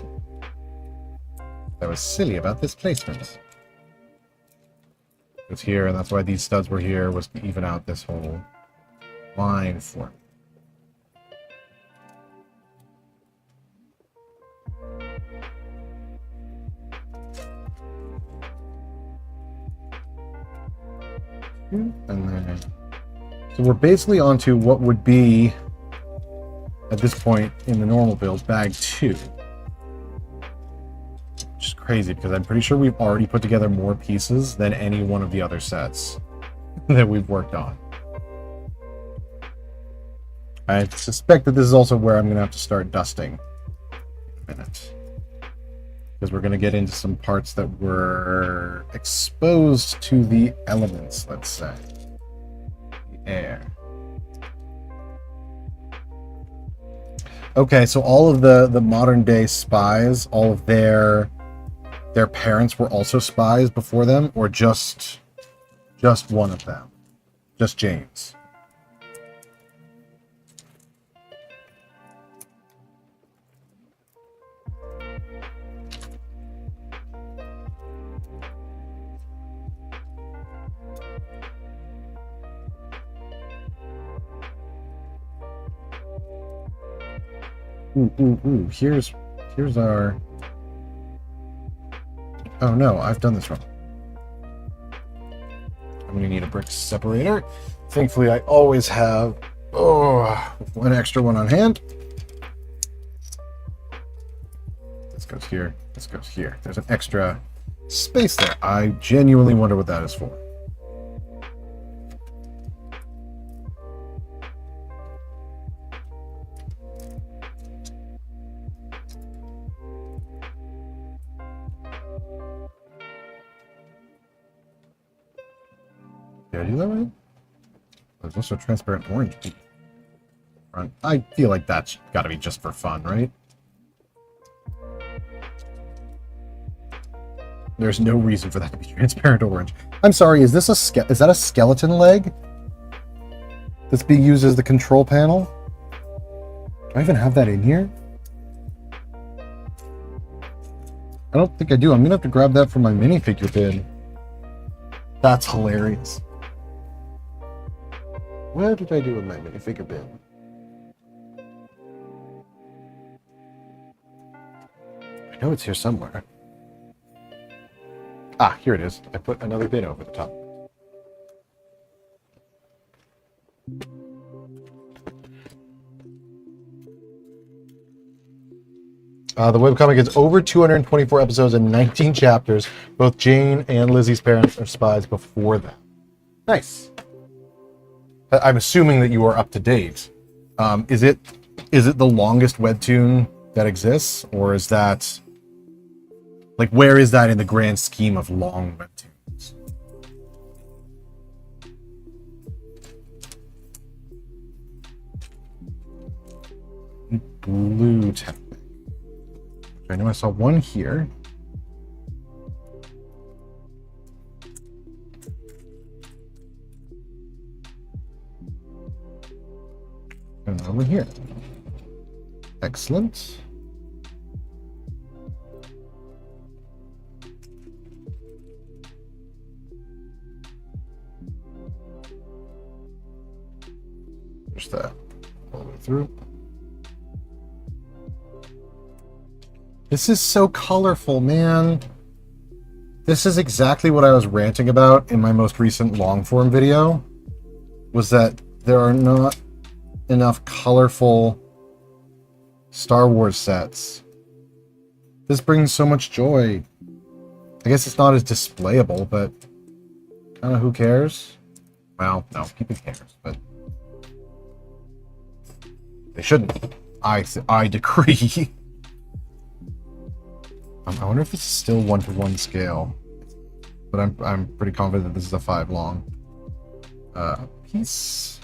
That was silly about this placement. It was here, and that's why these studs were here, was to even out this whole line for me. And then, so we're basically onto what would be, at this point in the normal build, bag 2. Which is crazy, because I'm pretty sure we've already put together more pieces than any one of the other sets that we've worked on. I suspect that this is also where I'm going to have to start dusting in a minute. Because we're going to get into some parts that were exposed to the elements, let's say. The air. Okay, so all of the modern day spies, all of their parents were also spies before them, or just one of them? Just James? Ooh. Here's our... Oh no, I've done this wrong. I'm gonna need a brick separator. Thankfully, I always have one extra one on hand. This goes here. This goes here. There's an extra space there. I genuinely wonder what that is for. Did I do that right? There's also a transparent orange front. I feel like that's got to be just for fun, right? There's no reason for that to be transparent orange. I'm sorry, is this is that a skeleton leg that's being used as the control panel? Do I even have that in here? I don't think I do. I'm gonna have to grab that from my minifigure bin. That's hilarious. Where did I do with my minifigure bin? I know it's here somewhere. Ah, here it is. I put another bin over the top. The webcomic is over 224 episodes and 19 chapters. Both Jane and Lizzie's parents are spies before them. Nice. I'm assuming that you are up to date. Is it the longest webtoon that exists, or is that like, where is that in the grand scheme of long webtoons? Blue tech. I know I saw one here. And over here. Excellent. There's that all the way through. This is so colorful, man. This is exactly what I was ranting about in my most recent long form video, was that there are not enough colorful Star Wars sets. This brings so much joy. I guess it's not as displayable, but kind of who cares? Well, no, people cares, but they shouldn't. I decree. I wonder if it's still 1-to-1 scale, but I'm pretty confident that this is a 5 long piece.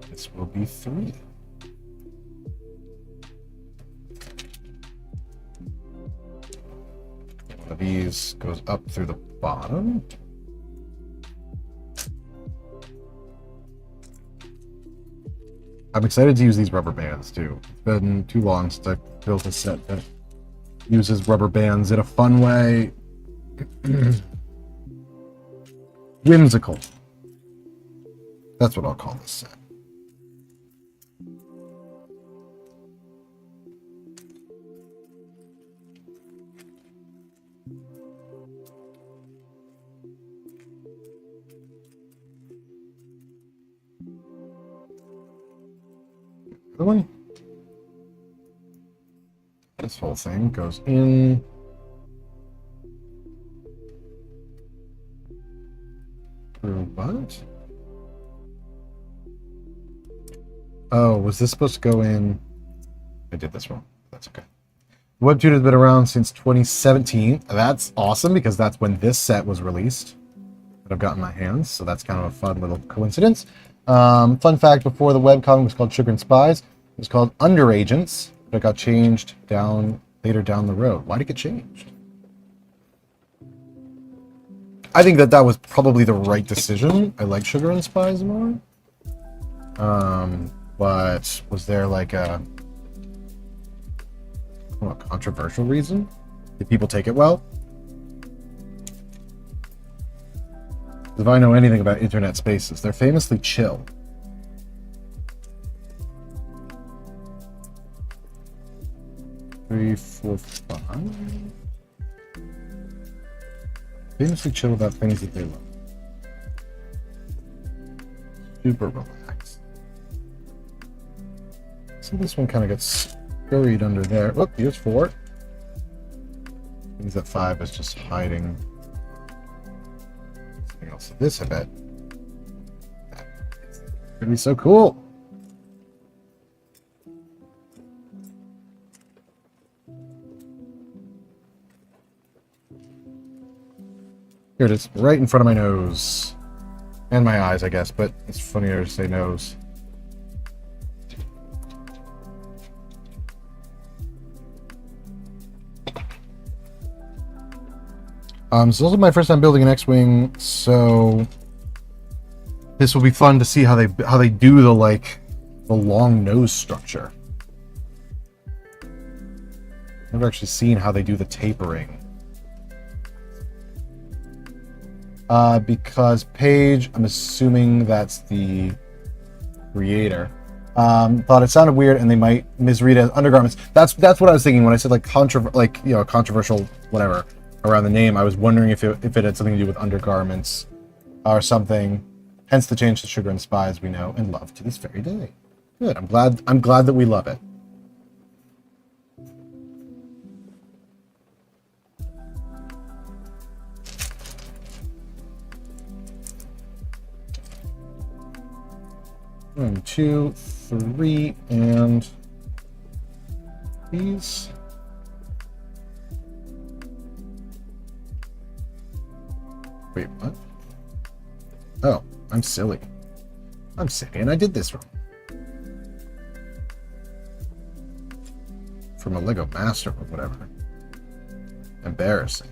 This will be 3. One of these goes up through the bottom. I'm excited to use these rubber bands too. It's been too long since I've built a set that uses rubber bands in a fun way. Whimsical. That's what I'll call this set. The one. This whole thing goes in. Through what? Oh, was this supposed to go in? I did this wrong. That's okay. Webtoon has been around since 2017. That's awesome because that's when this set was released that I've got in my hands. So that's kind of a fun little coincidence. Fun fact, before the webcomic was called Sugar and Spies, it was called Underagents, but it got changed later down the road. Why did it get changed? I think that was probably the right decision. I like Sugar and Spies more. But was there like a controversial reason? Did people take it well? If I know anything about internet spaces, they're famously chill. Three, four, five. Famously chill about things that they love. Super relaxed. So this one kind of gets scurried under there. Oh, here's 4. Means that 5 is just hiding something else. This, I bet. It's gonna be so cool. Here it is, right in front of my nose. And my eyes, I guess, but it's funnier to say nose. So this is my first time building an X-Wing, so this will be fun to see how they do the long nose structure. Never actually seen how they do the tapering. Because Paige, I'm assuming that's the creator, thought it sounded weird and they might misread it as undergarments. That's what I was thinking when I said controversial whatever around the name. I was wondering if it had something to do with undergarments or something. Hence the change to Sugar and Spies we know and love to this very day. Good. I'm glad that we love it. One, 2, 3, and these. Wait, what? Oh, I'm silly. I'm silly, and I did this wrong. From a Lego Master or whatever. Embarrassing.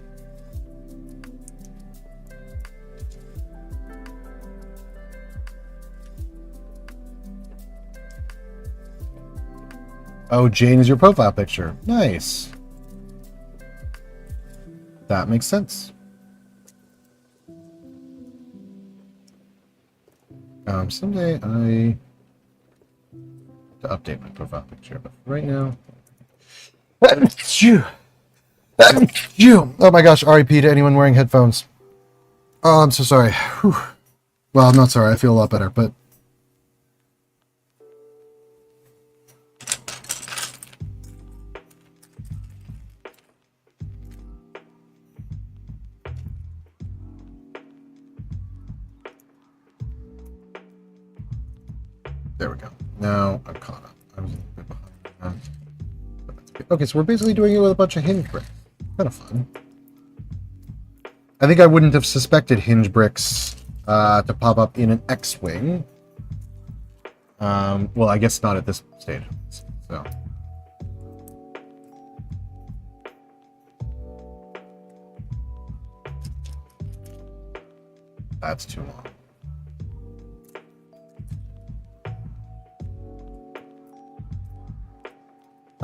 Oh, Jane is your profile picture. Nice. That makes sense. Someday I have to update my profile picture, but right now Oh my gosh, RIP to anyone wearing headphones. Oh, I'm so sorry. Whew. Well, I'm not sorry. I feel a lot better, but... There we go. Now I'm caught up. I was a little bit behind. Okay, so we're basically doing it with a bunch of hinge bricks. Kind of fun. I think I wouldn't have suspected hinge bricks to pop up in an X-Wing. Well, I guess not at this stage. So. That's too long.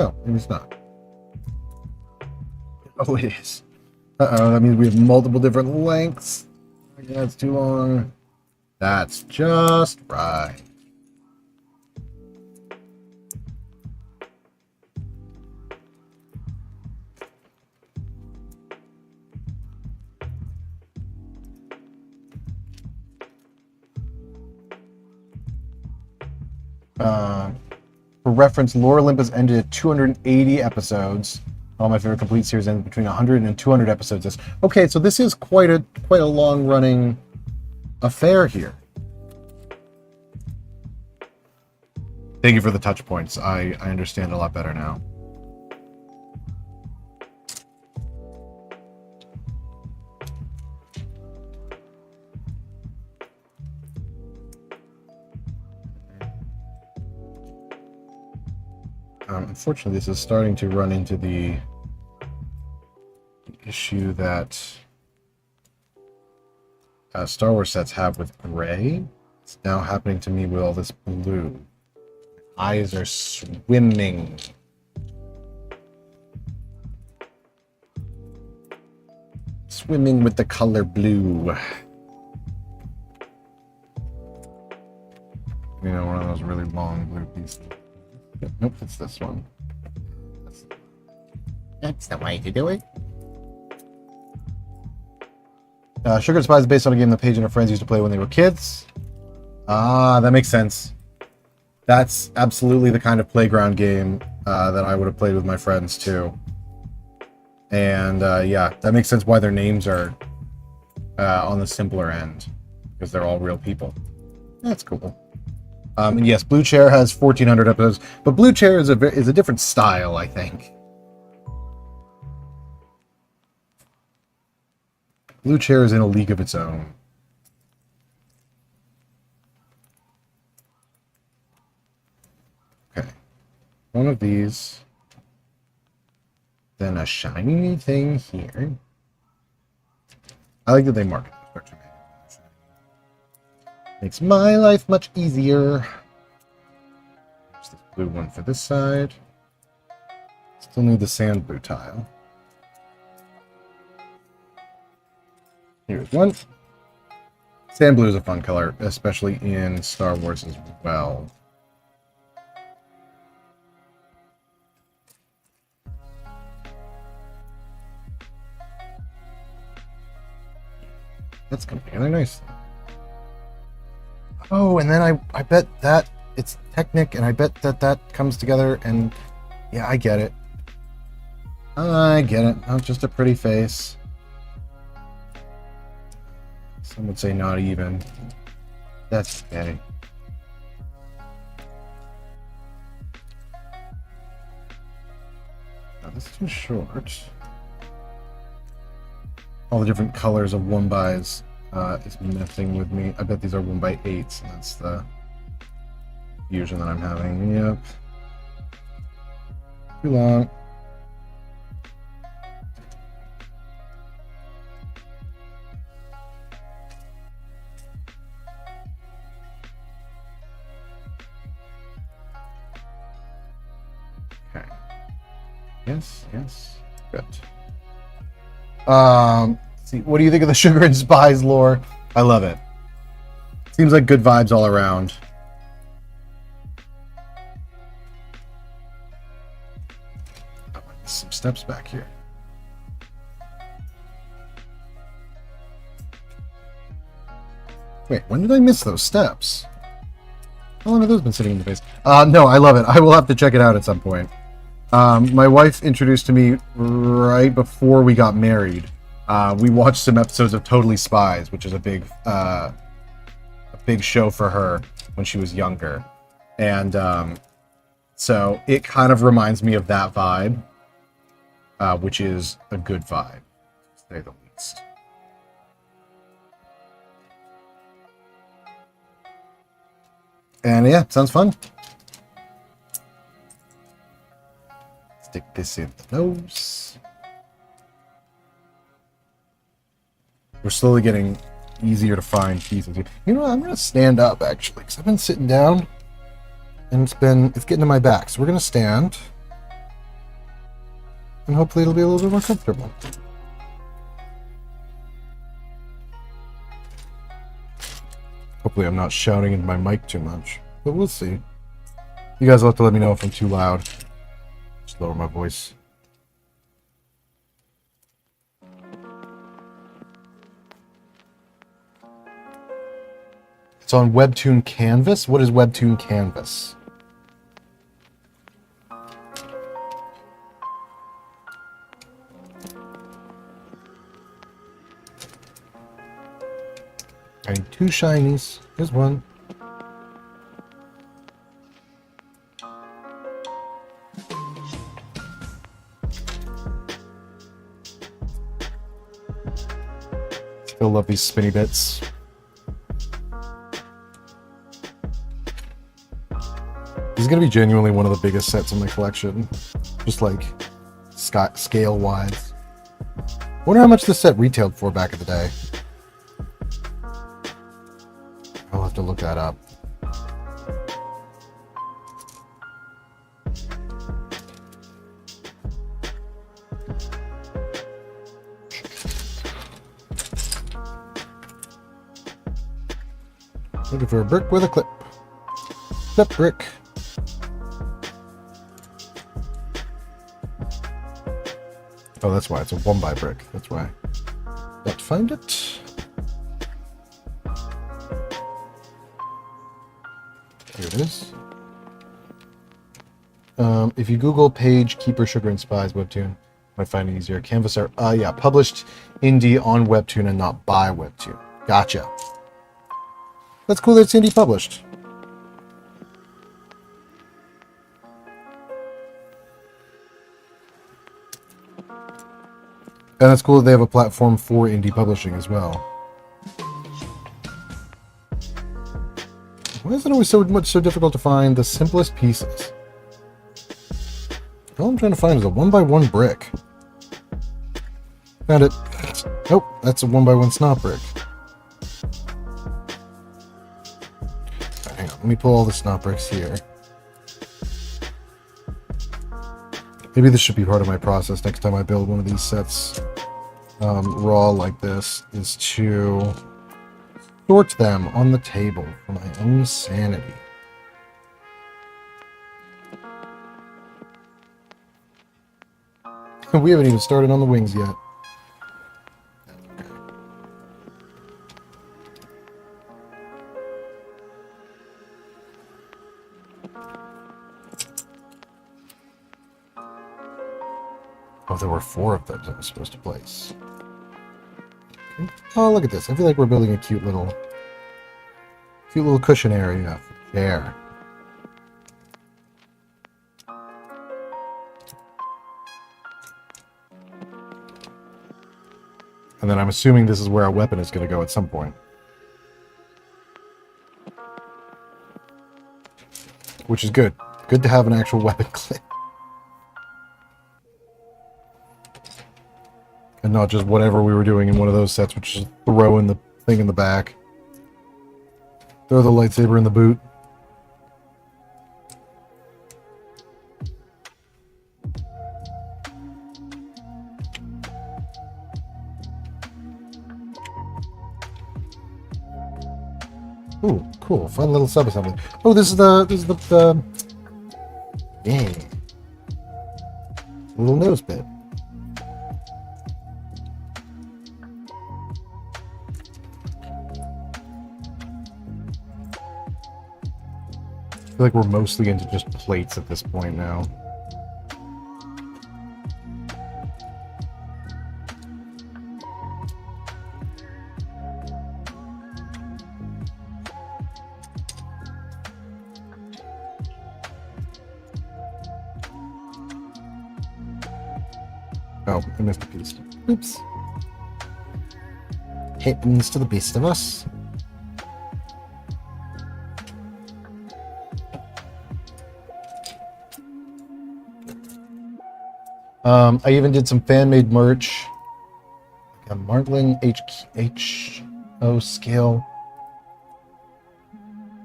Oh, maybe it's not. Oh, it is. Uh-oh, that means we have multiple different lengths. Yeah, it's too long. That's just right. For reference, Lore Olympus ended at 280 episodes. All my favorite complete series ended between 100 and 200 episodes. Okay, so this is quite a long running affair here. Thank you for the touch points. I understand a lot better now. Unfortunately, this is starting to run into the issue that Star Wars sets have with gray. It's now happening to me with all this blue. Eyes are swimming. Swimming with the color blue. You know, one of those really long blue pieces. Nope, it's this one. That's the way to do it. Sugar and Spies is based on a game that Paige and her friends used to play when they were kids. Ah, that makes sense. That's absolutely the kind of playground game that I would have played with my friends too. And yeah, that makes sense why their names are on the simpler end, because they're all real people. That's cool. And yes, Blue Chair has 1,400 episodes, but Blue Chair is a different style, I think. Blue Chair is in a league of its own. Okay. One of these. Then a shiny thing here. I like that they mark it. Makes my life much easier. There's this blue one for this side. Still need the sand blue tile. Here's one. Sand blue is a fun color, especially in Star Wars as well. That's coming together nicely. Oh, and then I bet that it's Technic, and I bet that comes together, and yeah, I get it. I get it. Not just a pretty face. Some would say not even. That's okay. Now, this is too short. All the different colors of 1x is messing with me. I bet these are 1x8s, and that's the fusion that I'm having. Yep. Too long. Okay. Yes, yes. Good. See, what do you think of the Sugar and Spies lore? I love it. Seems like good vibes all around. some steps back here. Wait, when did I miss those steps? How long have those been sitting in the base? No, I love it. I will have to check it out at some point. My wife introduced to me right before we got married. We watched some episodes of Totally Spies, which is a big show for her when she was younger. And so it kind of reminds me of that vibe, which is a good vibe, to say the least. And yeah, sounds fun. Stick this in the nose. We're slowly getting easier to find pieces. You know what? I'm going to stand up, actually, because I've been sitting down, and it's getting to my back. So we're going to stand, and hopefully it'll be a little bit more comfortable. Hopefully I'm not shouting into my mic too much, but we'll see. You guys will have to let me know if I'm too loud. Just lower my voice. It's on Webtoon Canvas. What is Webtoon Canvas? I need 2 shinies. Here's one. Still love these spinny bits. This is going to be genuinely one of the biggest sets in my collection. Just like scale-wise. Wonder how much this set retailed for back in the day. I'll have to look that up. Looking for a brick with a clip. Clip brick. Oh, that's why. It's a 1x brick. That's why. Got to find it. Here it is. If you Google Page Keeper Sugar and Spies Webtoon, might find it easier. Canvas art. Yeah, published indie on Webtoon and not by Webtoon. Gotcha. That's cool that it's indie published. And it's cool that they have a platform for indie publishing as well. Why is it always so difficult to find the simplest pieces? All I'm trying to find is a 1x1 brick. Found it. Oh, that's a 1x1 snot brick. Hang on, let me pull all the snot bricks here. Maybe this should be part of my process next time I build one of these sets raw like this, is to sort them on the table for my own sanity. We haven't even started on the wings yet. Oh, there were 4 of them that I was supposed to place. Okay. Oh, look at this. I feel like we're building a cute little cushion area there. And then I'm assuming this is where our weapon is going to go at some point. Which is good. Good to have an actual weapon clip. And not just whatever we were doing in one of those sets, which is throwing the thing in the back. Throw the lightsaber in the boot. Ooh, cool. Fun little sub-assembly. Oh, this is the yeah. A little nose bit. I feel like we're mostly into just plates at this point now. Oh, I missed a piece. Oops. Happens to the best of us. I even did some fan-made merch. Like a Martling HO scale.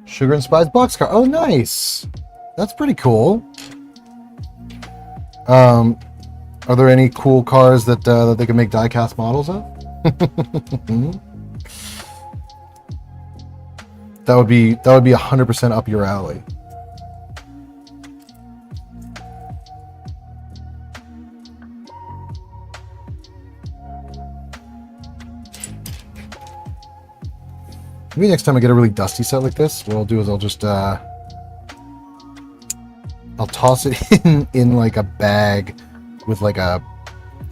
Sugar and Spice boxcar. Oh, nice. That's pretty cool. Are there any cool cars that that they can make die-cast models of? That would be 100% up your alley. Maybe next time I get a really dusty set like this, what I'll do is I'll just I'll toss it in like a bag with like an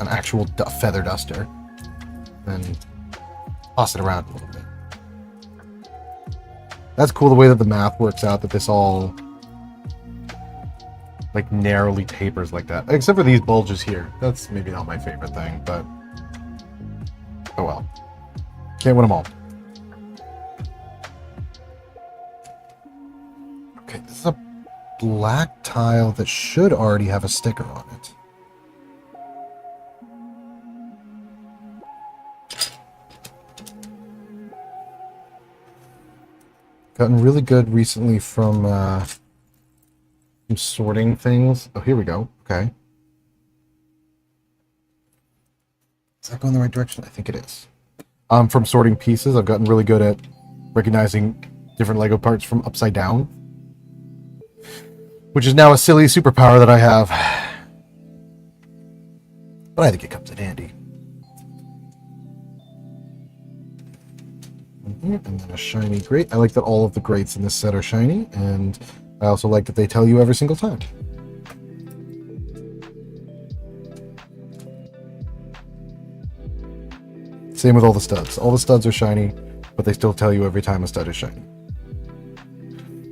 actual feather duster, and toss it around a little bit. That's cool the way that the math works out, that this all like narrowly tapers like that, except for these bulges here. That's maybe not my favorite thing, but oh well, can't win them all. Okay, this is a black tile that should already have a sticker on it. Gotten really good recently from sorting things. Oh, here we go. Okay. Is that going the right direction? I think it is. From sorting pieces, I've gotten really good at recognizing different Lego parts from upside down, which is now a silly superpower that I have. But I think it comes in handy. And then a shiny grate. I like that all of the grates in this set are shiny, and I also like that they tell you every single time. Same with all the studs. All the studs are shiny, but they still tell you every time a stud is shiny.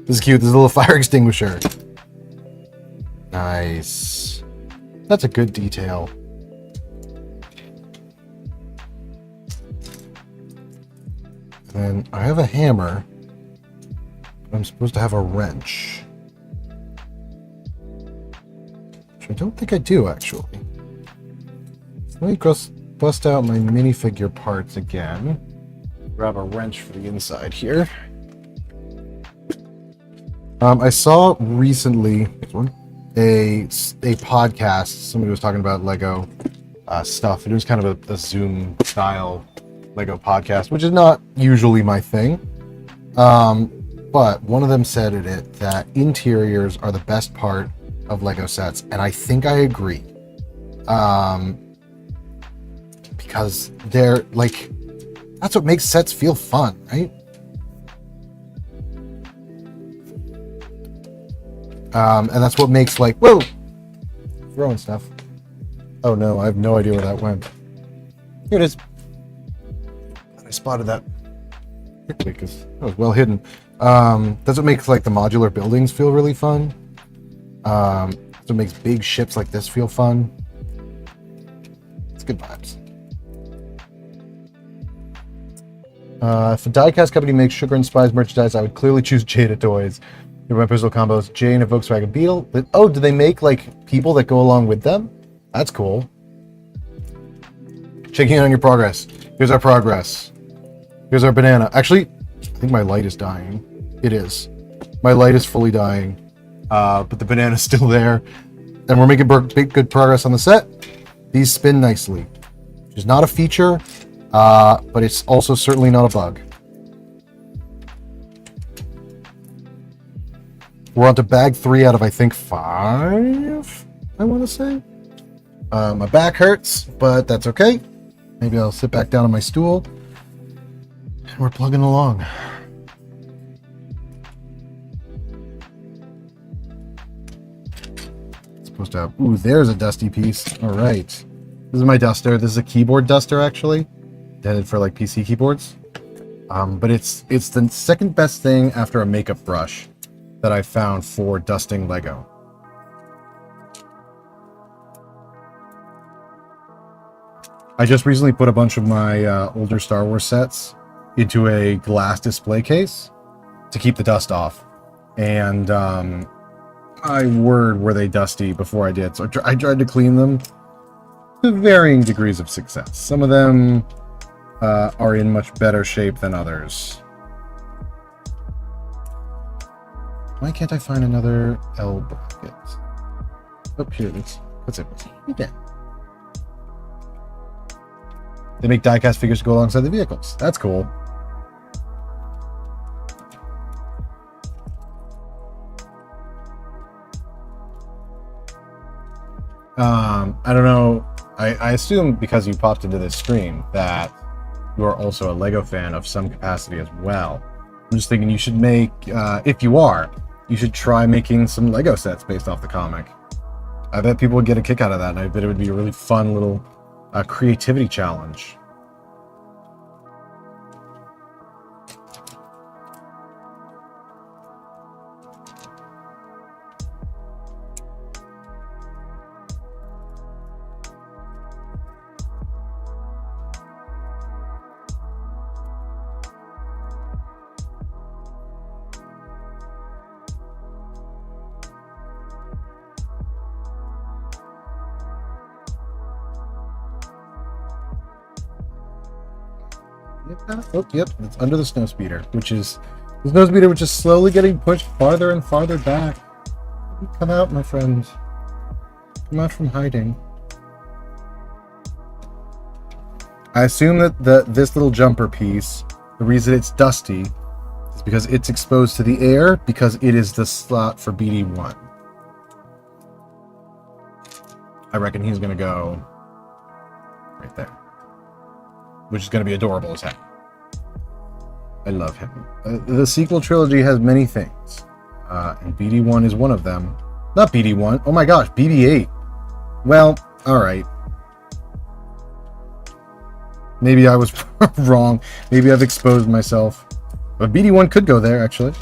This is cute. This is a little fire extinguisher. Nice. That's a good detail. And I have a hammer. I'm supposed to have a wrench. Which I don't think I do, actually. Let me bust out my minifigure parts again. Grab a wrench for the inside here. I saw recently a podcast. Somebody was talking about Lego stuff, and it was kind of a Zoom style Lego podcast, which is not usually my thing. But one of them said in it that interiors are the best part of Lego sets, and I think I agree. Because they're like, that's what makes sets feel fun, right? And that's what makes, like, whoa, throwing stuff. Oh no, I have no idea where that went. Here it is. I spotted that quickly because that was well hidden. That's what makes like the modular buildings feel really fun. That's what makes big ships like this feel fun. It's good vibes. If a diecast company makes Sugar and Spice merchandise, I would clearly choose Jada Toys. They're my personal combos. Jay and a Volkswagen Beetle. Oh, do they make like people that go along with them? That's cool. Checking in on your progress. Here's our progress. Here's our banana. Actually, I think my light is dying. It is. My light is fully dying. But the banana's still there. And we're making good progress on the set. These spin nicely. Which is not a feature, but it's also certainly not a bug. We're on to bag 3 out of, I think, 5, I want to say. My back hurts, but that's okay. Maybe I'll sit back down on my stool. And we're plugging along. Supposed to have... Ooh, there's a dusty piece. All right. This is my duster. This is a keyboard duster, actually. Intended for, like, PC keyboards. But it's the second best thing after a makeup brush that I found for dusting Lego. I just recently put a bunch of my older Star Wars sets into a glass display case to keep the dust off. And my word, were they dusty before I did. So I tried to clean them to varying degrees of success. Some of them are in much better shape than others. Why can't I find another L bracket? Oh, here it is. What's it? Yeah. They make diecast figures to go alongside the vehicles. That's cool. I don't know. I assume because you popped into this stream that you are also a Lego fan of some capacity as well. I'm just thinking you should make, if you are, you should try making some Lego sets based off the comic. I bet people would get a kick out of that, and I bet it would be a really fun little creativity challenge. Oh, yep, it's under the snowspeeder, which is the snowspeeder, which is slowly getting pushed farther and farther back. Come out, my friend. Come out from hiding. I assume that this little jumper piece, the reason it's dusty, is because it's exposed to the air because it is the slot for BD1. I reckon he's gonna go right there, which is gonna be adorable as heck. I love him. The sequel trilogy has many things, and BD1 is one of them. Not BD1. Oh my gosh, BB8. Well, all right. Maybe I was wrong. Maybe I've exposed myself. But BD1 could go there, actually.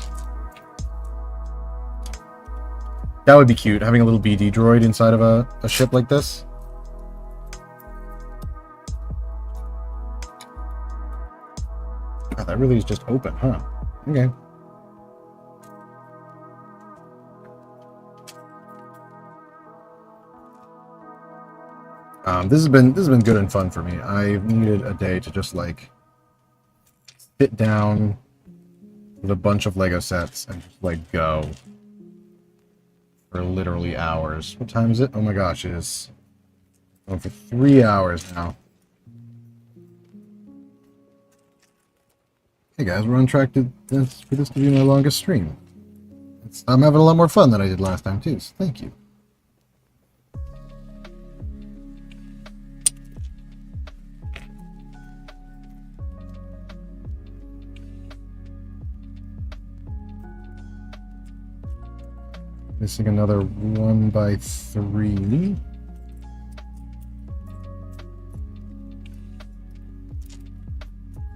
That would be cute, having a little BD droid inside of a ship like this. Oh, that really is just open, huh? Okay. This has been good and fun for me. I've needed a day to just like sit down with a bunch of Lego sets and just like go for literally hours. What time is it? Oh my gosh, it is going for 3 hours now. Hey guys, we're on track for this to be my longest stream. I'm having a lot more fun than I did last time too, so thank you. Missing another 1x3.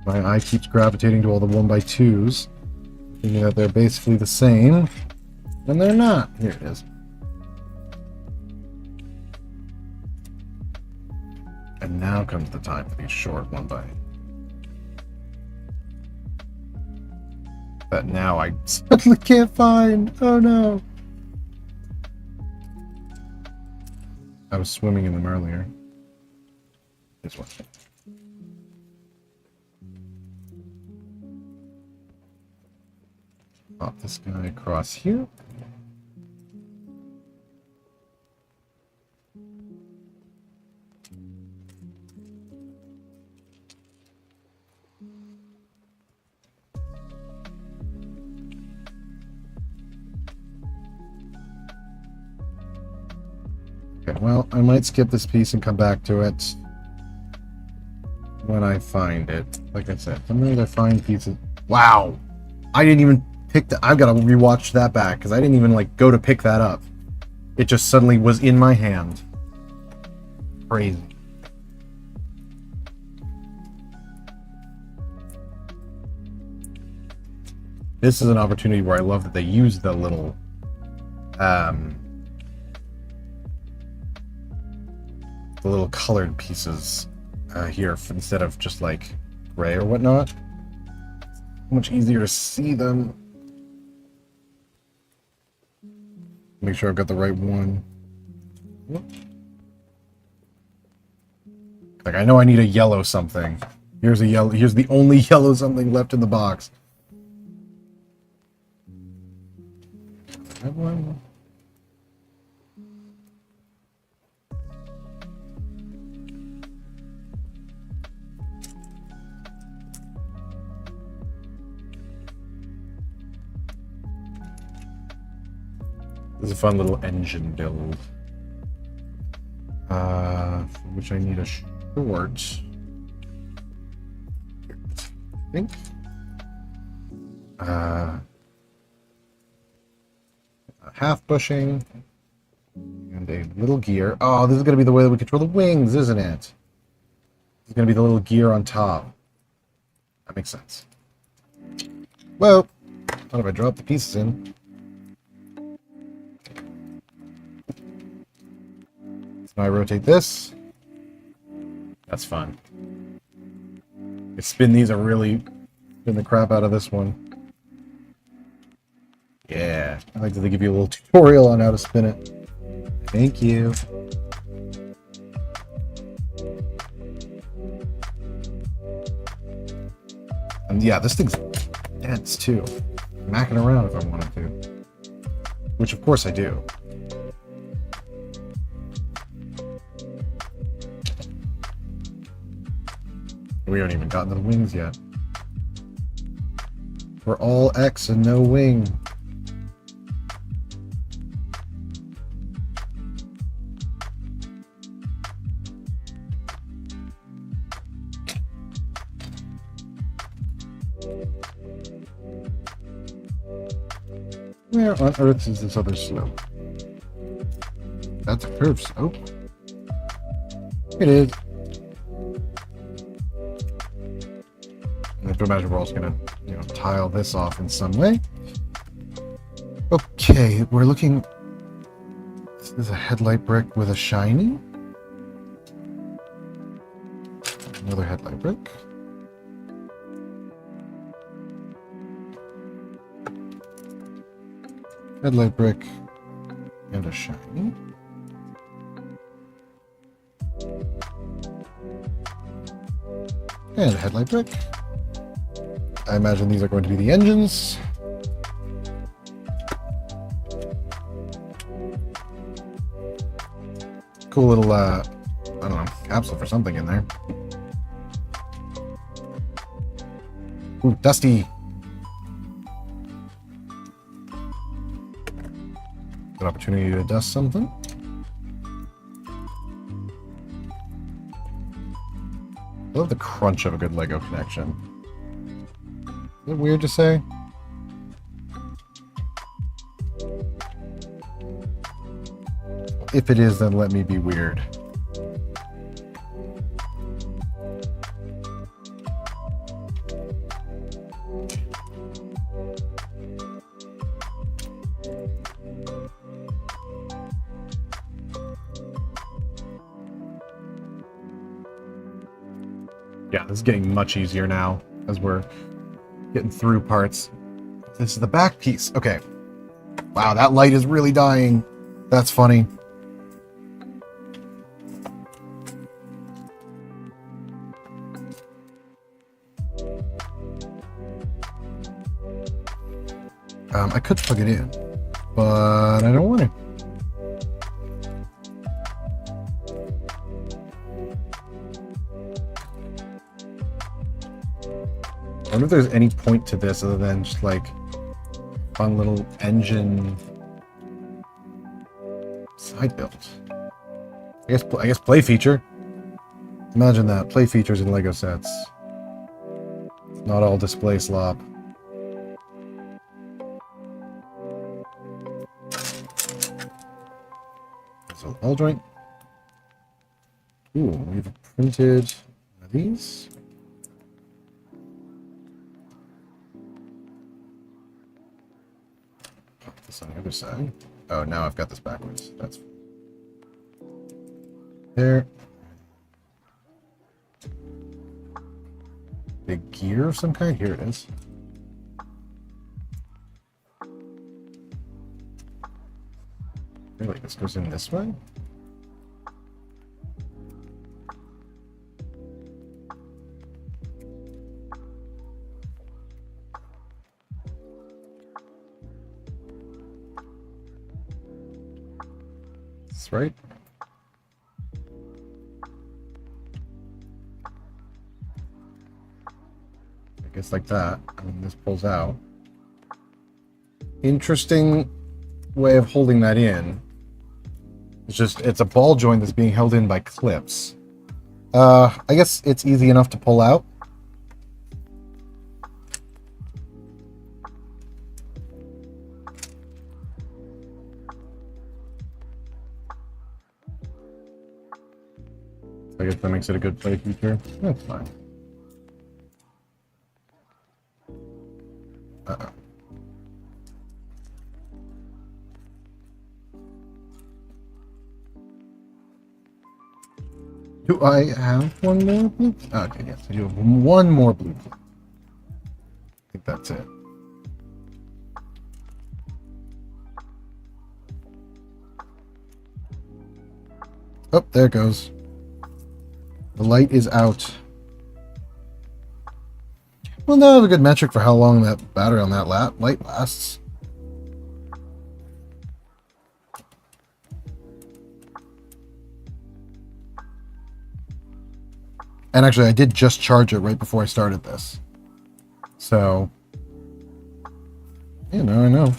My eye keeps gravitating to all the 1x2s, thinking that they're basically the same, and they're not. Here it is. And now comes the time for these short 1x. That now I suddenly can't find. Oh no. I was swimming in them earlier. This one. Pop this guy across here. Okay, well, I might skip this piece and come back to it when I find it. Like I said, sometimes I find pieces. Wow! I didn't even pick that. I've got to rewatch that back because I didn't even like go to pick that up. It just suddenly was in my hand. Crazy. This is an opportunity where I love that they use the little colored pieces here instead of just like gray or whatnot. Much easier to see them. Make sure I've got the right one. Like I know I need a yellow something. Here's a yellow. Here's the only yellow something left in the box. That one. This is a fun little engine build. For which I need a short. I think. A half bushing. And a little gear. Oh, this is going to be the way that we control the wings, isn't it? This is going to be the little gear on top. That makes sense. Well, thought if I drop the pieces in. So now I rotate this. That's fun. I spin these, I really spin the crap out of this one. Yeah, I like that they give you a little tutorial on how to spin it. Thank you. And yeah, this thing's dense too. Macking around if I wanted to. Which of course I do. We haven't even gotten to the wings yet. We're all X and no wing. Where on earth is this other slope? That's a curved slope. It is. I have to imagine we're also gonna, tile this off in some way. Okay, we're looking. This is a headlight brick with a shiny. Another headlight brick. Headlight brick and a shiny. And a headlight brick. I imagine these are going to be the engines. Cool little, I don't know, capsule for something in there. Ooh, dusty. Good opportunity to dust something. I love the crunch of a good Lego connection. Is it weird to say? If it is, then let me be weird. Yeah, this is getting much easier now as we're getting through parts. This is the back piece. Okay. Wow, that light is really dying. That's funny. I could plug it in, but I don't want to. I wonder if there's any point to this other than just like fun little engine side build. I guess play feature. Imagine that, play features in Lego sets. Not all display slop. So all joint. Ooh, we've printed these. Pop this on the other side. Oh, now I've got this backwards. That's there. Big gear of some kind. Here it is. Really, this goes in this way? That's right. I guess like that. I mean, this pulls out. Interesting way of holding that in. It's a ball joint that's being held in by clips. I guess it's easy enough to pull out. I guess that makes it a good play feature. That's fine. Uh-oh. Do I have one more blue? Okay, yes, I do have one more blue. I think that's it. Oh, there it goes. The light is out. Well, now I have a good metric for how long that battery on that light lasts. And actually, I did just charge it right before I started this. So, yeah, now I know.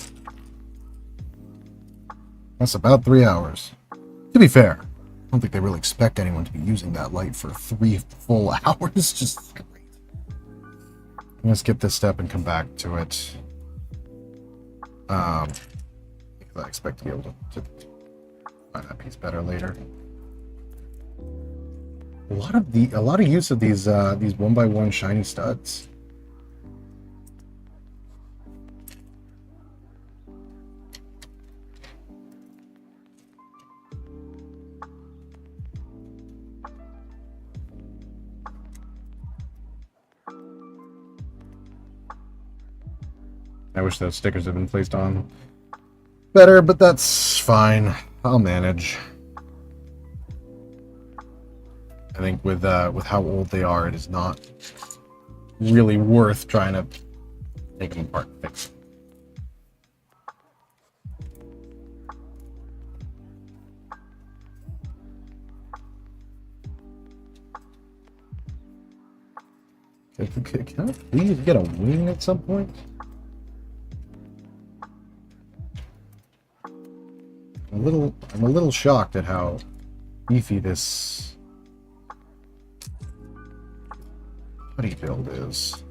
That's about 3 hours. To be fair, I don't think they really expect anyone to be using that light for 3 full hours. Just great. I'm gonna skip this step and come back to it. Because I expect to be able to find that piece better later. A lot of use of these 1x1 shiny studs. I wish those stickers had been placed on better, but that's fine. I'll manage. I think with how old they are, it is not really worth trying to take them apart and fix them. Can I please get a wing at some point? I'm a little shocked at how beefy this putty build is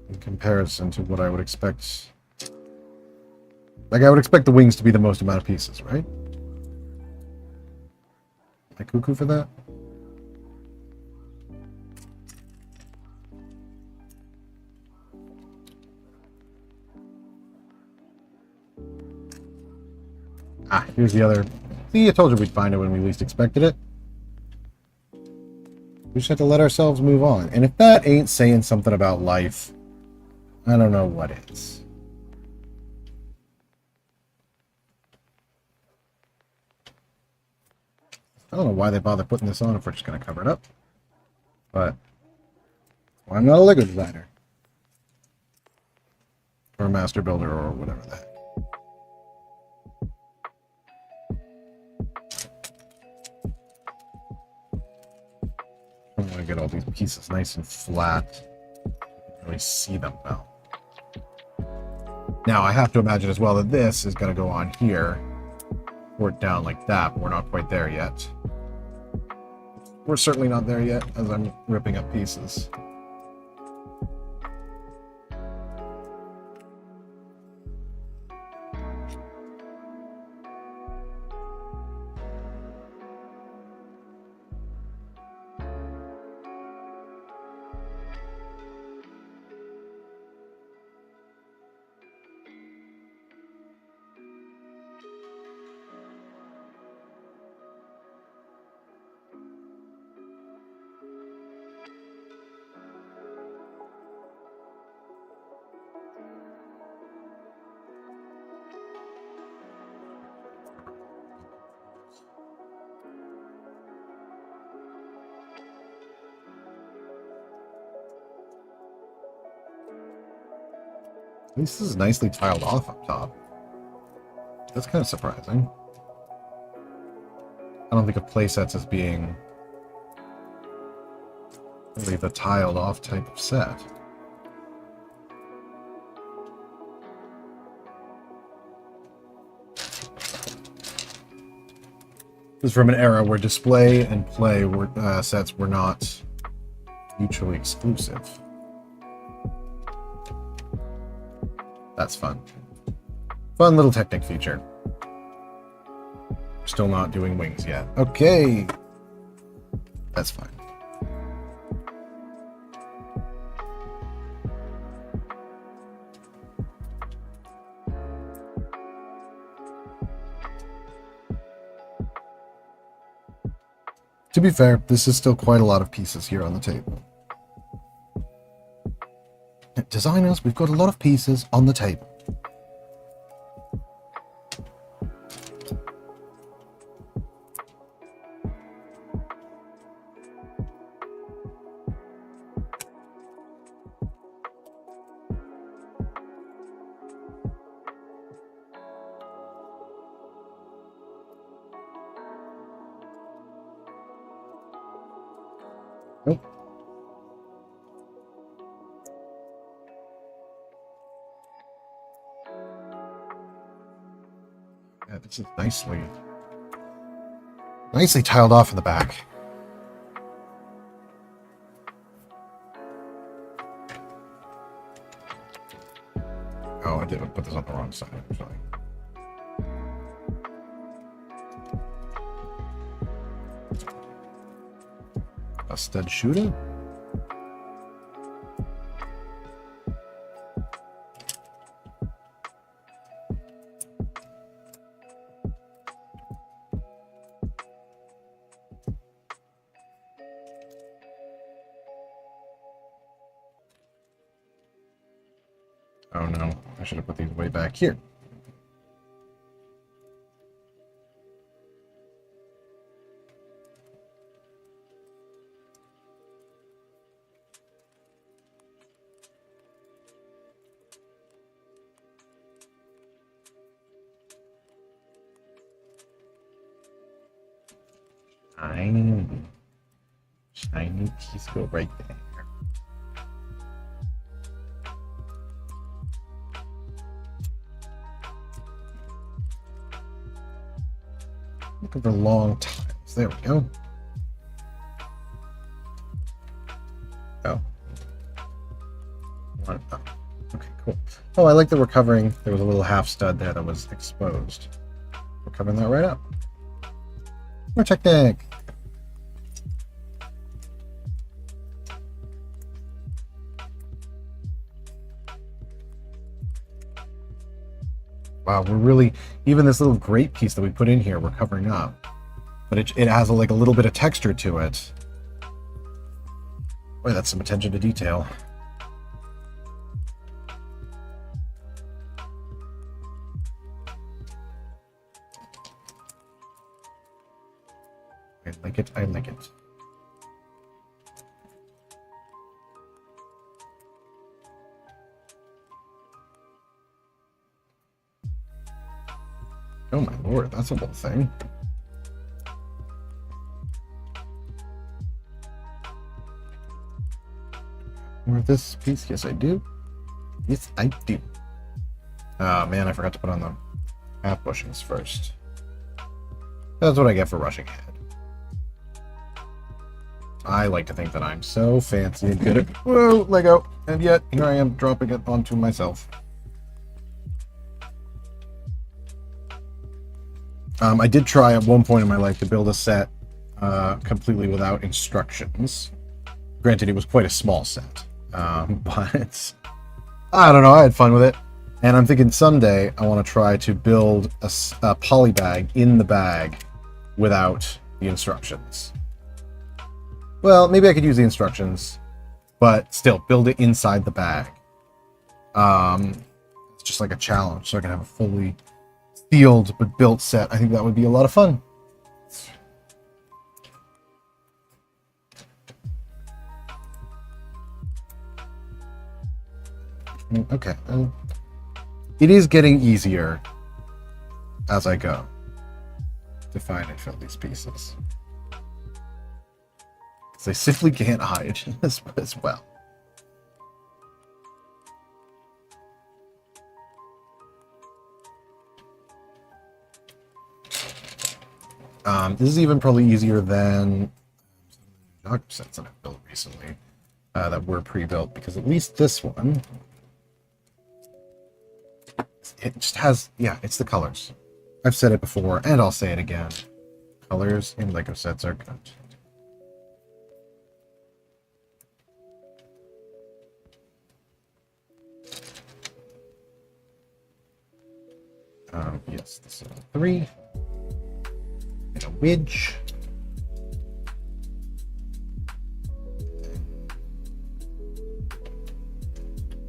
in comparison to what I would expect. Like, I would expect the wings to be the most amount of pieces, right? Am I cuckoo for that? Ah, here's the other. See, I told you we'd find it when we least expected it. We just have to let ourselves move on. And if that ain't saying something about life, I don't know what is. I don't know why they bother putting this on if we're just going to cover it up. But well, I'm not a Lego designer. Or a master builder or whatever the heck. I want to get all these pieces nice and flat. Really see them well. Now I have to imagine as well that this is going to go on here. support down like that, but we're not quite there yet. We're certainly not there yet, as I'm ripping up pieces. At least this is nicely tiled off up top. That's kind of surprising. I don't think of playsets as being really the tiled off type of set. This is from an era where display and play sets were not mutually exclusive. That's fun. Fun little Technic feature. Still not doing wings yet. Okay. That's fine. To be fair, this is still quite a lot of pieces here on the table. Designers, we've got a lot of pieces on the table. Nope. Yeah, this is nicely tiled off in the back. Oh, I did put this on the wrong side, actually. A stud shooter? Oh no, I should have put these way back here. Shiny piece go right there. Looking for long tiles. There we go. Oh. Okay, cool. Oh, I like that we're covering. There was a little half stud there that was exposed. We're covering that right up. More Technic. Wow, we're really, even this little grate piece that we put in here, we're covering up. But it has like a little bit of texture to it. Boy, that's some attention to detail. I like it, I like it. Oh my lord, that's a whole thing. More of this piece? Yes, I do. Yes, I do. Oh man, I forgot to put on the half bushings first. That's what I get for rushing ahead. I like to think that I'm so fancy and good at, whoa, Lego, and yet here I am dropping it onto myself. I did try at one point in my life to build a set completely without instructions. Granted, it was quite a small set, but I don't know, I had fun with it. And I'm thinking someday I want to try to build a poly bag in the bag without the instructions. Well, maybe I could use the instructions, but still, build it inside the bag. It's just like a challenge, so I can have a fully sealed but built set. I think that would be a lot of fun. Okay. It is getting easier as I go to find and fill these pieces. They simply can't hide as well. This is even probably easier than some sets that I've built recently that were pre-built, because at least this one, it just has, yeah, it's the colors. I've said it before, and I'll say it again. Colors in Lego sets are good. Yes, this is 3. And a widge.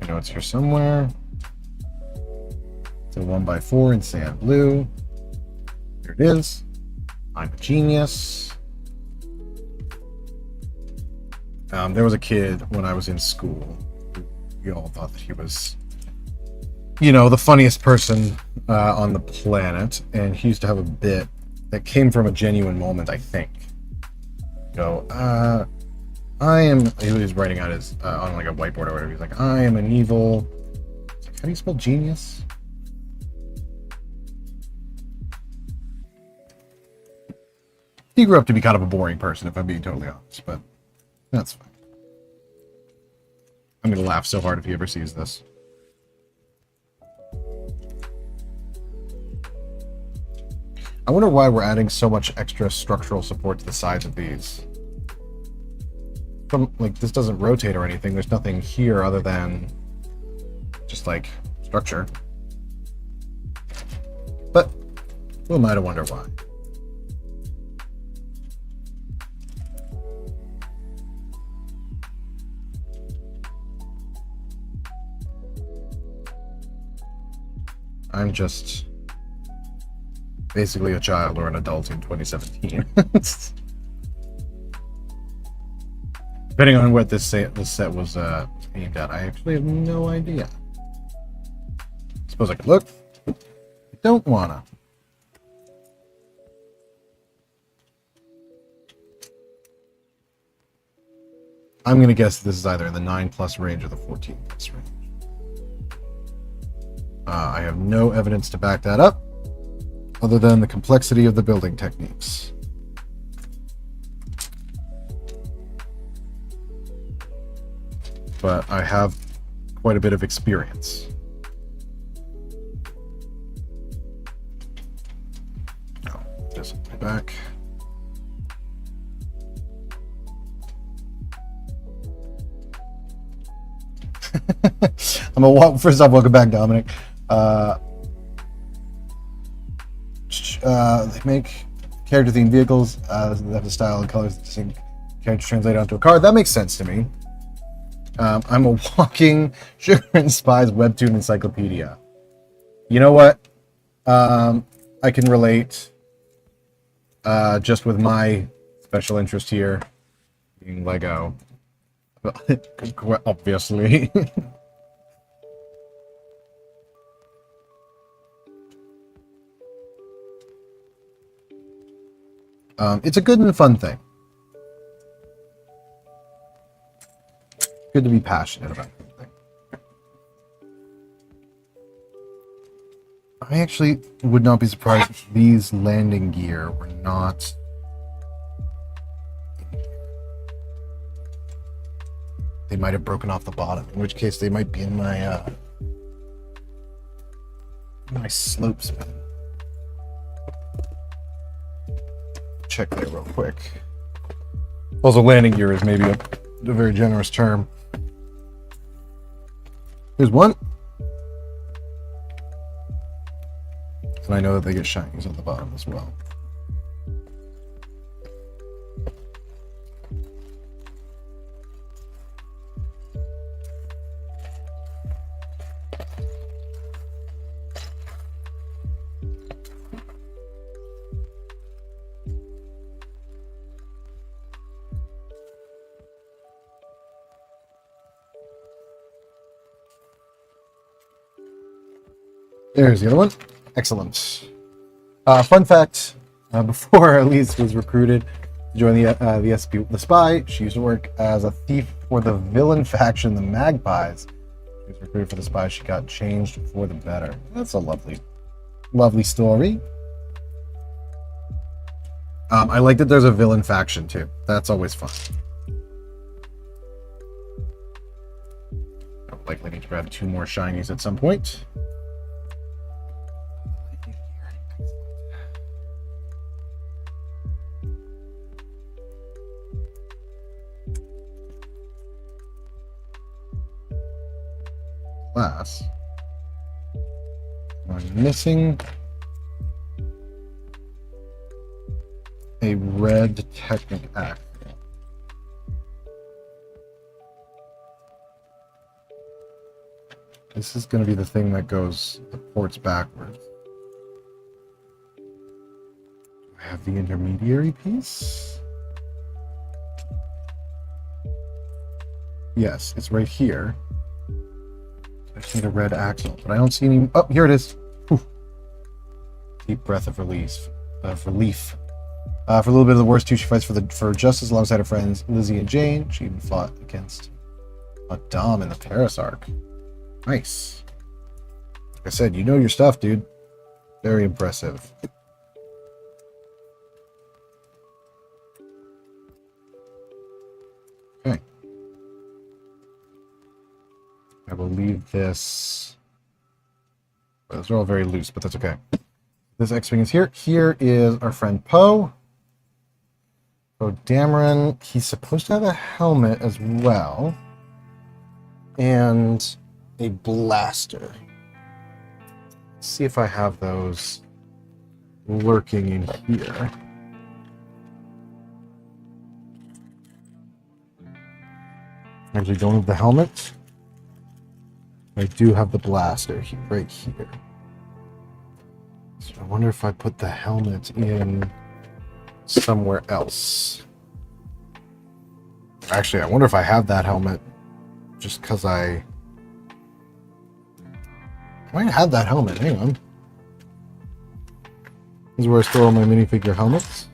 I know it's here somewhere. It's a 1x4 in sand blue. Here it is. I'm a genius. There was a kid when I was in school. We all thought that he was, you know, the funniest person on the planet, and he used to have a bit that came from a genuine moment, I think. He was writing out his on like a whiteboard or whatever. He's like, I am an evil. Like, how do you spell genius? He grew up to be kind of a boring person, if I'm being totally honest, but that's fine. I'm gonna laugh so hard if he ever sees this. I wonder why we're adding so much extra structural support to the sides of these. Like, this doesn't rotate or anything. There's nothing here other than just, like, structure. But who am I to wonder why? I'm just basically a child or an adult in 2017. Depending on what this set was aimed at, I actually have no idea. Suppose I could look. I don't wanna. I'm gonna guess this is either in the 9+ range or the 14+ range. I have no evidence to back that up, other than the complexity of the building techniques. But I have quite a bit of experience. Oh, this will be back. First off, welcome back, Dominic. They make character-themed vehicles that have the style and colors that characters translate onto a card. That makes sense to me. I'm a walking Sugar and Spies webtoon encyclopedia. You know what? I can relate just with my special interest here, being Lego. Obviously. It's a good and fun thing. Good to be passionate about something. I actually would not be surprised if these landing gear were not. They might have broken off the bottom, in which case they might be in my slope spin. Check there real quick. Also, landing gear is maybe a very generous term. Here's one. And I know that they get shinies on the bottom as well. There's the other one. Excellent. Fun fact, before Elise was recruited to join the Spy, she used to work as a thief for the villain faction, the Magpies. She was recruited for the Spy. She got changed for the better. That's a lovely, lovely story. I like that there's a villain faction too. That's always fun. I'll likely need to grab 2 more shinies at some point. Class. I'm missing a red Technic Act. This is going to be the thing that goes the ports backwards. I have the intermediary piece. Yes, it's right here. I just need a red axle, but I don't see any. Oh, here it is. Whew. Deep breath of relief. For a little bit of the worst too, she fights for justice alongside her friends Lizzie and Jane. She even fought against a Dom in the Paris arc. Nice. Like I said, you know your stuff, dude. Very impressive. Okay. I will leave this. Well, those are all very loose, but that's okay. This X-Wing is here. Here is our friend Poe. Poe Dameron. He's supposed to have a helmet as well. And a blaster. Let's see if I have those lurking in here. I actually don't have the helmet. I do have the blaster right here. So I wonder if I put the helmet in somewhere else. Actually, I wonder if I have that helmet just because I might have that helmet. Hang on. This is where I store all my minifigure helmets.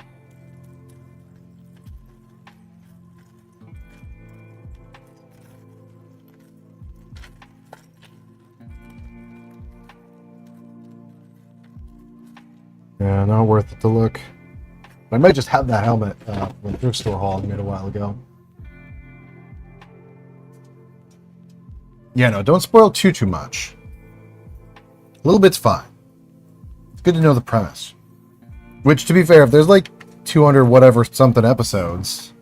Yeah, not worth it to look. But I might just have that helmet from the thrift store haul I made a while ago. Yeah, no, don't spoil too much. A little bit's fine. It's good to know the premise. Which, to be fair, if there's like 200 whatever something episodes,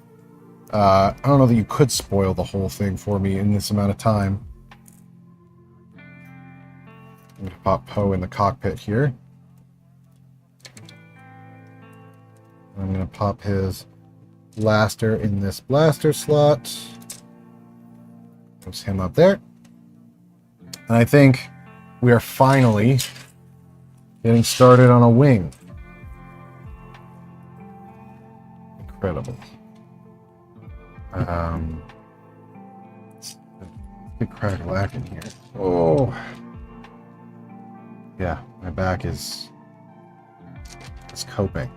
I don't know that you could spoil the whole thing for me in this amount of time. I'm going to pop Poe in the cockpit here. I'm going to pop his blaster in this blaster slot. Puts him up there. And I think we are finally getting started on a wing. Incredible. Let's get crack in here. Oh. Yeah, my back is coping.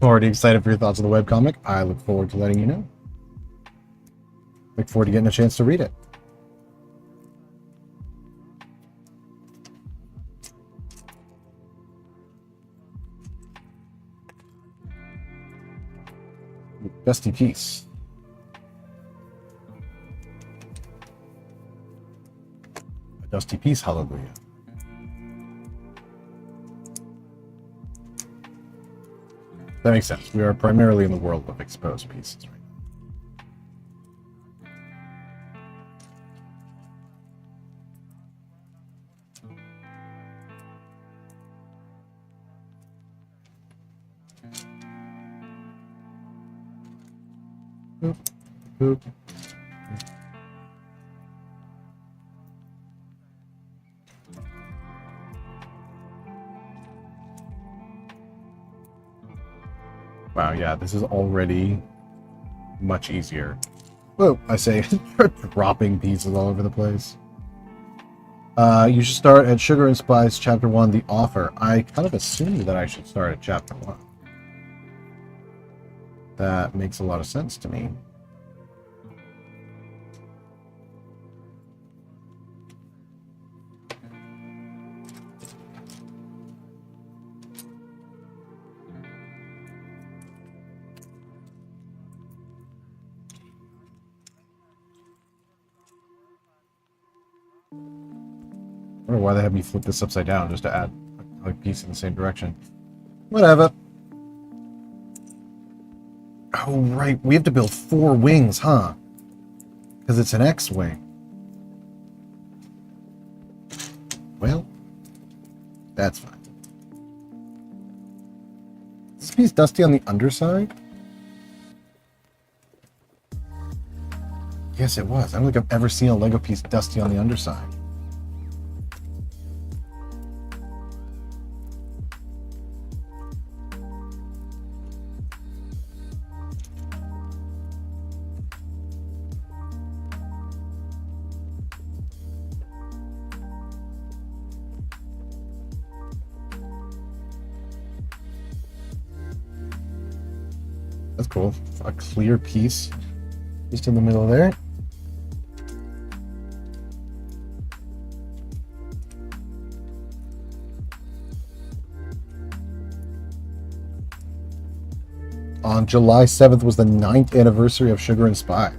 Already excited for your thoughts on the webcomic. I look forward to letting you know. Look forward to getting a chance to read it. Dusty piece. A dusty piece, hallelujah. That makes sense. We are primarily in the world of exposed pieces right now. Boop, boop. Wow, yeah, this is already much easier. Well, I say, dropping pieces all over the place. You should start at Sugar and Spice, Chapter 1, The Offer. I kind of assumed that I should start at Chapter 1. That makes a lot of sense to me. I don't know why they had me flip this upside down just to add a piece in the same direction. Whatever. Oh, right. We have to build 4 wings, huh? Because it's an X-wing. Well, that's fine. Is this piece dusty on the underside? Yes, it was. I don't think I've ever seen a Lego piece dusty on the underside. That's cool. A clear piece just in the middle there. On July 7th was the 9th anniversary of Sugar and Spice.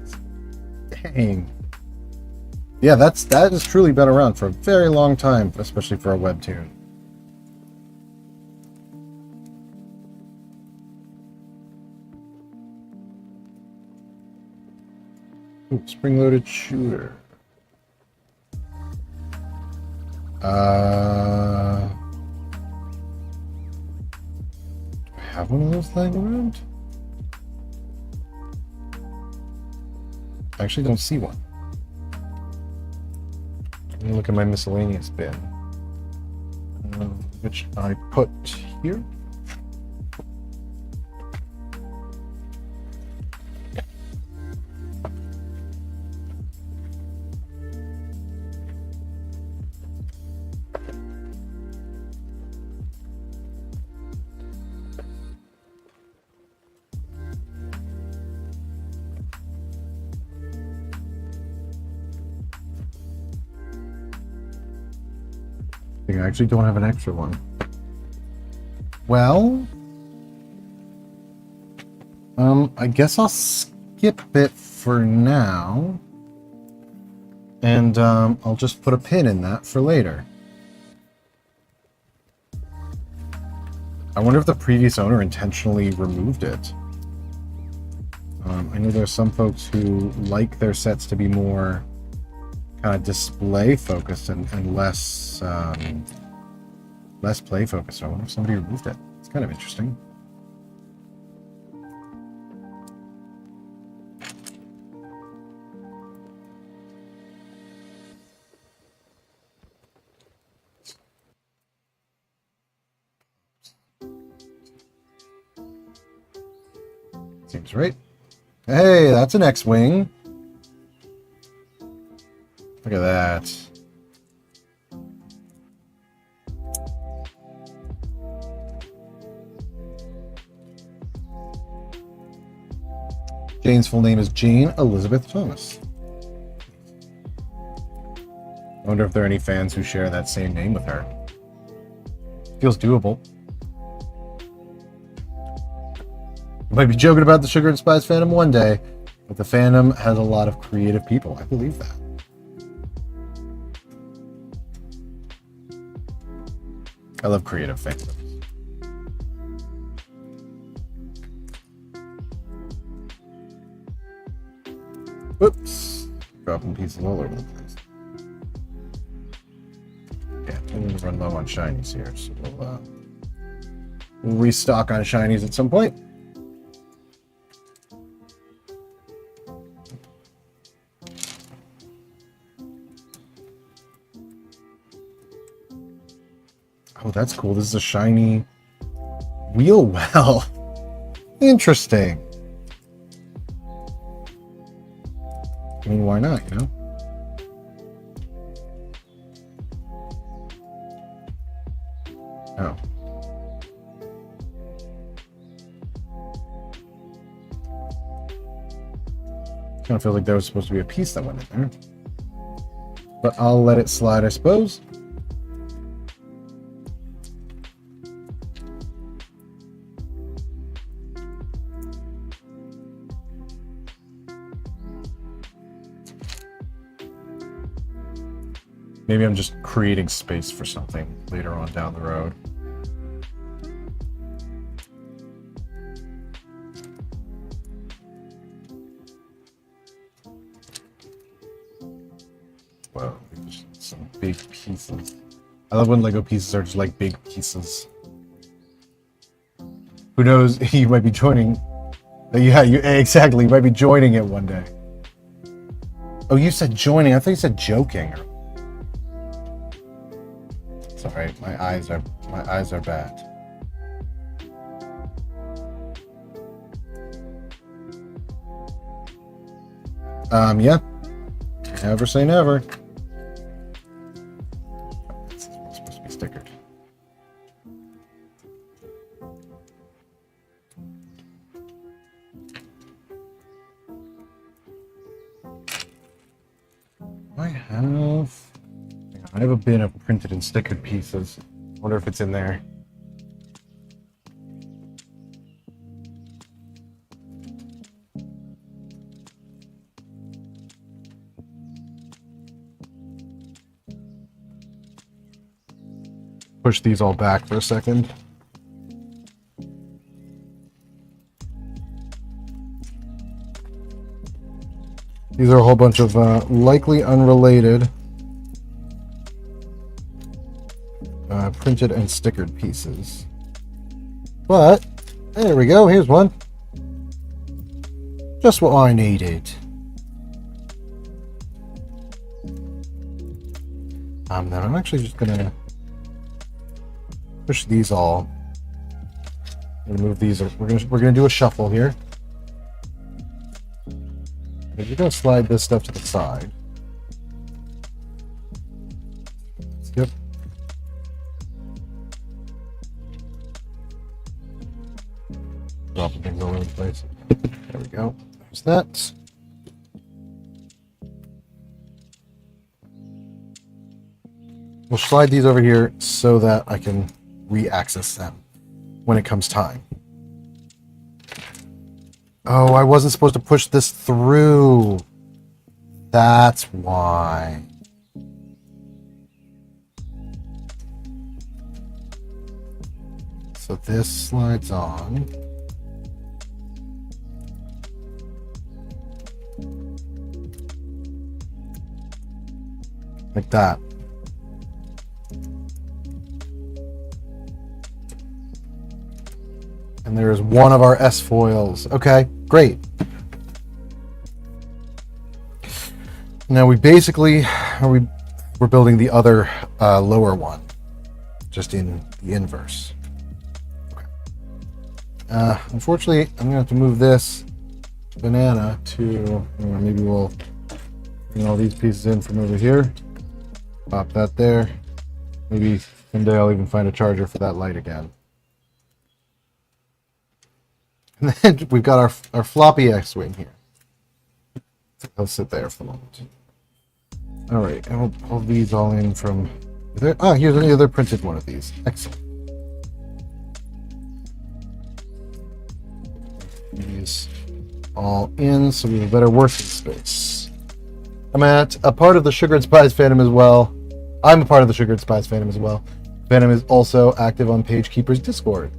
Dang. Yeah, that has truly been around for a very long time, especially for a webtoon. Ooh, spring-loaded shooter. Do I have one of those lying around? I actually don't see one. Let me look at my miscellaneous bin, which I put here. I actually don't have an extra one. Well, I guess I'll skip it for now, and I'll just put a pin in that for later. I wonder if the previous owner intentionally removed it. I know there's some folks who like their sets to be more kind of display focused and less play focused. I wonder if somebody removed it. It's kind of interesting. Seems right. Hey, that's an X-wing. Look at that. Jane's full name is Jane Elizabeth Thomas. I wonder if there are any fans who share that same name with her. Feels doable. You might be joking about the Sugar and Spice fandom one day, but the fandom has a lot of creative people. I believe that. I love creative fandoms. Whoops. Dropping pieces all over the place. Yeah, I'm going to run low on shinies here, so we'll restock on shinies at some point. Oh, that's cool. This is a shiny wheel well. Interesting. I mean, why not, you know? Oh. Kind of feels like there was supposed to be a piece that went in there. But I'll let it slide, I suppose. Maybe I'm just creating space for something later on down the road. Whoa, some big pieces. I love when Lego pieces are just like big pieces. Who knows, you might be joining. Yeah, exactly, you might be joining it one day. Oh, you said joining. I thought you said joking. Sorry, my eyes are bad. Yeah. Never say never. It's supposed to be stickered. I have a bin of printed and stickered pieces. Wonder if it's in there. Push these all back for a second. These are a whole bunch of likely unrelated printed and stickered pieces. But there we go. Here's one. Just what I needed. Then I'm actually just gonna push these all. I'm gonna move these. We're gonna do a shuffle here. We're gonna slide this stuff to the side. Skip. Dropping things all over the place. There we go. There's that. We'll slide these over here so that I can re-access them when it comes time. Oh, I wasn't supposed to push this through. That's why. So this slides on. Like that. And there's one of our S foils. Okay, great. Now we basically we're building the other lower one, just in the inverse. Okay. Unfortunately, I'm gonna have to move this banana to, maybe we'll bring all these pieces in from over here. Pop that there. Maybe someday I'll even find a charger for that light again. And then we've got our floppy X-Wing here. I'll sit there for the moment. All right, and we'll pull these all in from there. Ah, here's another printed one of these. Excellent. These all in so we have a better working space. I'm at a part of the Sugar and Spies fandom as well. I'm a part of the Sugar and Spies fandom as well. Fandom is also active on Pagekeeper's Discord.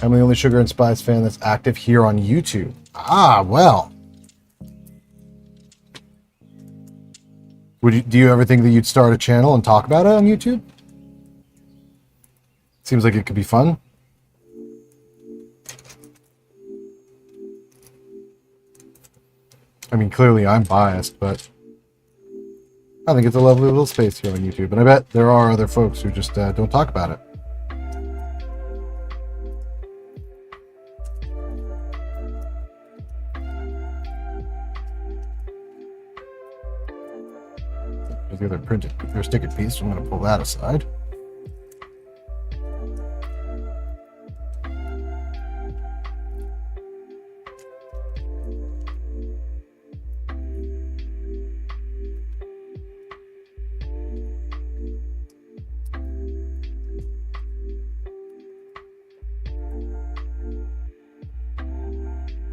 I'm the only Sugar and Spies fan that's active here on YouTube. Ah, well. Do you ever think that you'd start a channel and talk about it on YouTube? Seems like it could be fun. I mean, clearly I'm biased, but I think it's a lovely little space here on YouTube. And I bet there are other folks who just don't talk about it. There's the other printed or stickered piece, so I'm going to pull that aside.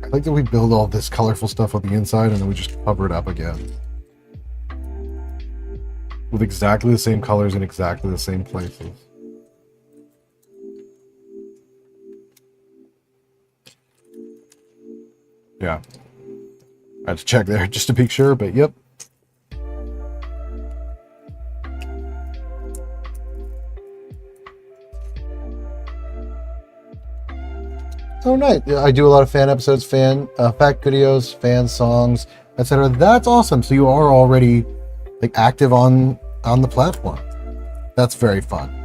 I like that we build all this colorful stuff on the inside and then we just cover it up again. With exactly the same colors in exactly the same places. Yeah. I had to check there just to be sure, but yep. Oh, nice. I do a lot of fan episodes, fan fact videos, fan songs, etc. That's awesome. So you are already like active on the platform. That's very fun.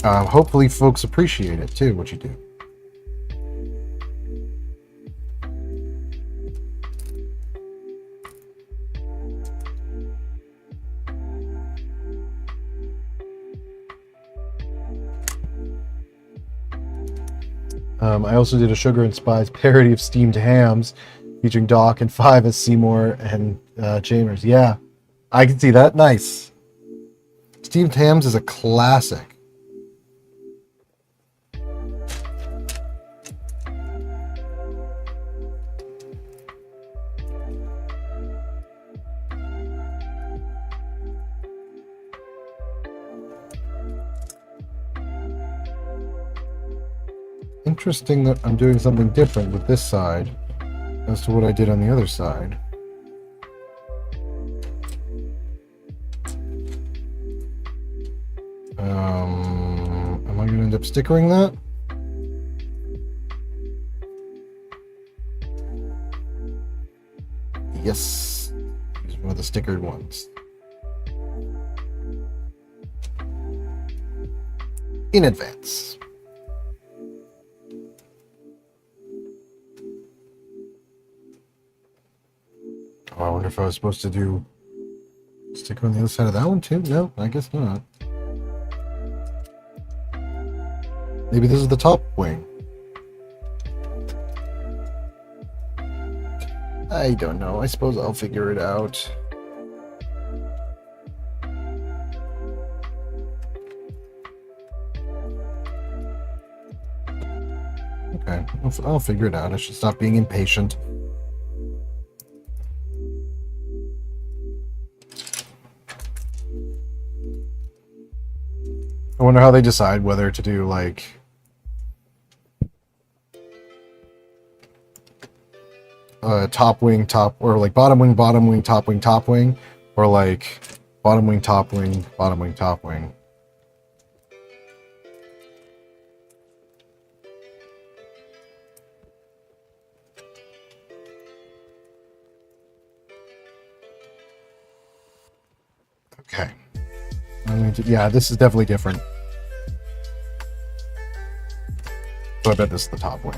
Hopefully folks appreciate it too, what you do. I also did a Sugar and Spies parody of Steamed Hams, featuring Doc and Five as Seymour and Chambers. Yeah, I can see that. Nice. Steamed Hams is a classic. Interesting that I'm doing something different with this side as to what I did on the other side. Am I going to end up stickering that? Yes. Use one of the stickered ones. In advance. Oh, I wonder if I was supposed to do sticker on the other side of that one too? No, I guess not. Maybe this is the top wing. I don't know. I suppose I'll figure it out. Okay, I'll figure it out. I should stop being impatient. I wonder how they decide whether to do like top wing, or like bottom wing, top wing, or like bottom wing, top wing, top wing. Okay. Yeah, this is definitely different. So I bet this is the top wing.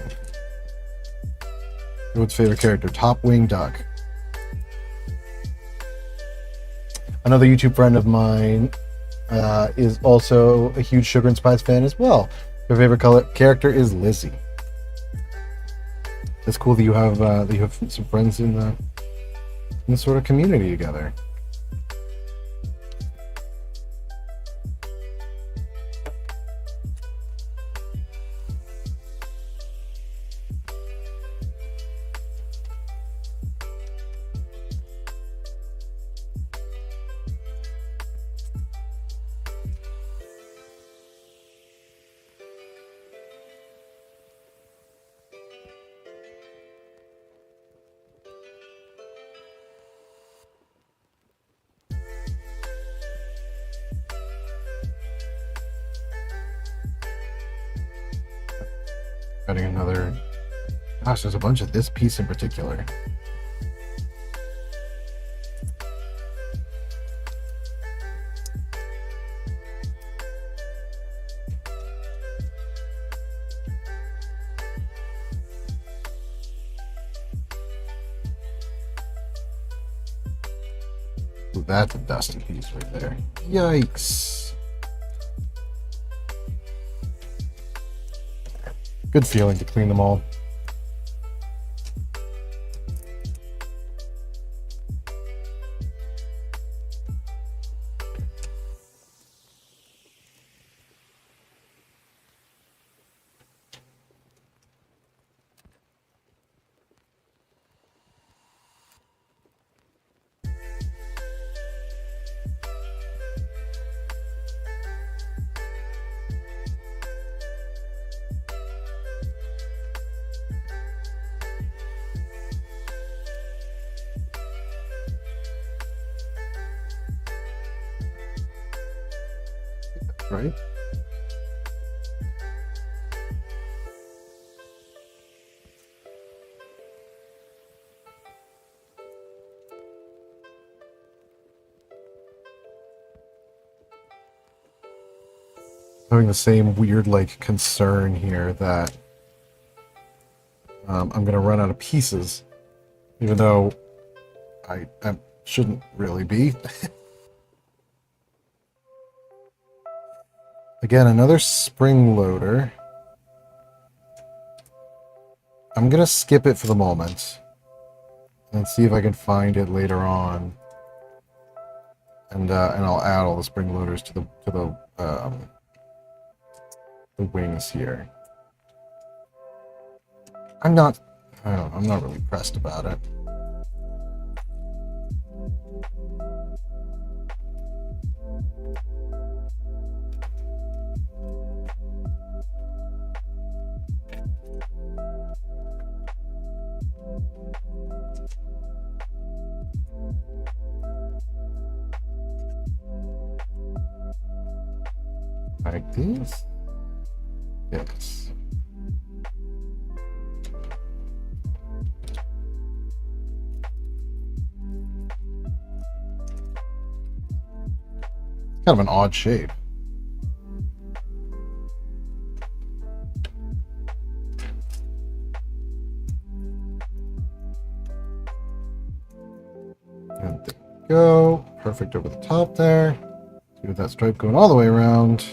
What's favorite character? Top wing duck. Another YouTube friend of mine is also a huge Sugar and Spice fan as well. Her favorite character is Lizzie. It's cool that you have some friends in this sort of community together. Adding another. Gosh, there's a bunch of this piece in particular. Ooh, that's a dusty piece right there. Yikes. Good feeling to clean them all. Right? Having the same weird like concern here that I'm gonna run out of pieces, even though I shouldn't really be. Again, another spring loader. I'm gonna skip it for the moment and see if I can find it later on, and I'll add all the spring loaders to the wings here. I'm not really pressed about it. Like this? Yes. Kind of an odd shape. And there we go. Perfect over the top there. See with that stripe going all the way around.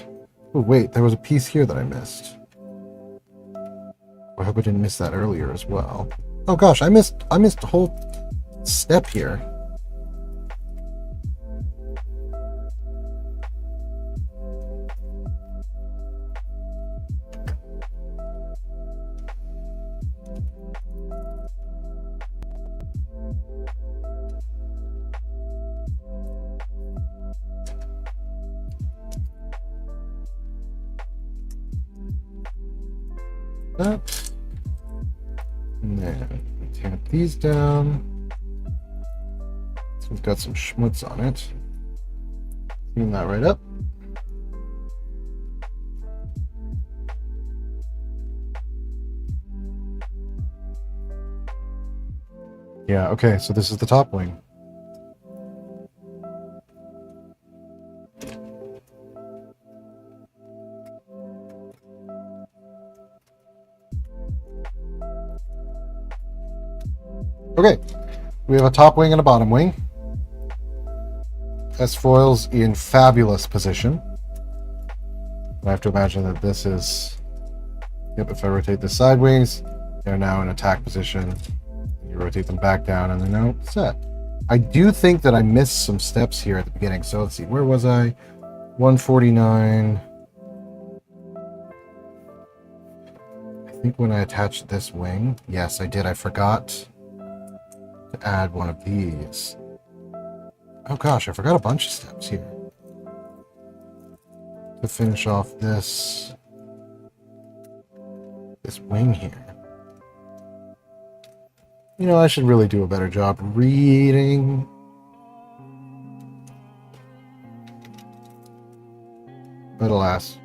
Oh wait, there was a piece here that I missed. I hope I didn't miss that earlier as well. Oh gosh, I missed a whole step here. That. And then tamp these down. So we've got some schmutz on it. Clean that right up. Yeah, okay, so this is the top wing. Okay, we have a top wing and a bottom wing. S-foils in fabulous position. I have to imagine that this is... Yep, if I rotate this sideways, They're now in attack position. You rotate them back down, and they're now set. I do think that I missed some steps here at the beginning. So let's see, where was I? 149. I think when I attached this wing, yes, I did. I forgot to add one of these. Oh gosh, I forgot a bunch of steps here. To finish off this wing here. You know, I should really do a better job reading. But alas.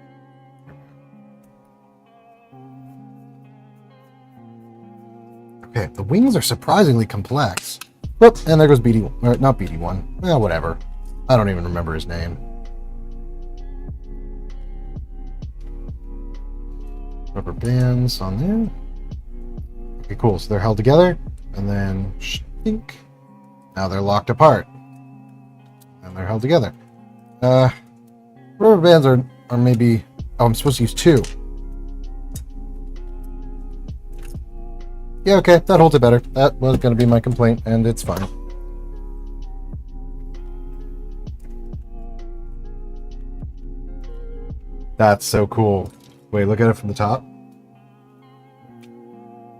Okay, the wings are surprisingly complex. Whoop, and there goes BD1. Or not BD1. Well, whatever. I don't even remember his name. Rubber bands on there. Okay, cool. So they're held together. And then, shink. Now they're locked apart. And they're held together. Rubber bands are maybe... Oh, I'm supposed to use 2. Yeah, okay. That holds it better. That was going to be my complaint, and it's fine. That's so cool. Wait, look at it from the top.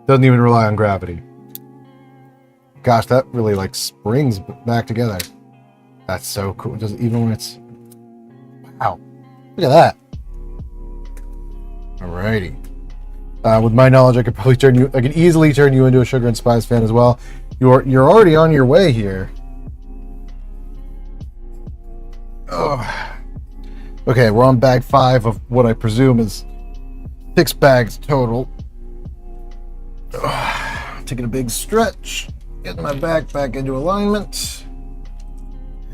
Doesn't even rely on gravity. Gosh, that really like springs back together. That's so cool. Just even when it's... Wow. Look at that. Alrighty. With my knowledge, I could easily turn you into a Sugar and Spice fan as well. You're already on your way here. Oh. Okay, we're on bag 5 of what I presume is 6 bags total. Taking a big stretch, getting my back back into alignment,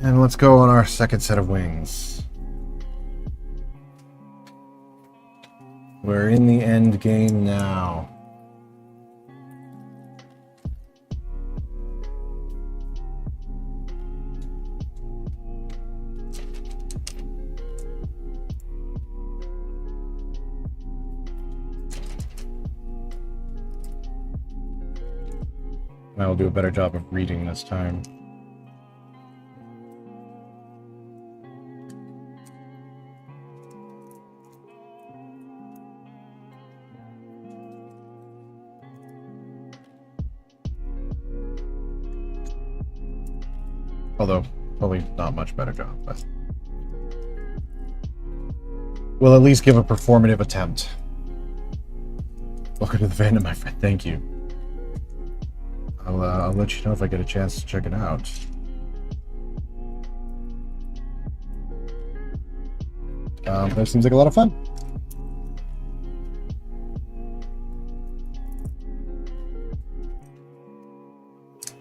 and let's go on our second set of wings. We're in the end game now. I'll do a better job of reading this time. Although, probably not much better job, but we'll at least give a performative attempt. Welcome to the fandom, my friend. Thank you. I'll let you know if I get a chance to check it out. That seems like a lot of fun.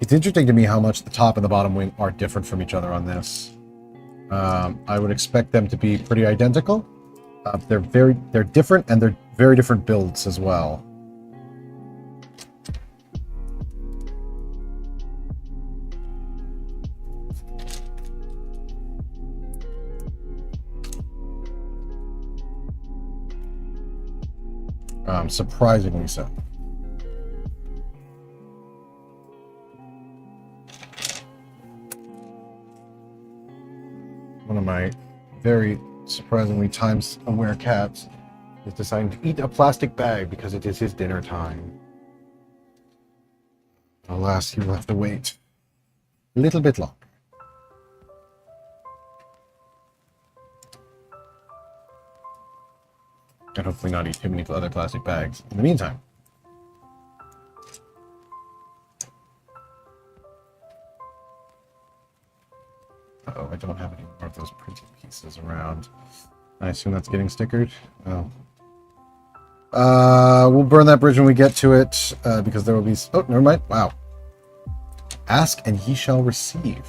It's interesting to me how much the top and the bottom wing are different from each other on this. I would expect them to be pretty identical. They're different, and they're very different builds as well. Surprisingly so. One of my very surprisingly time-aware cats is deciding to eat a plastic bag because it is his dinner time. Alas, he will have to wait a little bit longer. And hopefully not eat too many other plastic bags in the meantime. Uh-oh, I don't have any more of those printed pieces around. I assume that's getting stickered. Oh. We'll burn that bridge when we get to it, because there will be... Oh, never mind. Wow. Ask and ye shall receive.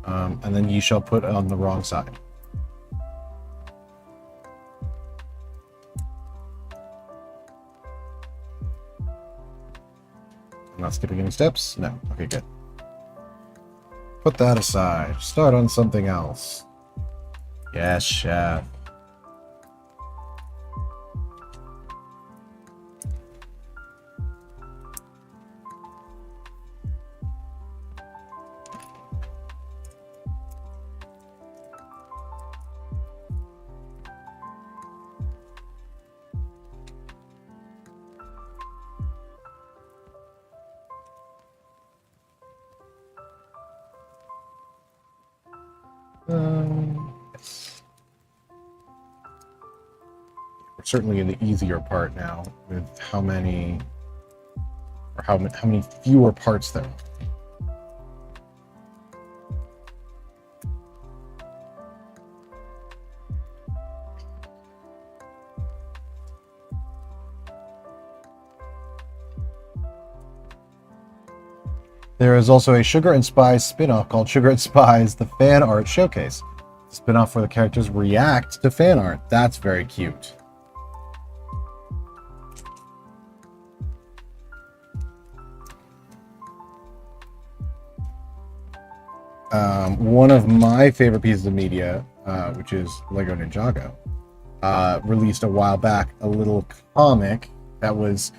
And then ye shall put on the wrong side. I'm not skipping any steps? No. Okay, good. Put that aside. Start on something else. Yes, chef. We're certainly in the easier part now with how many fewer parts there are. There is also a Sugar and Spies spin-off called Sugar and Spies, the Fan Art Showcase. The spin-off where the characters react to fan art. That's very cute. One of my favorite pieces of media, which is Lego Ninjago, released a while back a little comic that was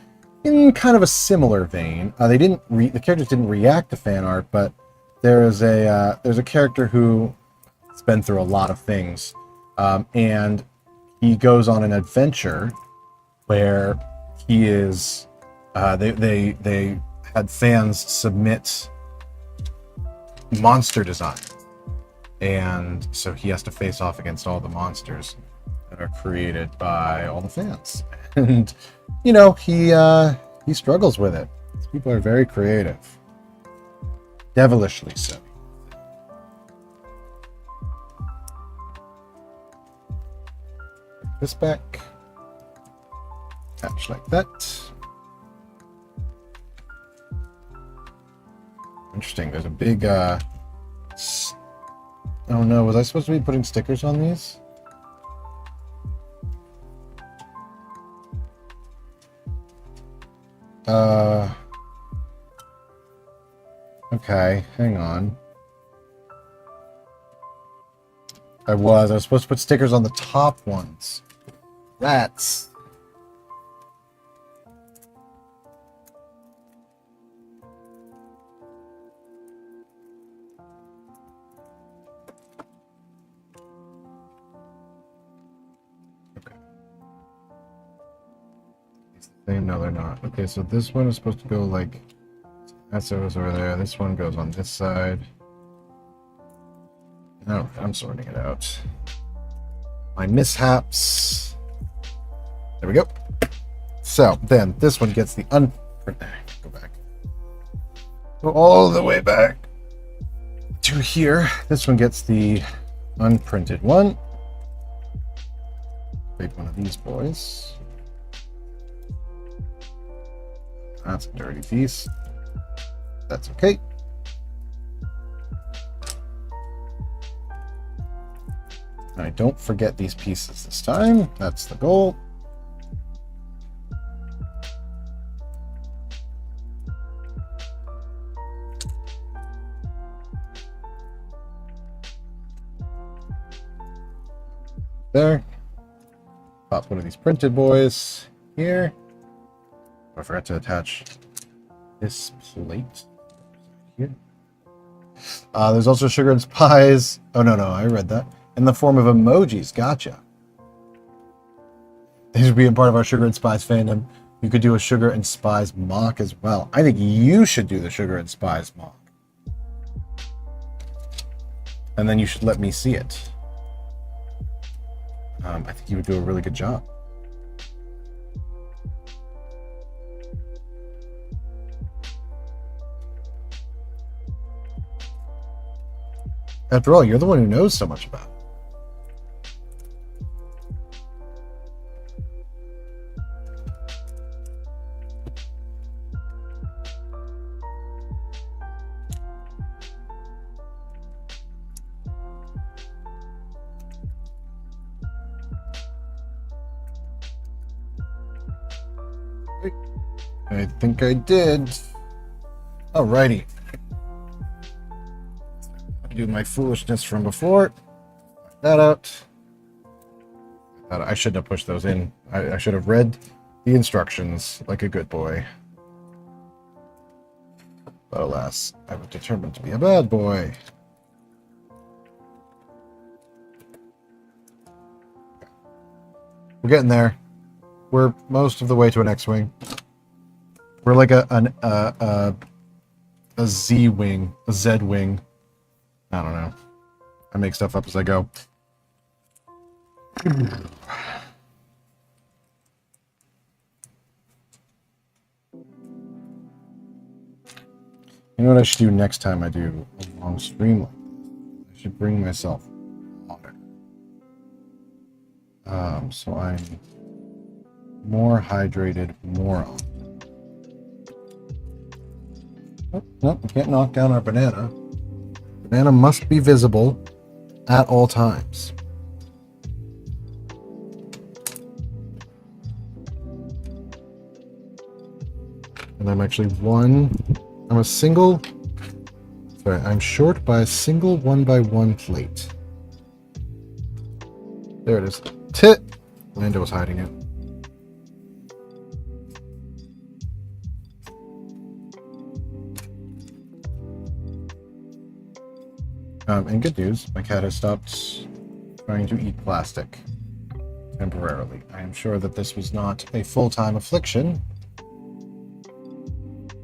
in kind of a similar vein. The characters didn't react to fan art, but there's a character who's been through a lot of things, and he goes on an adventure where he is. They had fans submit monster design, and so he has to face off against all the monsters that are created by all the fans. And he struggles with it. These people are very creative, devilishly so. This back, attach like that. Interesting. There's a big oh no, was I supposed to be putting stickers on these? Okay, hang on. I was supposed to put stickers on the top ones. That's... Okay. No, they're not. Okay, so this one is supposed to go like... That's over there. This one goes on this side. No, I'm sorting it out. My mishaps. There we go. So then this one gets the Go back. Go all the way back to here. This one gets the unprinted one. Take one of these boys. That's a dirty piece. That's okay. I don't forget these pieces this time. That's the goal. There. Pop one of these printed boys here. I forgot to attach this plate here. There's also Sugar and Spies. Oh, no, I read that. In the form of emojis. Gotcha. These would be a part of our Sugar and Spies fandom. You could do a Sugar and Spies mock as well. I think you should do the Sugar and Spies mock. And then you should let me see it. I think you would do a really good job. After all, you're the one who knows so much about it. I think I did. Alrighty. Do my foolishness from before. That out. I shouldn't have pushed those in. I should have read the instructions like a good boy. But alas, I was determined to be a bad boy. We're getting there. We're most of the way to an X-wing. We're like a Z-wing, a Z-wing. I don't know. I make stuff up as I go. You know what I should do next time I do a long stream? I should bring myself water. So I'm more hydrated, more on. Oh, no, we can't knock down our banana. Banana must be visible at all times. And I'm actually I'm short by a single 1x1 plate. There it is. Tit! Lando was hiding it. And good news, my cat has stopped trying to eat plastic temporarily. I am sure that this was not a full-time affliction,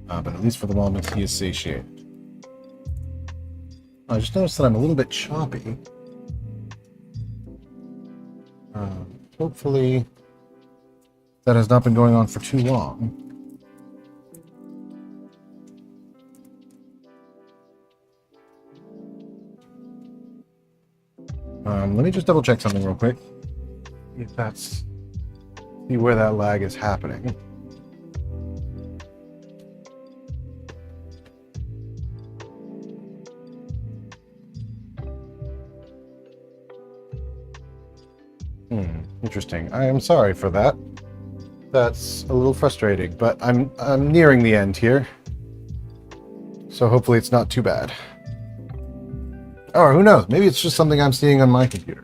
but at least for the moment he is satiated. I just noticed that I'm a little bit choppy. Hopefully that has not been going on for too long. Let me just double check something real quick. See where that lag is happening. Interesting. I am sorry for that. That's a little frustrating, but I'm nearing the end here. So hopefully it's not too bad. Or who knows? Maybe it's just something I'm seeing on my computer.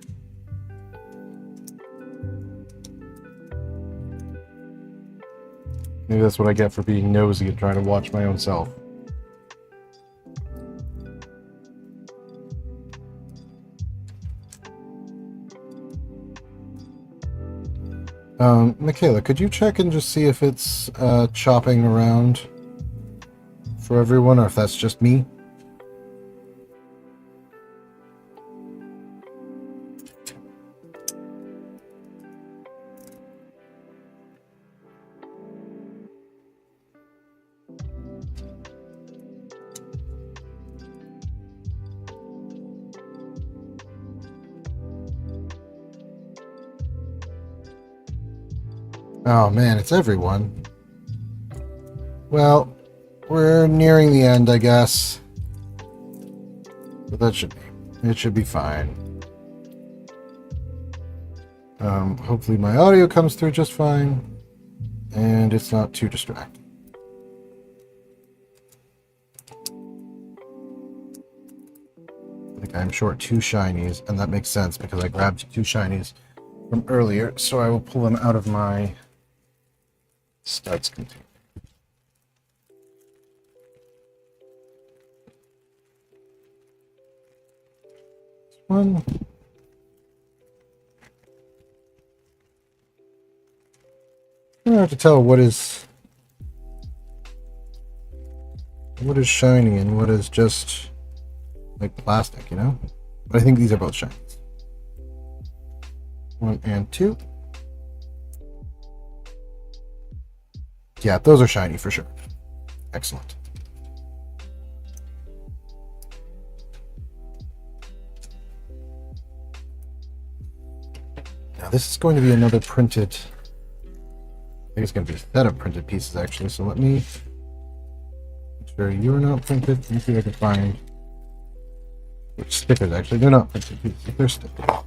Maybe that's what I get for being nosy and trying to watch my own self. Michaela, could you check and just see if it's chopping around for everyone, or if that's just me? Oh man, it's everyone. Well, we're nearing the end, I guess. But it should be fine. Hopefully my audio comes through just fine, and it's not too distracting. I think I'm short 2 shinies, and that makes sense because I grabbed 2 shinies from earlier, so I will pull them out of my studs container. One. I don't have to tell what is shiny and what is just like plastic, you know? But I think these are both shiny. 1 and 2. Yeah, those are shiny for sure. Excellent. Now this is going to be another printed. I think it's going to be a set of printed pieces actually. So let me make sure you're not printed. Let me see if I can find which stickers actually. They're not printed pieces. They're stickers.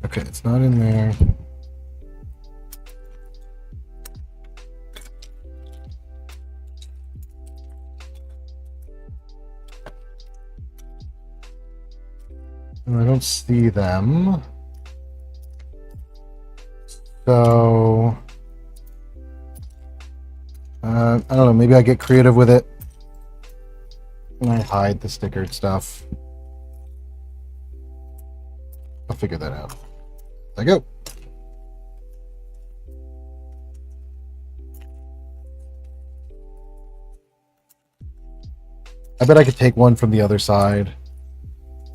Okay, it's not in there. And I don't see them. So I don't know, maybe I get creative with it and I hide the stickered stuff. I'll figure that out. There I go. I bet I could take one from the other side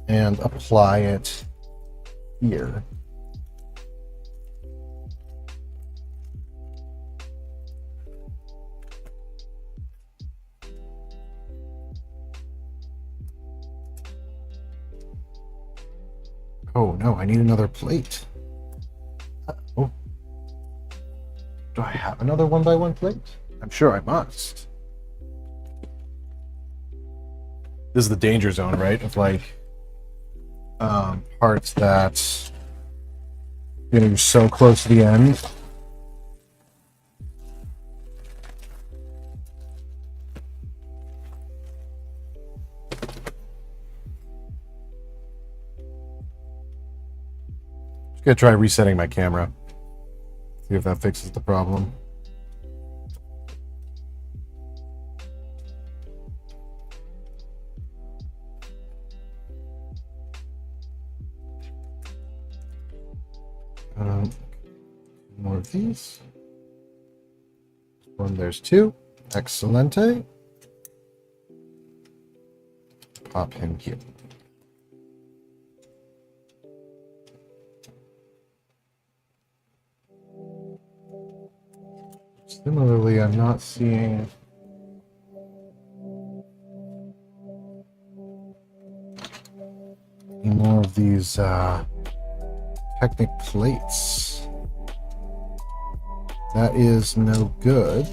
and apply it here. Oh no, I need another plate. Oh. Do I have another 1x1 plate? I'm sure I must. This is the danger zone, right? Of like parts that you're so close to the end. Just gonna try resetting my camera. See if that fixes the problem. More of these. One, there's two. Excelente. Pop him here. Similarly, I'm not seeing any more of these Technic plates. That is no good.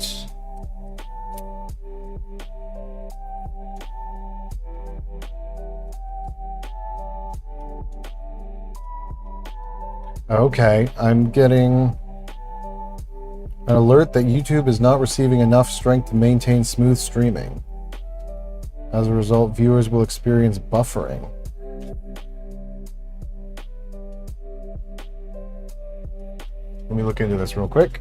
Okay, I'm getting an alert that YouTube is not receiving enough strength to maintain smooth streaming. As a result, viewers will experience buffering. Let me look into this real quick.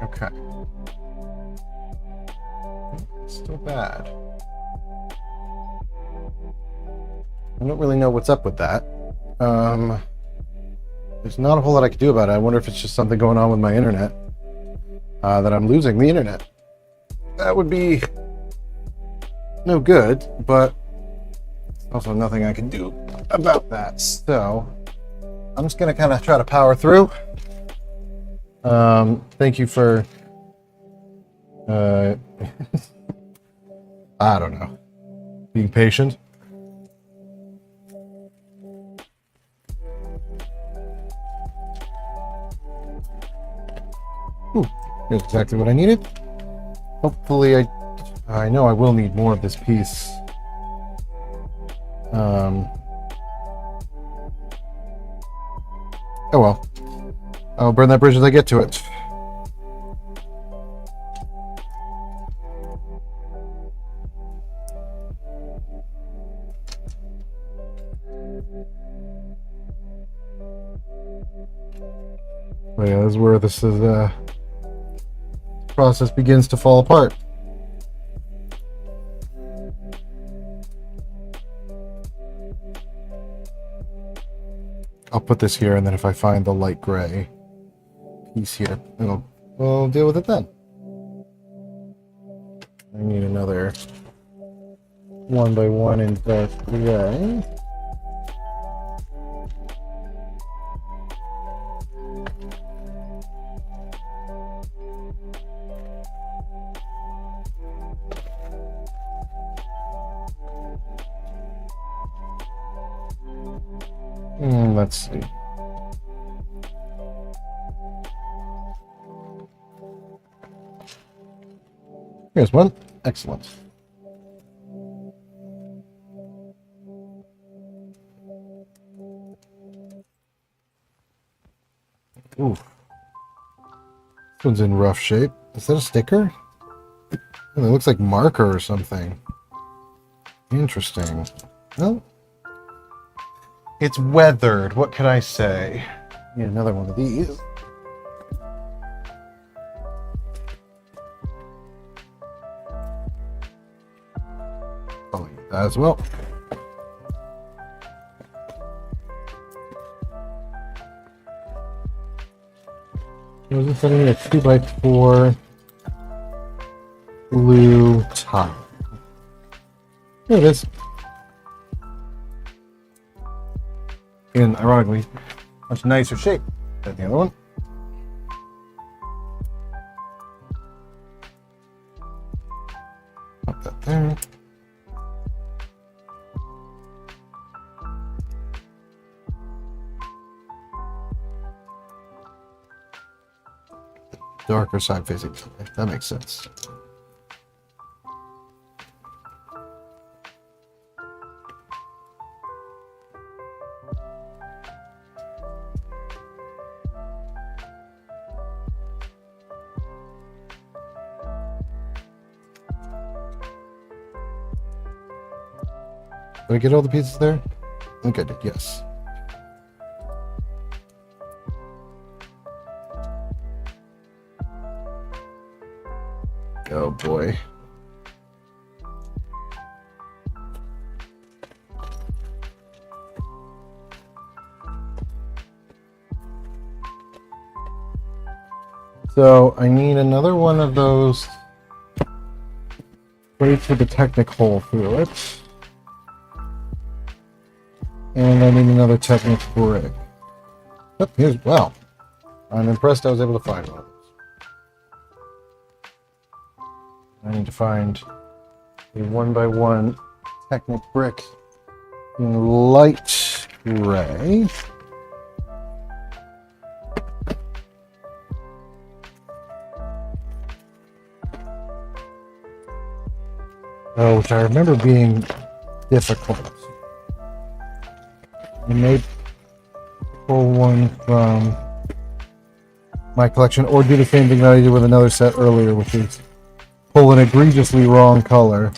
Okay. Still bad. I don't really know what's up with that. There's not a whole lot I could do about it. I wonder if it's just something going on with my internet. That I'm losing the internet. That would be no good, but also nothing I can do about that. So I'm just gonna kind of try to power through. Thank you for I don't know, being patient. Ooh, here's exactly what I needed. Hopefully I know I will need more of this piece. Oh well. I'll burn that bridge as I get to it. But yeah, this is where this process begins to fall apart. I'll put this here, and then if I find the light gray piece here, we'll deal with it then. I need another 1x1 in dark gray. Let's see. Here's one. Excellent. Ooh. This one's in rough shape. Is that a sticker? Oh, it looks like marker or something. Interesting. Well, it's weathered. What can I say? Need another one of these. as well. I was just sending me a 2x4 blue tile. Here it is. In, ironically, much nicer shape than the other one. Pop that there. Darker side facing. That makes sense. Did I get all the pieces there? I think I did, yes. Oh boy. So I need another one of those plates with the Technic hole through it. And I need another Technic brick. Oh, here's, wow. I'm impressed I was able to find one of those. I need to find a 1x1 Technic brick in light gray. Oh, which I remember being difficult. I may pull one from my collection, or do the same thing that I did with another set earlier, which is pull an egregiously wrong color.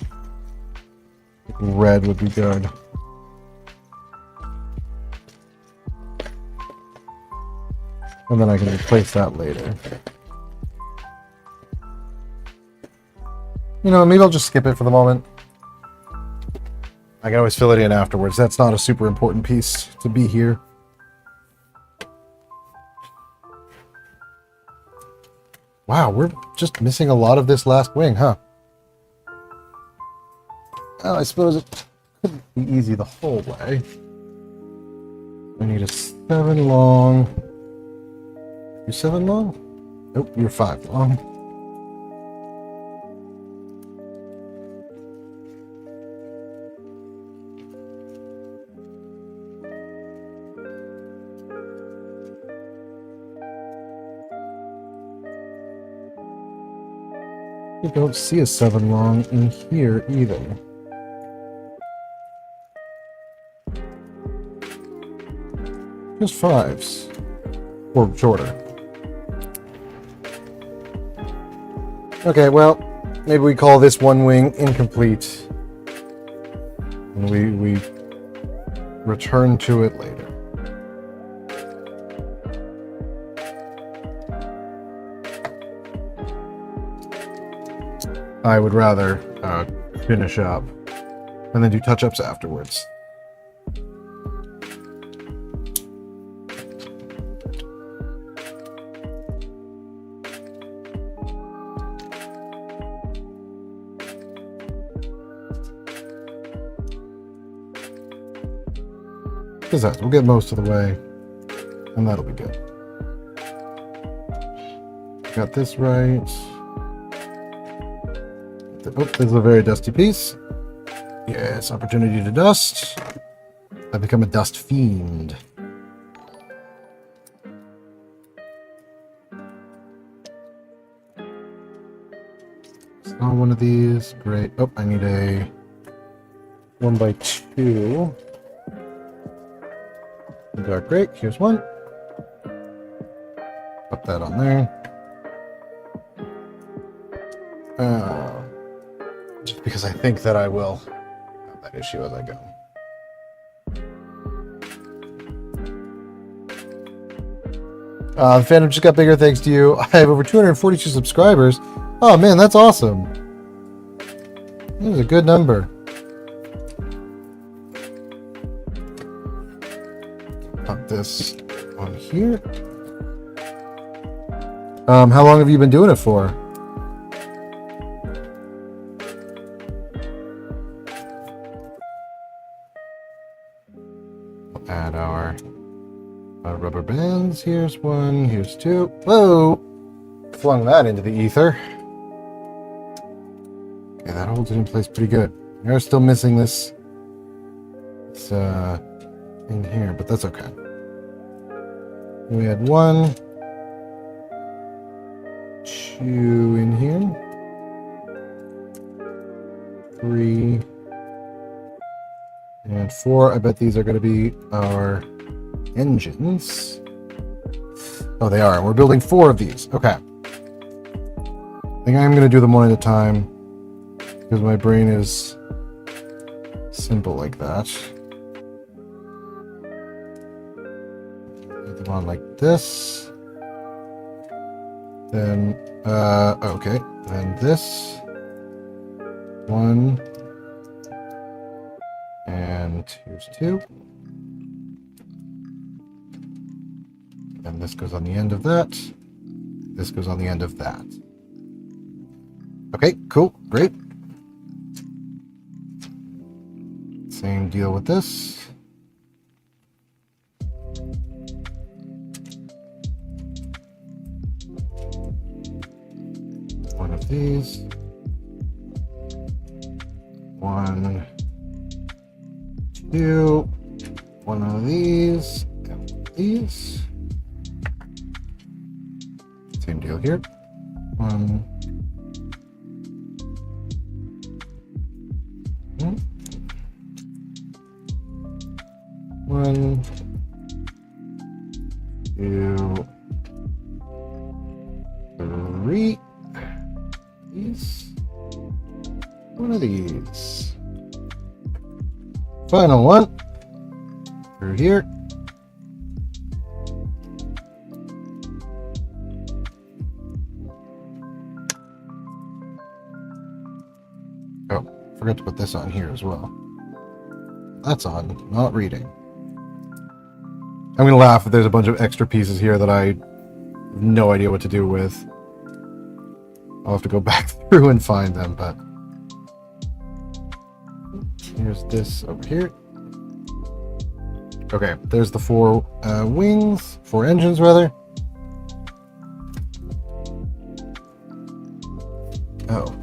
Red would be good. And then I can replace that later. You know, maybe I'll just skip it for the moment. I can always fill it in afterwards. That's not a super important piece to be here. Wow, we're just missing a lot of this last wing, huh? Well, I suppose it couldn't be easy the whole way. I need a 7 long. You're 7 long? Nope, you're 5 long. I don't see a 7 long in here either. Just 5s. Or shorter. Okay, well, maybe we call this one wing incomplete. And we return to it later. I would rather finish up and then do touch-ups afterwards. We'll get most of the way, and that'll be good. Got this right. Oh, this is a very dusty piece. Yes, opportunity to dust. I've become a dust fiend. Saw one of these. Great. Oh, I need a 1x2. Dark gray. Here's one. Put that on there. Just because I think that I will have that issue as I go. The fandom just got bigger thanks to you. I have over 242 subscribers. Oh man, that's awesome. That was a good number. this on here. How long have you been doing it for? We'll add our rubber bands. Here's one, here's two. Whoa! Flung that into the ether. Okay, that holds it in place pretty good. We're still missing this thing here, but that's okay. We had 1, 2 in here, 3, and 4. I bet these are going to be our engines. Oh, they are. We're building 4 of these. Okay. I think I'm going to do them one at a time because my brain is simple like that. Do them on like this. Then, okay. Then this. 1. And here's 2. And this goes on the end of that. This goes on the end of that. Okay, cool, great. Same deal with this. One of these. 1, 2. One of these. And these. Same deal here. 1. 1, 2, 3. These. One of these. Final one. Through here. Oh, forgot to put this on here as well. That's on, not reading. I'm going to laugh if there's a bunch of extra pieces here that I have no idea what to do with. I'll have to go back through and find them, but... Here's this over here. Okay, there's the 4 wings, 4 engines rather. Oh.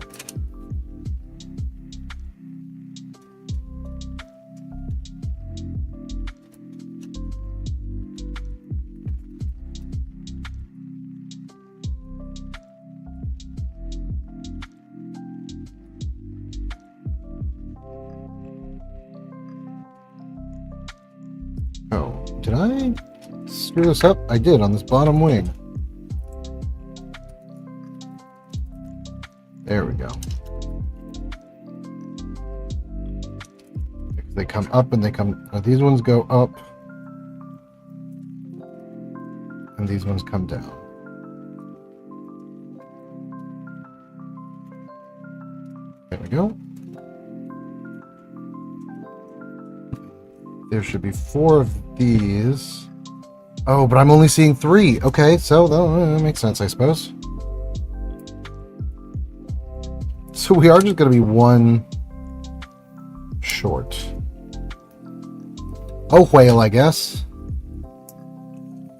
Oh, did I screw this up? I did on this bottom wing. There we go. They come up and they come... these ones go up. And these ones come down. There we go. There should be 4 of these. Oh, but I'm only seeing 3. Okay, so that makes sense, I suppose. So we are just going to be 1 short. Oh, whale, I guess.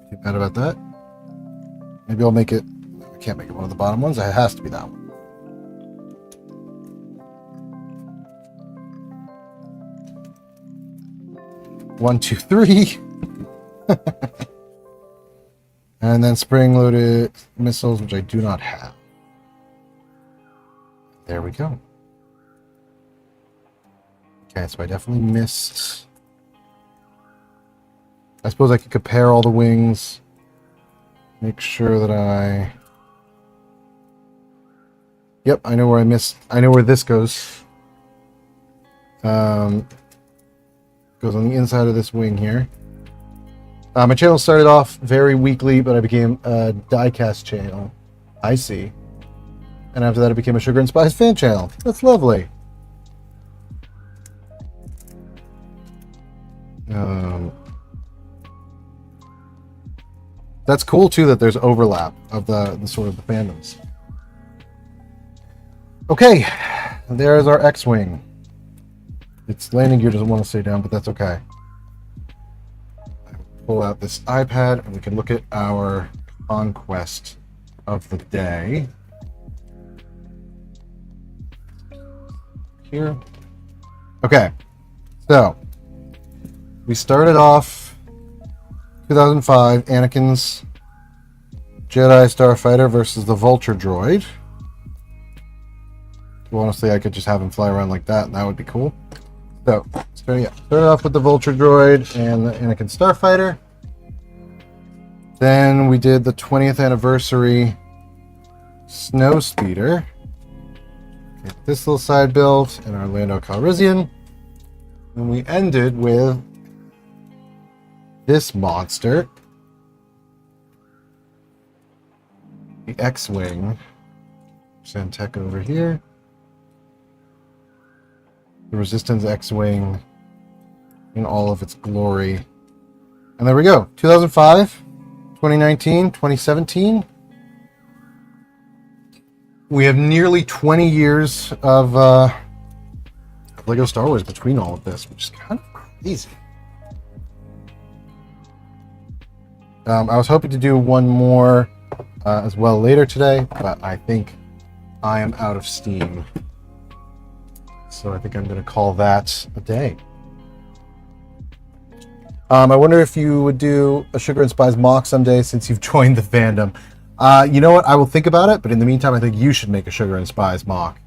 Too bad about that. Maybe I'll make it... I can't make it one of the bottom ones. It has to be that one. One, 2, 3. And then spring-loaded missiles, which I do not have. There we go. Okay, so I definitely missed... I suppose I could compare all the wings. Make sure that I... Yep, I know where I missed... I know where this goes. Goes on the inside of this wing here. My channel started off very weekly, but I became a diecast channel. I see. And after that, it became a Sugar and Spice fan channel. That's lovely. that's cool too that there's overlap of the sort of the fandoms. Okay, there's our X-Wing. Its landing gear doesn't want to stay down, but that's okay. I will pull out this iPad and we can look at our conquest of the day. Here. Okay, so we started off 2005, Anakin's Jedi Starfighter versus the Vulture droid. Well, honestly, I could just have him fly around like that, and that would be cool. So, started off with the Vulture droid and the Anakin Starfighter. Then we did the 20th anniversary Snow Speeder. Okay, this little side build and our Lando Calrissian. And we ended with this monster. The X-Wing. Santec over here. The Resistance X-Wing in all of its glory. And there we go. 2005, 2019, 2017. We have nearly 20 years of Lego Star Wars between all of this, which is kind of crazy. I was hoping to do one more as well later today, but I think I am out of steam. So I think I'm going to call that a day. I wonder if you would do a Sugar and Spies mock someday since you've joined the fandom. You know what? I will think about it, but in the meantime, I think you should make a Sugar and Spies mock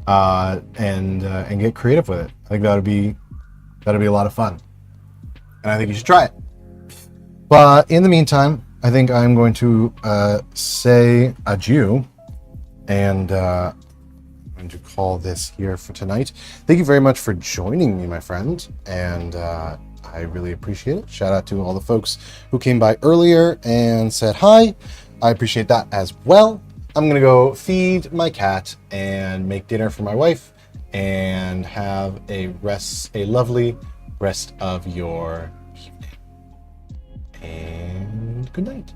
and get creative with it. I think that'd be a lot of fun, and I think you should try it. But in the meantime, I think I'm going to say adieu, and I'm going to call this here for tonight. Thank you very much for joining me, my friend, and I really appreciate it. Shout out to all the folks who came by earlier and said hi. I appreciate that as well. I'm gonna go feed my cat and make dinner for my wife and have a lovely rest of your evening. And good night.